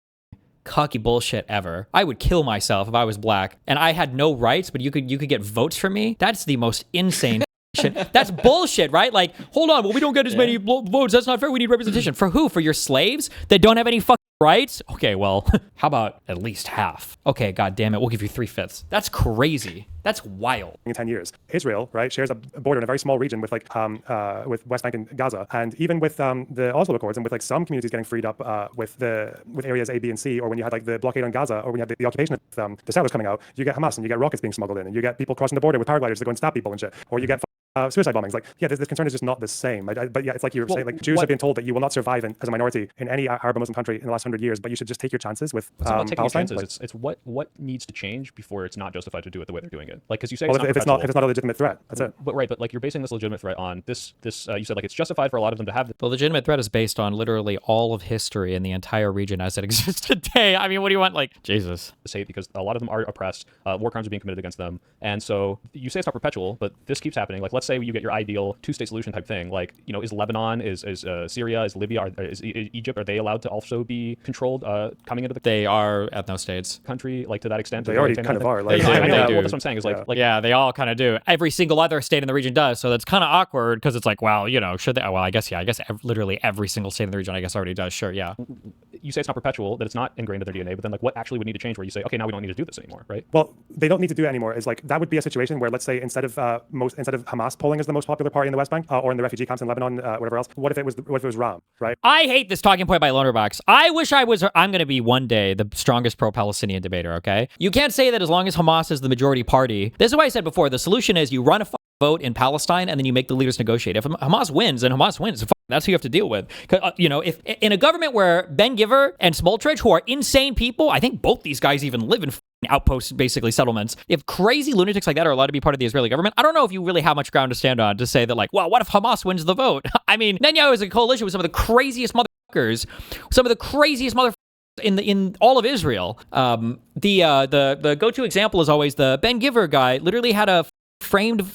cocky bullshit ever. I would kill myself if I was black and I had no rights, but you could get votes for me. That's the most insane shit. That's bullshit, right? Like, hold on, well, we don't get as many votes. That's not fair. We need representation. For who? For your slaves that don't have any fucking rights? Okay, well, how about at least half? Okay, god damn it, we'll give you 3/5. That's crazy. That's wild. In 10 years, Israel, right, shares a border in a very small region with with West Bank and Gaza, and even with the Oslo Accords and with like some communities getting freed up with areas A, B, and C, or when you had like the blockade on Gaza, or when you had the occupation of the settlers coming out, you get Hamas and you get rockets being smuggled in, and you get people crossing the border with paragliders that go and stab people and shit, or you get suicide bombings. Like, yeah, this concern is just not the same. But yeah, it's like you were saying, like Jews have been told that you will not survive as a minority in any Arab or Muslim country in the last 100 years, but you should just take your chances with Palestine. Chances. It's what needs to change before it's not justified to do it the way they're doing it. Like, because you say if it's not a legitimate threat, that's it. But like you're basing this legitimate threat on this. You said like it's justified for a lot of them to have the legitimate threat is based on literally all of history in the entire region as it exists today. I mean, what do you want? Like, Jesus. Say because a lot of them are oppressed. War crimes are being committed against them, and so you say it's not perpetual, but this keeps happening. Like, let's say you get your ideal two-state solution type thing. Like, is Lebanon, is Syria, is Libya, is Egypt, are they allowed to also be controlled coming into the? They are ethno-states. Country, like to that extent. They already kind of are. Like, I know. Well, that's what I'm saying. Is like yeah, they all kind of do. Every single other state in the region does. So that's kind of awkward because it's like, well, should they? Well, I guess literally every single state in the region, I guess, already does. Sure, yeah. You say it's not perpetual, that it's not ingrained in their DNA, but then like what actually would need to change where you say, okay, now we don't need to do this anymore, right? Well, they don't need to do it anymore. Is like that would be a situation where, let's say, instead of Hamas polling as the most popular party in the West Bank or in the refugee camps in Lebanon, whatever else, what if it was RAM, right? I hate this talking point by Lonerbox. I wish I'm going to be one day the strongest pro-Palestinian debater, okay? You can't say that as long as Hamas is the majority party. This is what I said before. The solution is you run a vote in Palestine and then you make the leaders negotiate. If Hamas wins, then Hamas wins. That's who you have to deal with. If in a government where Ben Giver and Smoltrich, who are insane people, I think both these guys even live in outposts, basically settlements. If crazy lunatics like that are allowed to be part of the Israeli government, I don't know if you really have much ground to stand on to say that, like, well, what if Hamas wins the vote? I mean, Netanyahu is a coalition with some of the craziest motherfuckers, in all of Israel. The go-to example is always the Ben Giver guy. Literally had a framed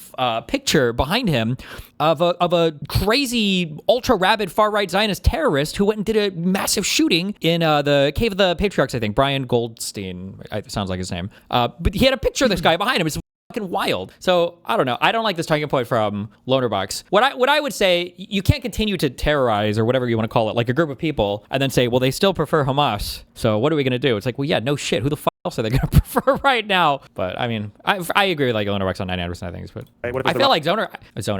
picture behind him of a crazy ultra rabid far right Zionist terrorist who went and did a massive shooting in the Cave of the Patriarchs. I think Brian Goldstein sounds like his name. But he had a picture of this guy behind him. It's fucking wild. So I don't know. I don't like this talking point from Lonerbox. What I would say, you can't continue to terrorize or whatever you want to call it, like a group of people, and then say, well, they still prefer Hamas. So what are we gonna do? It's like, well, yeah, no shit. Who the fuck else are they gonna prefer right now? But I mean, I agree with like Lonerbox on 99% of things. But I feel like Zoner.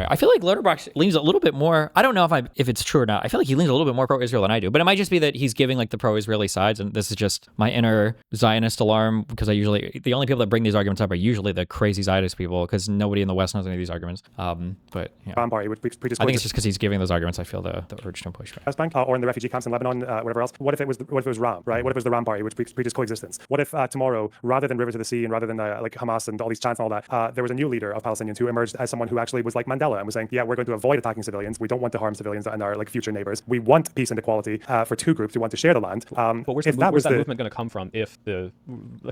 I feel like Lonerbox leans a little bit more. I don't know if it's true or not. I feel like he leans a little bit more pro-Israel than I do. But it might just be that he's giving like the pro-Israeli sides, and this is just my inner Zionist alarm, because the only people that bring these arguments up are usually the crazy Zionist people, because nobody in the West knows any of these arguments. But yeah. I think it's just because he's giving those arguments. I feel the urge to push back. West Bank, or in the refugee camps in Lebanon, whatever else. What if it was Ram, right? What if it was the Ram party, which preaches coexistence? What if tomorrow, rather than River to the Sea and rather than like Hamas and all these chants and all that, there was a new leader of Palestinians who emerged as someone who actually was like Mandela and was saying, yeah, we're going to avoid attacking civilians. We don't want to harm civilians and our like future neighbors. We want peace and equality for two groups who want to share the land. But where's that movement going to come from if the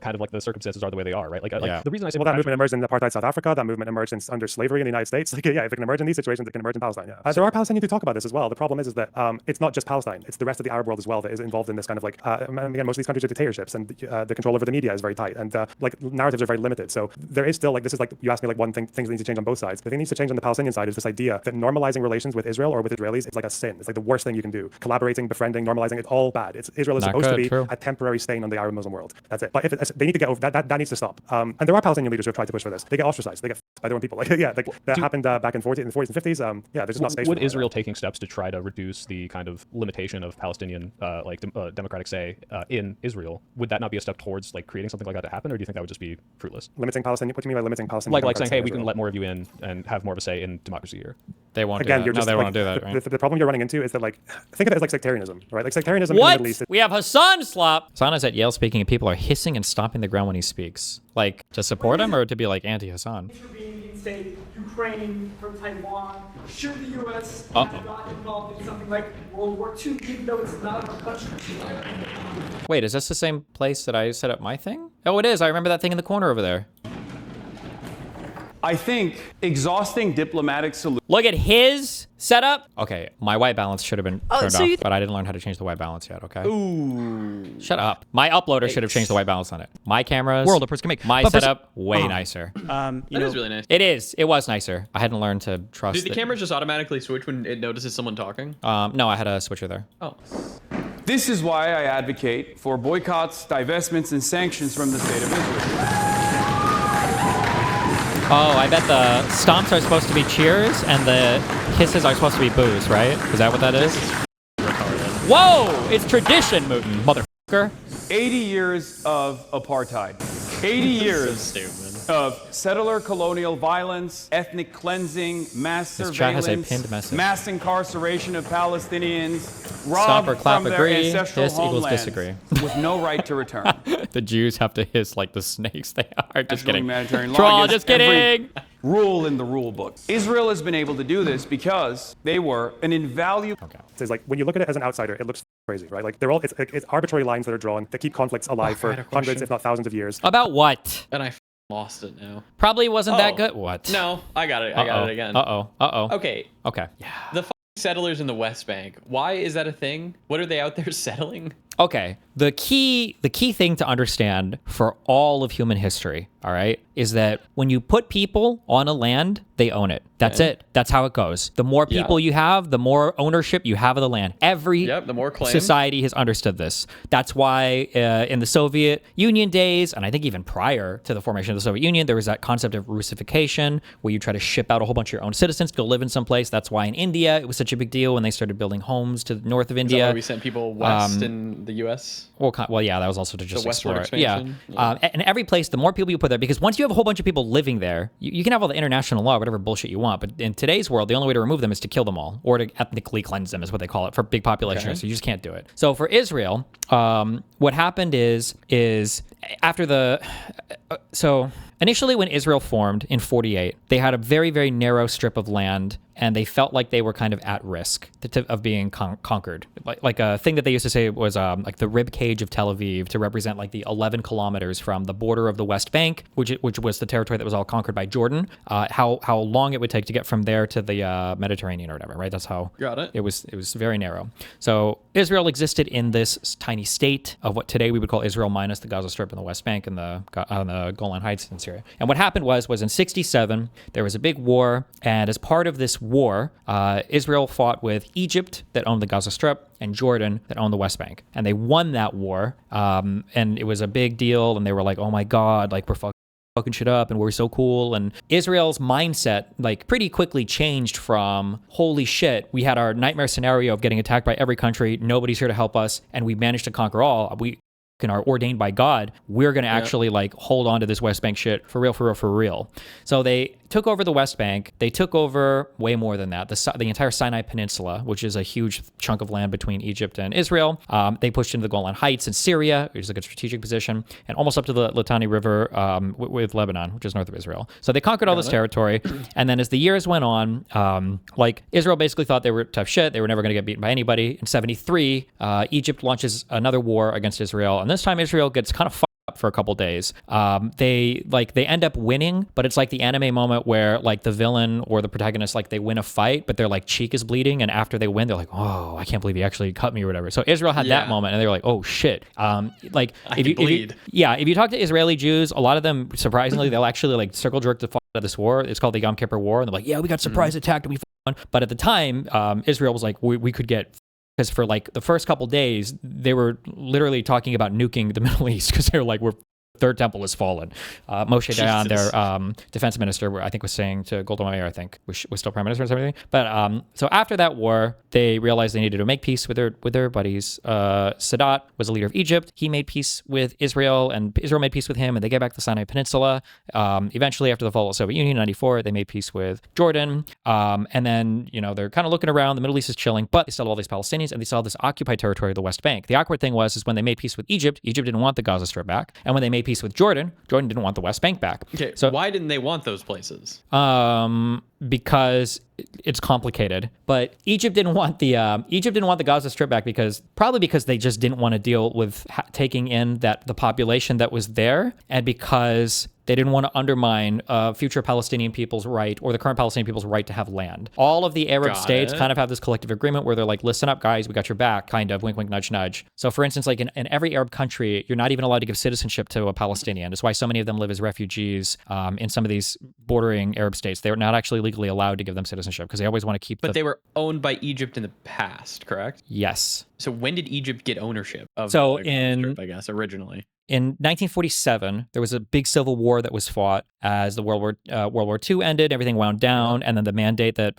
kind of like the circumstances are the way they are, right? Like the reason I say that movement emerged in apartheid South Africa. That movement emerged under slavery in the United States. Like, yeah, if it can emerge in these situations, it can emerge in Palestine. Yeah. There are Palestinians who talk about this as well. The problem is that it's not just Palestine. It's the rest of the Arab world as well that is involved in this kind of like, again, most of these countries are dictatorships, and the control over the media is very tight, and like narratives are very limited. So there is still like, this is like, you asked me like one thing, things that need to change on both sides. The thing that needs to change on the Palestinian side is this idea that normalizing relations with Israel or with Israelis is like a sin. It's like the worst thing you can do. Collaborating, befriending, normalizing, it's all bad. Israel is supposed to be a temporary stain on the Arab Muslim world. That's it. But if they need to get over that needs to stop. And there are Palestinian leaders who have tried to push for this. They get ostracized. They get by their own people. Like, yeah, that happened back in the 40s and 50s. Yeah, there's just not space. Would Israel taking steps to try to reduce the kind of limitation of Palestinian democratic say in Israel, would that not be a step towards like creating something like that to happen, or do you think that would just be fruitless? Limiting Palestinian? What do you mean by limiting Palestinian? Like saying, hey, we can let more of you in and have more of a say in democracy here. They won't. Again, do that. They won't do that. Right? The problem you're running into is that like, think of it as like sectarianism, right? Like sectarianism what? in the Middle East. We have Hasan slop. Hasan is at Yale speaking, and people are hissing and stomping the ground when he speaks. Like, to support him or to be like anti-Hasan? Intervene in, say, Ukraine or Taiwan. Should the U.S. have got involved in something like World War II, even though it's not a country? Wait, is this the same place that I set up my thing? Oh, it is. I remember that thing in the corner over there. I think exhausting diplomatic solutions. Look at his setup. Okay, my white balance should have been turned off, but I didn't learn how to change the white balance yet, okay? Ooh. Shut up. My uploader should have changed the white balance on it. My cameras, my setup, way nicer. That is really nice. It is. It was nicer. I hadn't learned to trust Did the cameras just automatically switch when it notices someone talking? No, I had a switcher there. Oh. This is why I advocate for boycotts, divestments, and sanctions from the state of Israel. Oh, I bet the stomps are supposed to be cheers and the kisses are supposed to be boos, right? Is that what that is? Whoa! It's tradition, Mouton, motherfucker. 80 years of apartheid. 80 years of settler colonial violence, ethnic cleansing, mass surveillance, mass incarceration of Palestinians, robbed from their ancestral homelands with no right to return. The Jews have to hiss like the snakes they are. Just kidding. Troll, just kidding. Rule in the rule book. Israel has been able to do this because they were an invaluable. Okay. So it's like, when you look at it as an outsider, it looks crazy, right? Like they're all it's arbitrary lines that are drawn that keep conflicts alive for hundreds, if not thousands of years. About what? And I lost it now. Probably wasn't that good. What? No, I got it. I got it again. Okay. Okay. Yeah. The settlers in the West Bank. Why is that a thing? What are they out there settling? Okay. The key thing to understand for all of human history, all right, is that when you put people on a land, they own it. That's it. That's how it goes. The more people you have, the more ownership you have of the land. Every the more claim. Society has understood this. That's why in the Soviet Union days, and I think even prior to the formation of the Soviet Union, there was that concept of Russification, where you try to ship out a whole bunch of your own citizens to go live in some place. That's why in India, it was such a big deal when they started building homes to the north of India. Is that why we sent people west in the U.S.? Well, yeah, that was also to just westward explore. Expansion. Yeah. And every place, the more people you put there, because once you have a whole bunch of people living there, you can have all the international law, whatever bullshit you want, but in today's world, the only way to remove them is to kill them all, or to ethnically cleanse them, is what they call it, for big populations. So you just can't do it. So for Israel, what happened is after the so initially when Israel formed in 48, they had a very, very narrow strip of land, and they felt like they were kind of at risk of being conquered. Like a thing that they used to say was like the rib cage of Tel Aviv, to represent like the 11 kilometers from the border of the West Bank, which was the territory that was all conquered by Jordan, how long it would take to get from there to the Mediterranean or whatever, right? That's how it was very narrow. So Israel existed in this tiny state of what today we would call Israel minus the Gaza Strip and the West Bank and on the Golan Heights in Syria. And what happened was in 67, there was a big war. And as part of this war, Israel fought with Egypt that owned the Gaza Strip and Jordan that owned the West Bank. And they won that war. And it was a big deal. And they were like, oh my God, like we're fucking shit up and we're so cool. And Israel's mindset like pretty quickly changed from holy shit, we had our nightmare scenario of getting attacked by every country, nobody's here to help us, and we managed to conquer all. We are ordained by God. We're going to actually like hold on to this West Bank shit for real. So they took over the West Bank. They took over way more than that. The entire Sinai Peninsula, which is a huge chunk of land between Egypt and Israel. They pushed into the Golan Heights in Syria, which is a good strategic position, and almost up to the Litani River with Lebanon, which is north of Israel. So they conquered all this territory. And then as the years went on, like Israel basically thought they were tough shit. They were never going to get beaten by anybody. In 73, Egypt launches another war against Israel. And this time Israel gets kind of fucked up for a couple days. They end up winning, but it's like the anime moment where like the villain or the protagonist, like they win a fight, but their like cheek is bleeding. And after they win, they're like, oh, I can't believe he actually cut me or whatever. So Israel had that moment and they were like, oh shit. Like if you talk to Israeli Jews, a lot of them, surprisingly, they'll actually like circle jerk the fuck out of this war. It's called the Yom Kippur War. And they're like, yeah, we got surprise attacked and we won. But at the time, Israel was like, we could get, because for like the first couple days, they were literally talking about nuking the Middle East because they were like, third temple has fallen. Moshe Dayan, their defense minister, I think was saying to Golda Meir, I think was still prime minister and everything. But so after that war, they realized they needed to make peace with their buddies. Sadat was the leader of Egypt. He made peace with Israel, and Israel made peace with him, and they get back the Sinai Peninsula. Eventually, after the fall of the Soviet Union in '94, they made peace with Jordan. And then they're kind of looking around. The Middle East is chilling, but they still have all these Palestinians, and they still have this occupied territory of the West Bank. The awkward thing is when they made peace with Egypt, Egypt didn't want the Gaza Strip back, and when they made peace with Jordan didn't want the West Bank back. Okay, so why didn't they want those places? Because it's complicated. But Egypt didn't want the Gaza Strip back because they just didn't want to deal with taking in the population that was there, and because they didn't want to undermine future Palestinian people's right, or the current Palestinian people's right, to have land. All of the Arab states kind of have this collective agreement where they're like, listen up, guys, we got your back, kind of, wink, wink, nudge, nudge. So for instance, like in every Arab country, you're not even allowed to give citizenship to a Palestinian. That's why so many of them live as refugees in some of these bordering Arab states. They're not actually legally allowed to give them citizenship because they always want to keep But they were owned by Egypt in the past, correct? Yes. So when did Egypt get ownership of the Strip, I guess, originally? In 1947, there was a big civil war that was fought as the World War II ended. Everything wound down, and then the mandate that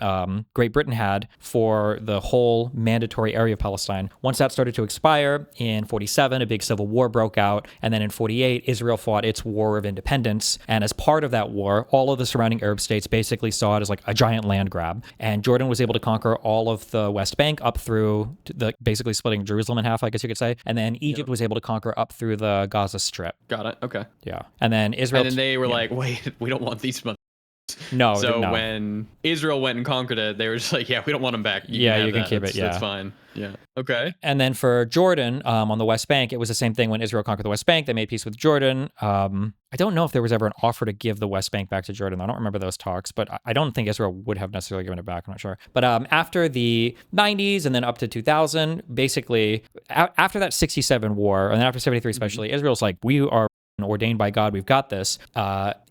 Great Britain had for the whole mandatory area of Palestine. Once that started to expire, in 47, a big civil war broke out, and then in 48, Israel fought its war of independence. And as part of that war, all of the surrounding Arab states basically saw it as like a giant land grab. And Jordan was able to conquer all of the West Bank up through basically splitting Jerusalem in half, I guess you could say. And then Egypt was able to conquer up through the Gaza Strip. Got it. Okay. Yeah. And then Israel. And then they were like, wait, we don't want these months. No. So when Israel went and conquered it, they were just like, yeah, we don't want them back. You can keep it. Yeah. That's fine. Yeah. Okay. And then for Jordan, on the West Bank, it was the same thing. When Israel conquered the West Bank, they made peace with Jordan. I don't know if there was ever an offer to give the West Bank back to Jordan. I don't remember those talks, but I don't think Israel would have necessarily given it back. I'm not sure. But after the 90s and then up to 2000, basically after that 67 war, and then after 73 especially, Israel's like, we are ordained by God, we've got this.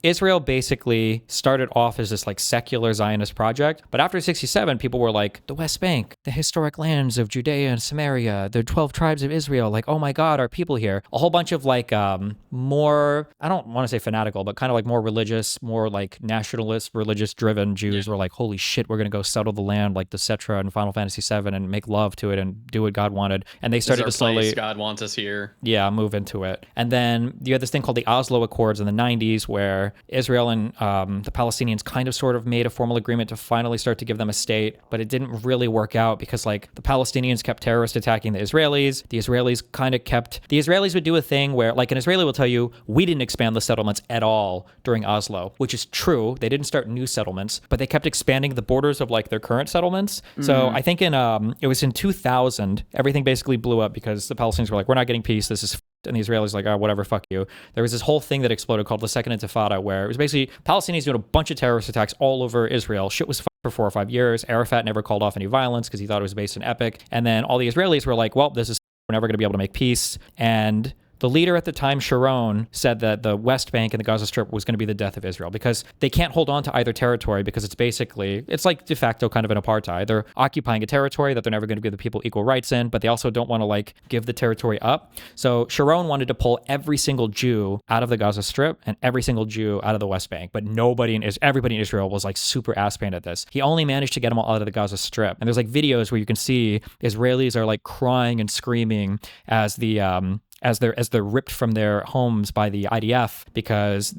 Israel basically started off as this like secular Zionist project, but after 67, people were like, the West Bank, the historic lands of Judea and Samaria, the 12 tribes of Israel, like, oh my God, our people here. A whole bunch of like more, I don't want to say fanatical, but kind of like more religious, more like nationalist, religious driven Jews were like, holy shit, we're going to go settle the land like the Setra and Final Fantasy VII and make love to it and do what God wanted. And they started to slowly, place. God wants us here. Yeah, move into it. And then you had this thing called the Oslo Accords in the 90s where Israel and the Palestinians kind of sort of made a formal agreement to finally start to give them a state, but it didn't really work out because like the Palestinians kept terrorist attacking the Israelis. The Israelis would do a thing where like an Israeli will tell you, we didn't expand the settlements at all during Oslo, which is true. They didn't start new settlements, but they kept expanding the borders of like their current settlements. So I think it was in 2000, everything basically blew up because the Palestinians were like, we're not getting peace. This is and the Israelis like, oh, whatever, fuck you. There was this whole thing that exploded called the Second Intifada, where it was basically Palestinians doing a bunch of terrorist attacks all over Israel. Shit was for 4 or 5 years. Arafat never called off any violence because he thought it was based in epic. And then all the Israelis were like, well, we're never going to be able to make peace. And the leader at the time, Sharon, said that the West Bank and the Gaza Strip was going to be the death of Israel because they can't hold on to either territory because it's like de facto kind of an apartheid. They're occupying a territory that they're never going to give the people equal rights in, but they also don't want to like give the territory up. So Sharon wanted to pull every single Jew out of the Gaza Strip and every single Jew out of the West Bank, but everybody in Israel was like super ass-pained at this. He only managed to get them all out of the Gaza Strip. And there's like videos where you can see Israelis are like crying and screaming as they're ripped from their homes by the IDF because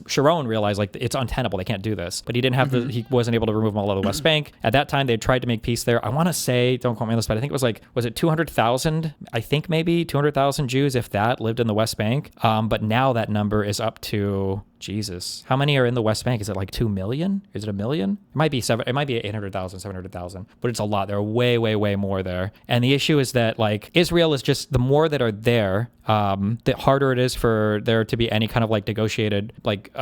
Sharon realized like it's untenable. They can't do this. But he didn't have he wasn't able to remove them all out of the West Bank. At that time, they tried to make peace there. I want to say, don't quote me on this, but I think it was it 200,000? I think maybe 200,000 Jews, if that, lived in the West Bank. But now that number is up to, Jesus, how many are in the West Bank? Is it like 2 million? Is it a million? It might be 800,000, 700,000, but it's a lot. There are way, way, way more there. And the issue is that like Israel is just, the more that are there, the harder it is for there to be any kind of like negotiated like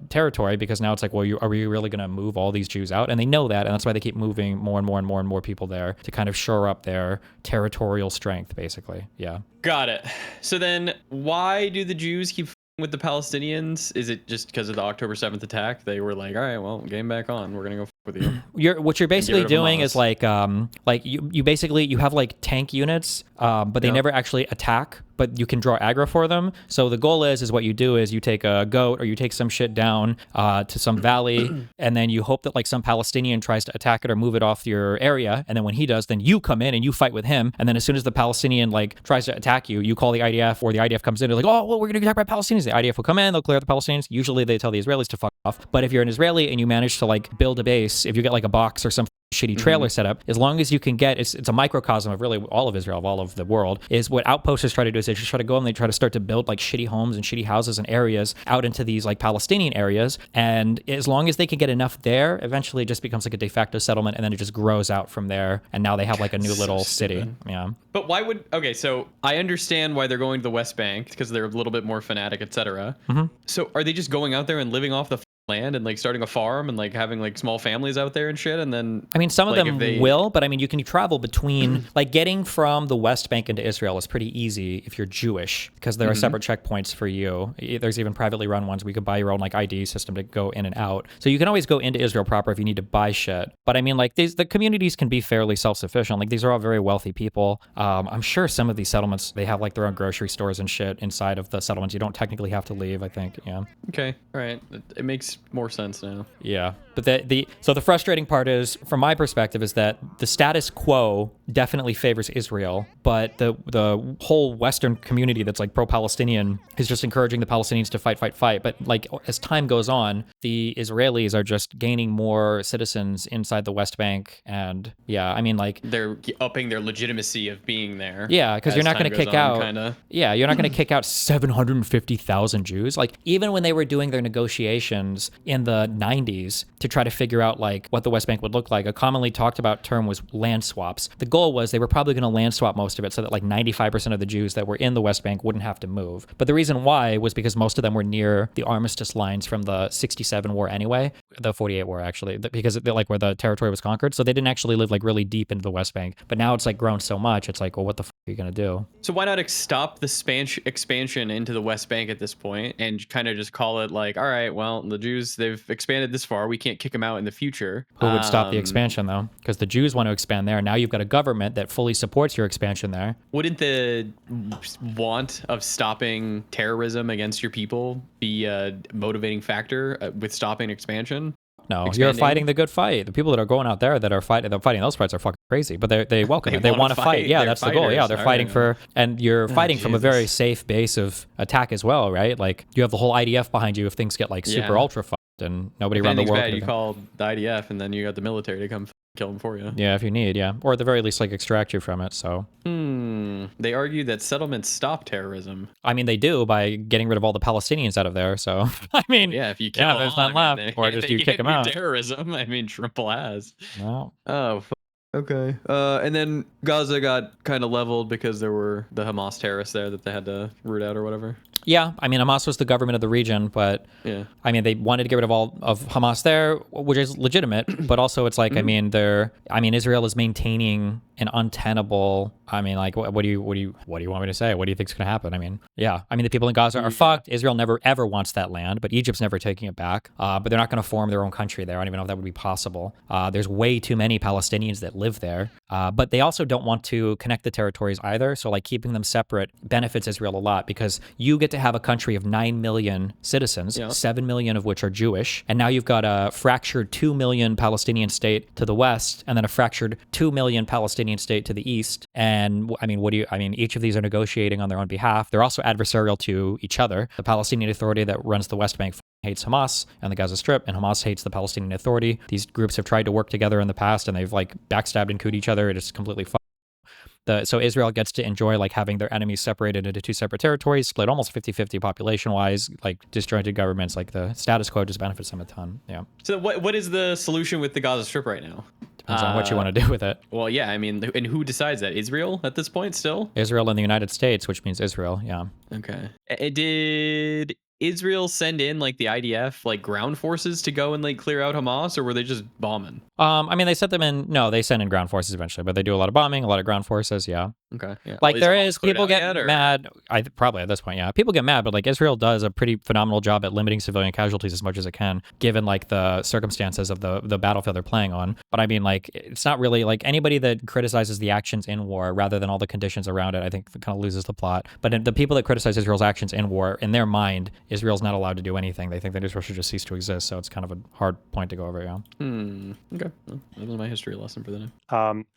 territory, because now it's like, well, are we really going to move all these Jews out? And they know that, and that's why they keep moving more and more and more and more people there to kind of shore up their territorial strength, basically. Yeah. Got it. So then why do the Jews keep with the Palestinians? Is it just because of the October 7th attack? They were like, all right, well, game back on. We're gonna go with you. What you're basically doing is like you have like tank units, but they never actually attack, but you can draw aggro for them. So the goal is what you do is you take a goat or you take some shit down to some valley, and then you hope that like some Palestinian tries to attack it or move it off your area, and then when he does, then you come in and you fight with him, and then as soon as the Palestinian like tries to attack you, you call the IDF, or the IDF comes in, they're like, oh, well, we're gonna get attacked by Palestinians. The IDF will come in, they'll clear out the Palestinians. Usually they tell the Israelis to fuck off, but if you're an Israeli and you manage to like build a base, if you get like a box or some shitty trailer setup, as long as you can get, it's a microcosm of really all of Israel, of all of the world, is what outposters try to do is they just try to go and they try to start to build like shitty homes and shitty houses and areas out into these like Palestinian areas, and as long as they can get enough there, eventually it just becomes like a de facto settlement, and then it just grows out from there, and now they have like a new little city. Yeah. But why would, okay, so I understand why they're going to the West Bank, because they're a little bit more fanatic, etc. So are they just going out there and living off the land and like starting a farm and like having like small families out there and shit? And then I mean, some of them will, but I mean, you can travel between like getting from the West Bank into Israel is pretty easy if you're Jewish, because there are separate checkpoints for you. There's even privately run ones where you can buy your own like ID system to go in and out. So you can always go into Israel proper if you need to buy shit. But I mean, like the communities can be fairly self-sufficient. Like these are all very wealthy people. I'm sure some of these settlements, they have like their own grocery stores and shit inside of the settlements. You don't technically have to leave, I think. Yeah. Okay. All right. It makes more sense now. Yeah. But so the frustrating part is, from my perspective, is that the status quo definitely favors Israel, but the whole Western community that's like pro-Palestinian is just encouraging the Palestinians to fight. But like as time goes on, the Israelis are just gaining more citizens inside the West Bank, and yeah, I mean like they're upping their legitimacy of being there. Yeah, because you're not going to kick out. Yeah, you're not going to kick out 750,000 Jews. Like even when they were doing their negotiations in the 90s to try to figure out like what the West Bank would look like, a commonly talked about term was land swaps. The goal was they were probably going to land swap most of it so that like 95% of the Jews that were in the West Bank wouldn't have to move. But the reason why was because most of them were near the armistice lines from the 67 war anyway, the 48 war actually, because they're like where the territory was conquered. So they didn't actually live like really deep into the West Bank. But now it's like grown so much, it's like, well, what the are you going to do? So why not stop the expansion into the West Bank at this point and kind of just call it like, all right, well, the Jews, they've expanded this far. We can't kick them out in the future. Who would stop the expansion though? Because the Jews want to expand there. Now you've got a government that fully supports your expansion there. Wouldn't the want of stopping terrorism against your people be a motivating factor with stopping expansion? No, you're fighting the good fight. The people that are going out there that are fighting those fights are fucking crazy, but they welcome it. They want to fight. Yeah, that's the goal. Yeah, they're fighting for, and you're fighting from a very safe base of attack as well, right? Like you have the whole IDF behind you if things get like super ultra fucked and nobody around the world. Bad, you call the IDF and then you got the military to come kill them for you. Yeah, if you need, yeah, or at the very least like extract you from it. So. They argue that settlements stop terrorism. I mean, they do by getting rid of all the Palestinians out of there. So, I mean, yeah, if you kill there's none left, or just you kick them out. Terrorism. I mean, triple as. Well. Oh. Okay. And then Gaza got kind of leveled because there were the Hamas terrorists there that they had to root out or whatever. Yeah, I mean, Hamas was the government of the region, but yeah, I mean, they wanted to get rid of all of Hamas there, which is legitimate, but also it's like, I mean, Israel is maintaining an untenable. I mean, like, what do you want me to say? What do you think's going to happen? I mean, yeah. I mean, the people in Gaza are fucked. Israel never ever wants that land, but Egypt's never taking it back. But they're not going to form their own country there. I don't even know if that would be possible. There's way too many Palestinians that live there. But they also don't want to connect the territories either. So like keeping them separate benefits Israel a lot because you get to have a country of 9 million citizens, 7 million of which are Jewish. And now you've got a fractured 2 million Palestinian state to the west and then a fractured 2 million Palestinian state to the east. And I mean, each of these are negotiating on their own behalf. They're also adversarial to each other. The Palestinian Authority that runs the West Bank hates Hamas and the Gaza Strip, and Hamas hates the Palestinian Authority. These groups have tried to work together in the past, and they've like backstabbed and cooed each other. It is completely fucked. So Israel gets to enjoy like having their enemies separated into two separate territories, split almost 50-50 population-wise, like disjointed governments. Like the status quo just benefits them a ton. Yeah. So what is the solution with the Gaza Strip right now? Depends on what you want to do with it. Well, yeah, I mean, and who decides that? Israel at this point still? Israel and the United States, which means Israel, yeah. Okay. Did Israel send in like the IDF, like ground forces to go and like clear out Hamas, or were they just bombing? I mean, they sent in ground forces eventually, but they do a lot of bombing, a lot of ground forces, yeah. Okay. Yeah. Like people get mad. Probably at this point, yeah. People get mad, but like Israel does a pretty phenomenal job at limiting civilian casualties as much as it can, given like the circumstances of the battlefield they're playing on. But I mean, like it's not really like anybody that criticizes the actions in war rather than all the conditions around it. I think kind of loses the plot. But the people that criticize Israel's actions in war, in their mind, Israel's not allowed to do anything. They think that Israel should just cease to exist. So it's kind of a hard point to go over. Yeah. Okay. Well, that was my history lesson for the day.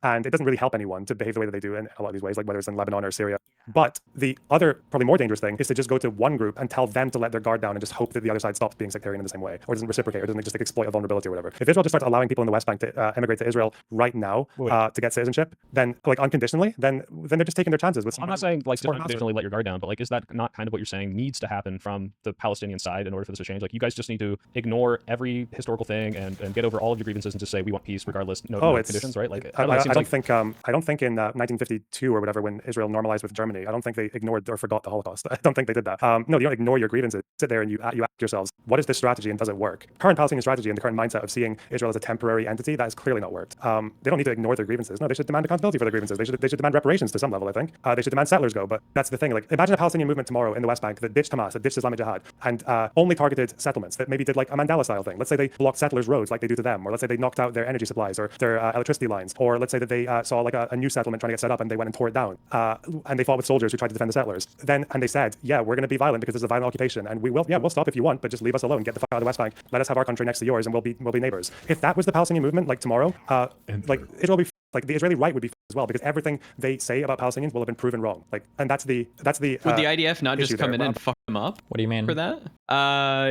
And it doesn't really help anyone to behave the way that they do in a lot of these ways, like whether it's in Lebanon or Syria. But the other, probably more dangerous thing is to just go to one group and tell them to let their guard down and just hope that the other side stops being sectarian in the same way, or doesn't reciprocate, or doesn't just like exploit a vulnerability or whatever. If Israel just starts allowing people in the West Bank to emigrate to Israel right now to get citizenship, then like unconditionally, then they're just taking their chances with. I'm not saying like to unconditionally let your guard down, but like is that not kind of what you're saying needs to happen from the Palestinian side in order for this to change? Like you guys just need to ignore every historical thing and get over all of your grievances and just say we want peace regardless no conditions, right? Like I don't think in 1952 or whatever when Israel normalized with Germany, I don't think they ignored or forgot the Holocaust. I don't think they did that. No, you don't ignore your grievances. Sit there and you ask yourselves, what is this strategy and does it work? Current Palestinian strategy and the current mindset of seeing Israel as a temporary entity, that has clearly not worked. They don't need to ignore their grievances. No, they should demand accountability for their grievances. They should demand reparations to some level, I think. They should demand settlers go. But that's the thing. Like, imagine a Palestinian movement tomorrow in the West Bank that ditched Hamas, that ditched Islamic Jihad, and only targeted settlements, that maybe did like a Mandela-style thing. Let's say they blocked settlers' roads like they do to them, or let's say they knocked out their energy supplies or their electricity lines, or let's say that they saw like a new settlement trying to get set up and they went and tore it down, and they fought with soldiers who tried to defend the settlers. And they said, yeah, we're going to be violent because there's a violent occupation, and we'll stop if you want, but just leave us alone, get the fuck out of the West Bank, let us have our country next to yours, and we'll be neighbors. If that was the Palestinian movement, like tomorrow, like Israel will be like the Israeli right would be as well, because everything they say about Palestinians will have been proven wrong. Like, and that's the would the IDF not just come in and fuck them up? What do you mean for that?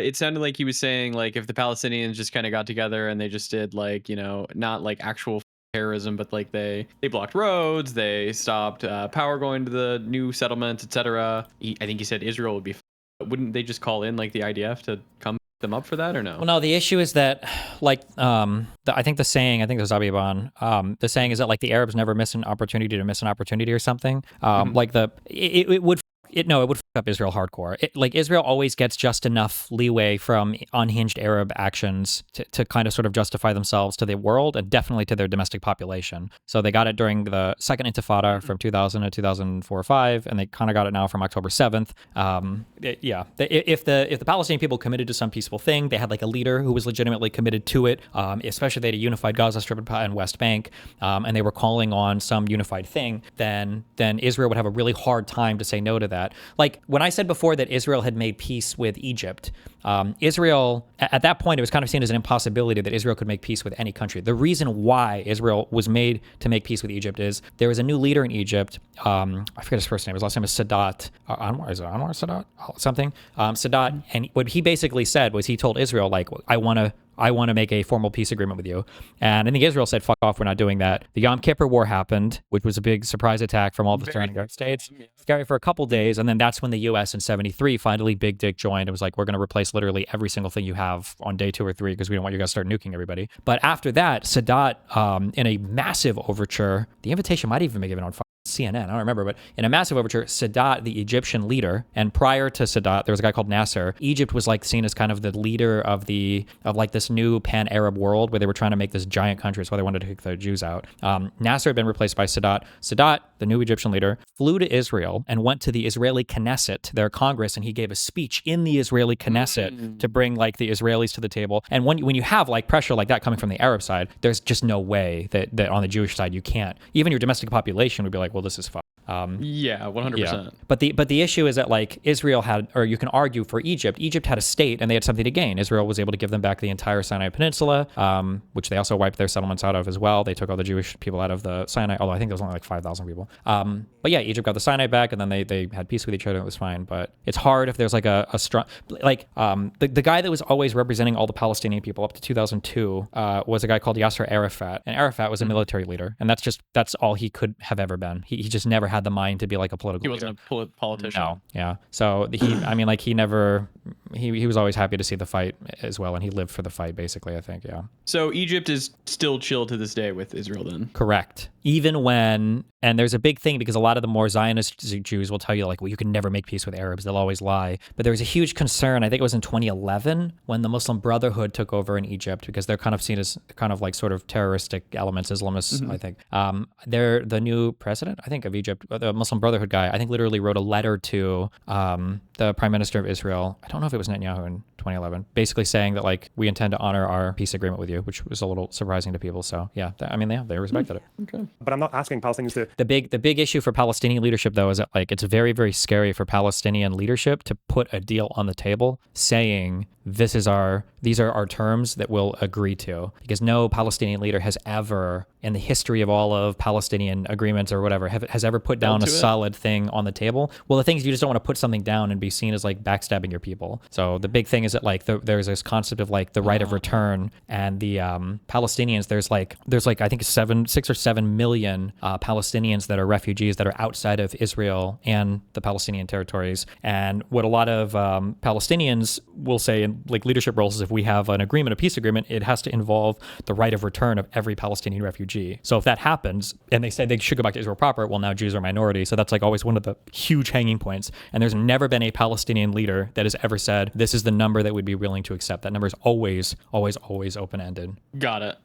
It sounded like he was saying like if the Palestinians just kind of got together and they just did like, you know, not like actual terrorism, but like they blocked roads, they stopped power going to the new settlements, etc. I think he said Israel would be. Wouldn't they just call in like the IDF to come them up for that or no? Well, no, the issue is that like I think there's Abiban, the saying is that like the Arabs never miss an opportunity to miss an opportunity or something. Like it would fuck up Israel hardcore. Like Israel always gets just enough leeway from unhinged Arab actions to kind of sort of justify themselves to the world and definitely to their domestic population. So they got it during the second Intifada from 2000 to 2004-05, and they kind of got it now from October 7th. If the Palestinian people committed to some peaceful thing, they had like a leader who was legitimately committed to it, especially they had a unified Gaza Strip and West Bank, and they were calling on some unified thing, then Israel would have a really hard time to say no to that. Like when I said before that Israel had made peace with Egypt, Israel, at that point, it was kind of seen as an impossibility that Israel could make peace with any country. The reason why Israel was made to make peace with Egypt is there was a new leader in Egypt. I forget his first name. His last name is Sadat. Anwar, is it Anwar Sadat? Something. Sadat. And what he basically said was he told Israel, like, I want to make a formal peace agreement with you. And I think Israel said, fuck off, we're not doing that. The Yom Kippur War happened, which was a big surprise attack from all the surrounding states. Scary for a couple days. And then that's when the U.S. in 73 finally Big Dick joined. It was like, we're going to replace literally every single thing you have on day 2 or 3 because we don't want you guys to start nuking everybody. But after that, Sadat, in a massive overture, the invitation might even be given on CNN, I don't remember, but in a massive overture, Sadat, the Egyptian leader, and prior to Sadat, there was a guy called Nasser. Egypt was like seen as kind of the leader of like this new pan-Arab world where they were trying to make this giant country, so they wanted to kick the Jews out. Nasser had been replaced by Sadat. Sadat, the new Egyptian leader, flew to Israel and went to the Israeli Knesset, their Congress, and he gave a speech in the Israeli Knesset to bring like the Israelis to the table. And when you have like pressure like that coming from the Arab side, there's just no way that on the Jewish side you can't. Even your domestic population would be like, well, this is fine. Yeah, 100%. Yeah. But the issue is that like Israel had, or you can argue for Egypt had a state and they had something to gain. Israel was able to give them back the entire Sinai Peninsula, which they also wiped their settlements out of as well. They took all the Jewish people out of the Sinai, although I think there was only like 5,000 people. But yeah, Egypt got the Sinai back, and then they had peace with each other. It was fine. But it's hard if there's like a strong, like the guy that was always representing all the Palestinian people up to 2002 was a guy called Yasser Arafat, and Arafat was a military leader, and that's all he could have ever been. He just never had the mind to be like a political He wasn't a politician. No, yeah. So he was always happy to see the fight as well, and he lived for the fight basically, I think, yeah. So Egypt is still chill to this day with Israel then? Correct. Even when, and there's a big thing because a lot of the more Zionist Jews will tell you like, well, you can never make peace with Arabs. They'll always lie. But there was a huge concern, I think it was in 2011, when the Muslim Brotherhood took over in Egypt, because they're kind of seen as kind of like sort of terroristic elements, Islamists, I think. They're the new president, I think, of Egypt, the Muslim Brotherhood guy, I think literally wrote a letter to the Prime Minister of Israel. I don't know if it was Netanyahu in 2011, basically saying that like, we intend to honor our peace agreement with you, which was a little surprising to people. So yeah, they respected it. Okay. But I'm not asking Palestinians to. The big issue for Palestinian leadership though is that like it's very, very scary for Palestinian leadership to put a deal on the table saying these are our terms that we'll agree to, because no Palestinian leader has ever in the history of all of Palestinian agreements or whatever has ever put down a solid thing on the table. Well, the thing is you just don't want to put something down and be seen as like backstabbing your people. So the big thing is that like there's this concept of like the right of return, and the Palestinians, there's like I think 6 or 7 million Palestinians that are refugees that are outside of Israel and the Palestinian territories. And what a lot of Palestinians will say in like leadership roles is if we have an agreement, a peace agreement, it has to involve the right of return of every Palestinian refugee. So if that happens and they say they should go back to Israel proper, well, now Jews are a minority. So that's like always one of the huge hanging points. And there's never been a Palestinian leader that has ever said, this is the number that we'd be willing to accept. That number is always open-ended. Got it.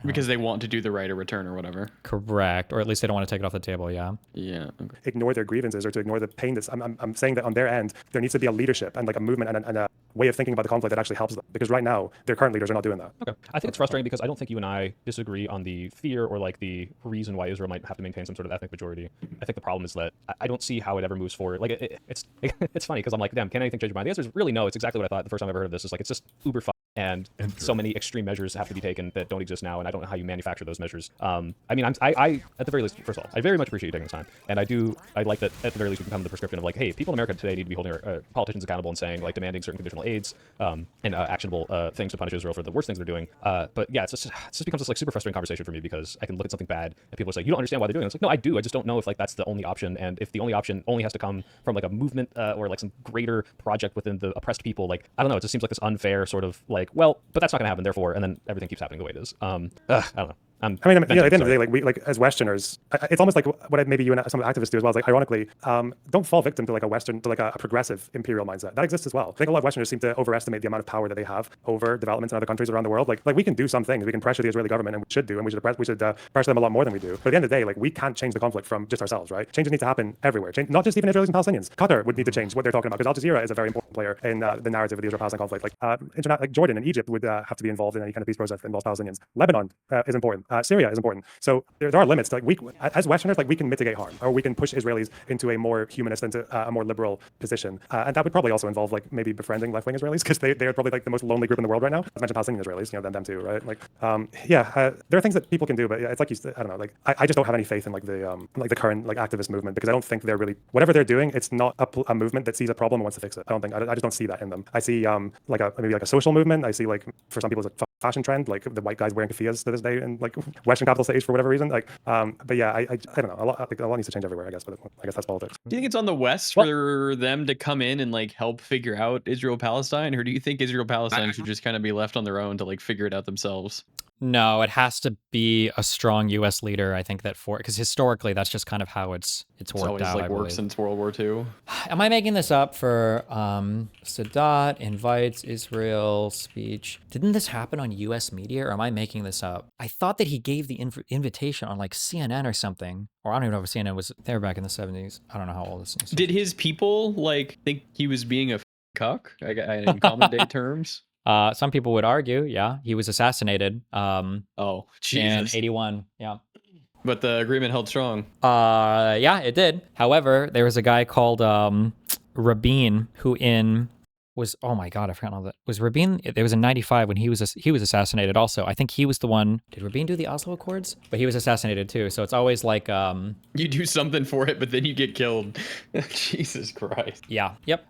Because they want to do the right of return or whatever. Correct. Or at least they don't want to take it off the table, yeah. Yeah. Okay. Ignore their grievances or to ignore the pain that's, I'm saying that on their end, there needs to be a leadership and like a movement and a way of thinking about the conflict that actually helps them. Because right now, their current leaders are not doing that. Okay. I think it's frustrating because I don't think you and I disagree on the fear or like the reason why Israel might have to maintain some sort of ethnic majority. I think the problem is that I don't see how it ever moves forward. Like it's funny because I'm like, damn, can anything change your mind? The answer is really no. It's exactly what I thought the first time I ever heard of this. Is like, it's just uber and so many extreme measures have to be taken that don't exist now, and I don't know how you manufacture those measures. I at the very least, first of all, I very much appreciate you taking the time, and I like that at the very least we can come to the prescription of like, hey, people in America today need to be holding politicians accountable and saying like demanding certain conditional aids and actionable things to punish Israel for the worst things they're doing. But yeah, it just becomes this like super frustrating conversation for me because I can look at something bad and people are like, you don't understand why they're doing it. It's like, no, I do. I just don't know if like that's the only option, and if the only option only has to come from like a movement or like some greater project within the oppressed people. Like I don't know. It just seems like this unfair sort of like, well, but that's not going to happen, therefore, and then everything keeps happening the way it is. I don't know. At the end of the day, like we, like as Westerners, it's almost like what maybe you and some activists do as well. Is like, ironically, don't fall victim to like a progressive imperial mindset that exists as well. I think a lot of Westerners seem to overestimate the amount of power that they have over developments in other countries around the world. Like we can do some things, we can pressure the Israeli government, and we should do, and we should pressure them a lot more than we do. But at the end of the day, like we can't change the conflict from just ourselves, right? Changes need to happen everywhere. Not just even Israelis and Palestinians. Qatar would need to change what they're talking about because Al Jazeera is a very important player in the narrative of the Israel-Palestine conflict. Like Jordan and Egypt would have to be involved in any kind of peace process that involves Palestinians. Lebanon is important. Syria is important. So there are limits. Like we, as Westerners, like we can mitigate harm, or we can push Israelis into a more humanist, into a more liberal position, and that would probably also involve like maybe befriending left-wing Israelis because they are probably like the most lonely group in the world right now. I mentioned Palestinian Israelis, them too, right? Like, there are things that people can do, but it's like I don't know. Like I just don't have any faith in like the current like activist movement because I don't think they're really whatever they're doing. It's not a movement that sees a problem and wants to fix it. I just don't see that in them. I see maybe like a social movement. I see like for some people it's a fashion trend, like the white guys wearing keffiyehs to this day in like Western capital cities for whatever reason. Like, but yeah, I don't know. A lot needs to change everywhere, I guess. But I guess that's politics. Do you think it's on the West for them to come in and like help figure out Israel-Palestine, or do you think Israel-Palestine should just kind of be left on their own to like figure it out themselves? No, it has to be a strong U.S. leader. I think that because historically that's just kind of how it's worked always out. like worked since World War II. Am I making this up for Sadat invites Israel speech? Didn't this happen on U.S. media, or am I making this up? I thought that he gave the invitation on like CNN or something, or I don't even know if CNN was there back in the 70s. I don't know how old this is. Did his people like think he was being a cuck? In common day terms. Some people would argue, yeah, he was assassinated. Oh, Jesus. In 81, yeah. But the agreement held strong. Yeah, it did. However, there was a guy called Rabin who was, oh my God, I forgot all that. Was Rabin, it was in 95 when he was assassinated also. I think he was the one, did Rabin do the Oslo Accords? But he was assassinated too, so it's always like... you do something for it, but then you get killed. Jesus Christ. Yeah, yep.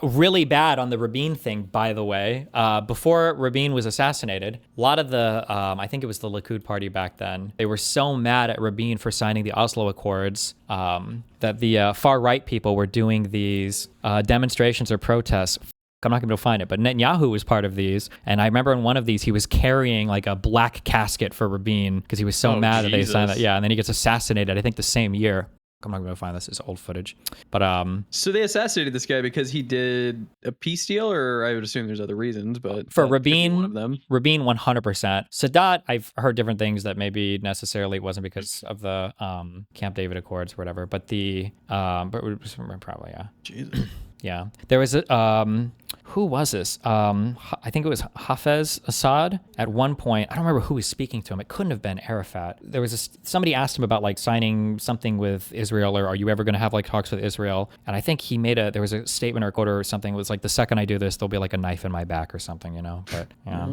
Really bad on the Rabin thing, by the way. Before Rabin was assassinated, a lot of the, I think it was the Likud party back then, they were so mad at Rabin for signing the Oslo Accords that the far-right people were doing these demonstrations or protests. I'm not going to be able to find it, but Netanyahu was part of these. And I remember in one of these, he was carrying like a black casket for Rabin because he was so mad that they signed that. Yeah, and then he gets assassinated, I think the same year. I'm not going to find this. It's old footage. But so they assassinated this guy because he did a peace deal, or I would assume there's other reasons, but for Rabin, one of them. Rabin 100%. Sadat, I've heard different things that maybe necessarily it wasn't because of the Camp David Accords or whatever, but probably, yeah. Jesus. Yeah. There was a, who was this? I think it was Hafez Assad at one point. I don't remember who was speaking to him. It couldn't have been Arafat. There was somebody asked him about like signing something with Israel, or are you ever going to have like talks with Israel? And I think he there was a statement or a quote or something. It was like, the second I do this, there'll be like a knife in my back or something, you know? But yeah,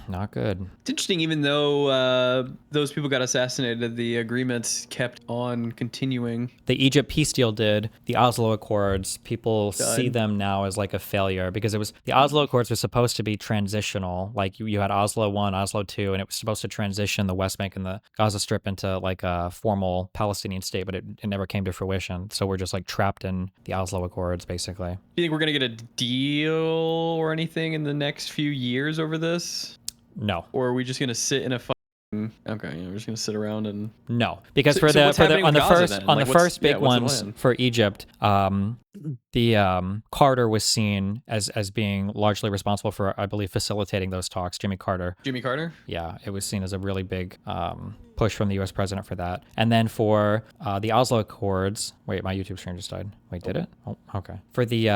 not good. It's interesting, even though those people got assassinated, the agreements kept on continuing. The Egypt peace deal did, the Oslo Accords, people see them now as like a failure because the Oslo Accords were supposed to be transitional. Like you had Oslo 1, Oslo 2, and it was supposed to transition the West Bank and the Gaza Strip into like a formal Palestinian state, but it never came to fruition. So we're just like trapped in the Oslo Accords, basically. Do you think we're going to get a deal or anything in the next few years over this? No. Or are we just going to sit in a okay, we're just gonna sit around and no, because on the first big ones for Egypt, the Carter was seen as being largely responsible for, I believe, facilitating those talks. Jimmy Carter. Yeah, it was seen as a really big push from the U.S. president for that. And then for the Oslo Accords, wait, my YouTube stream just died. Wait, did it? Oh, okay. For the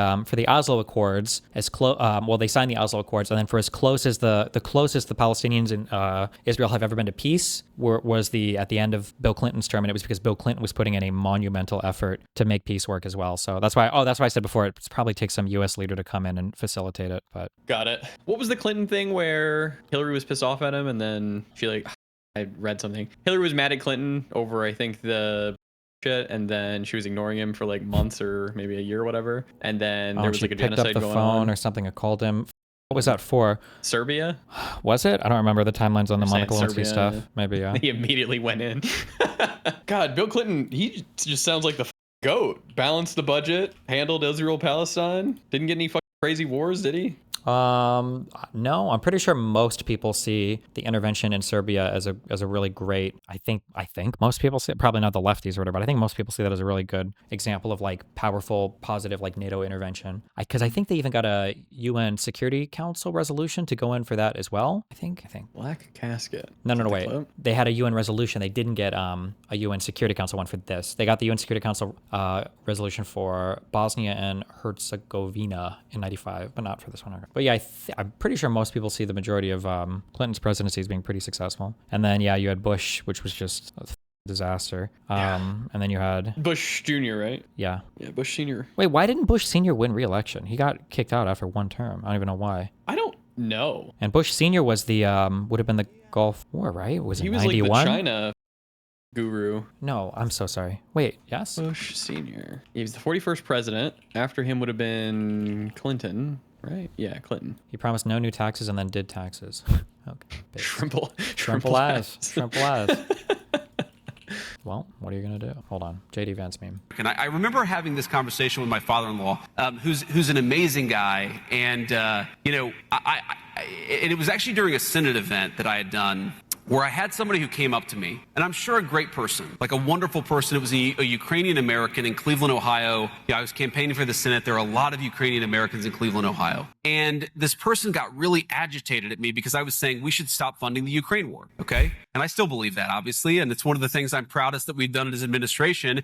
Oslo Accords, they signed the Oslo Accords, and then for as close as the closest the Palestinians and Israel have ever been to peace was at the end of Bill Clinton's term, and it was because Bill Clinton was putting in a monumental effort to make peace work as well. So that's why I said before, it probably takes some U.S. leader to come in and facilitate it. But got it. What was the Clinton thing where Hillary was pissed off at him, and then I read something. Hillary was mad at Clinton over, I think, the shit, and then she was ignoring him for like months or maybe a year or whatever. And then there was like a genocide going on. She picked up the phone or something. I called him. What was that for? Serbia? Was it? I don't remember the timelines on the Monica Lewinsky stuff. Maybe, yeah. He immediately went in. God, Bill Clinton, he just sounds like the goat. Balanced the budget, handled Israel-Palestine, didn't get any crazy wars, did he? No, I'm pretty sure most people see the intervention in Serbia as a really great, I think most people see it, probably not the lefties or whatever, but I think most people see that as a really good example of like powerful, positive, like NATO intervention. Because I think they even got a UN Security Council resolution to go in for that as well. I think. Black casket. No, wait. They had a UN resolution. They didn't get a UN Security Council one for this. They got the UN Security Council resolution for Bosnia and Herzegovina in 95, but not for this one. But yeah, I'm pretty sure most people see the majority of Clinton's presidency as being pretty successful. And then, yeah, you had Bush, which was just a disaster. And then you had... Bush Jr., right? Yeah. Yeah, Bush Sr. Wait, why didn't Bush Sr. win re-election? He got kicked out after one term. I don't even know why. I don't know. And Bush Sr. was the, would have been the Gulf War, right? Was it 91? He was like the China guru. No, I'm so sorry. Wait, yes? Bush Sr. He was the 41st president. After him would have been Clinton. Right? Yeah, Clinton. He promised no new taxes and then did taxes. Okay. Shrimple ass. Well, what are you going to do? Hold on. JD Vance meme. And I remember having this conversation with my father-in-law, who's an amazing guy. And, you know, and it was actually during a Synod event that I had done where I had somebody who came up to me, and I'm sure a great person, like a wonderful person. It was a Ukrainian American in Cleveland, Ohio. I was campaigning for the Senate. There are a lot of Ukrainian Americans in Cleveland, Ohio. And this person got really agitated at me because I was saying we should stop funding the Ukraine war, okay? And I still believe that, obviously, and it's one of the things I'm proudest that we've done as administration.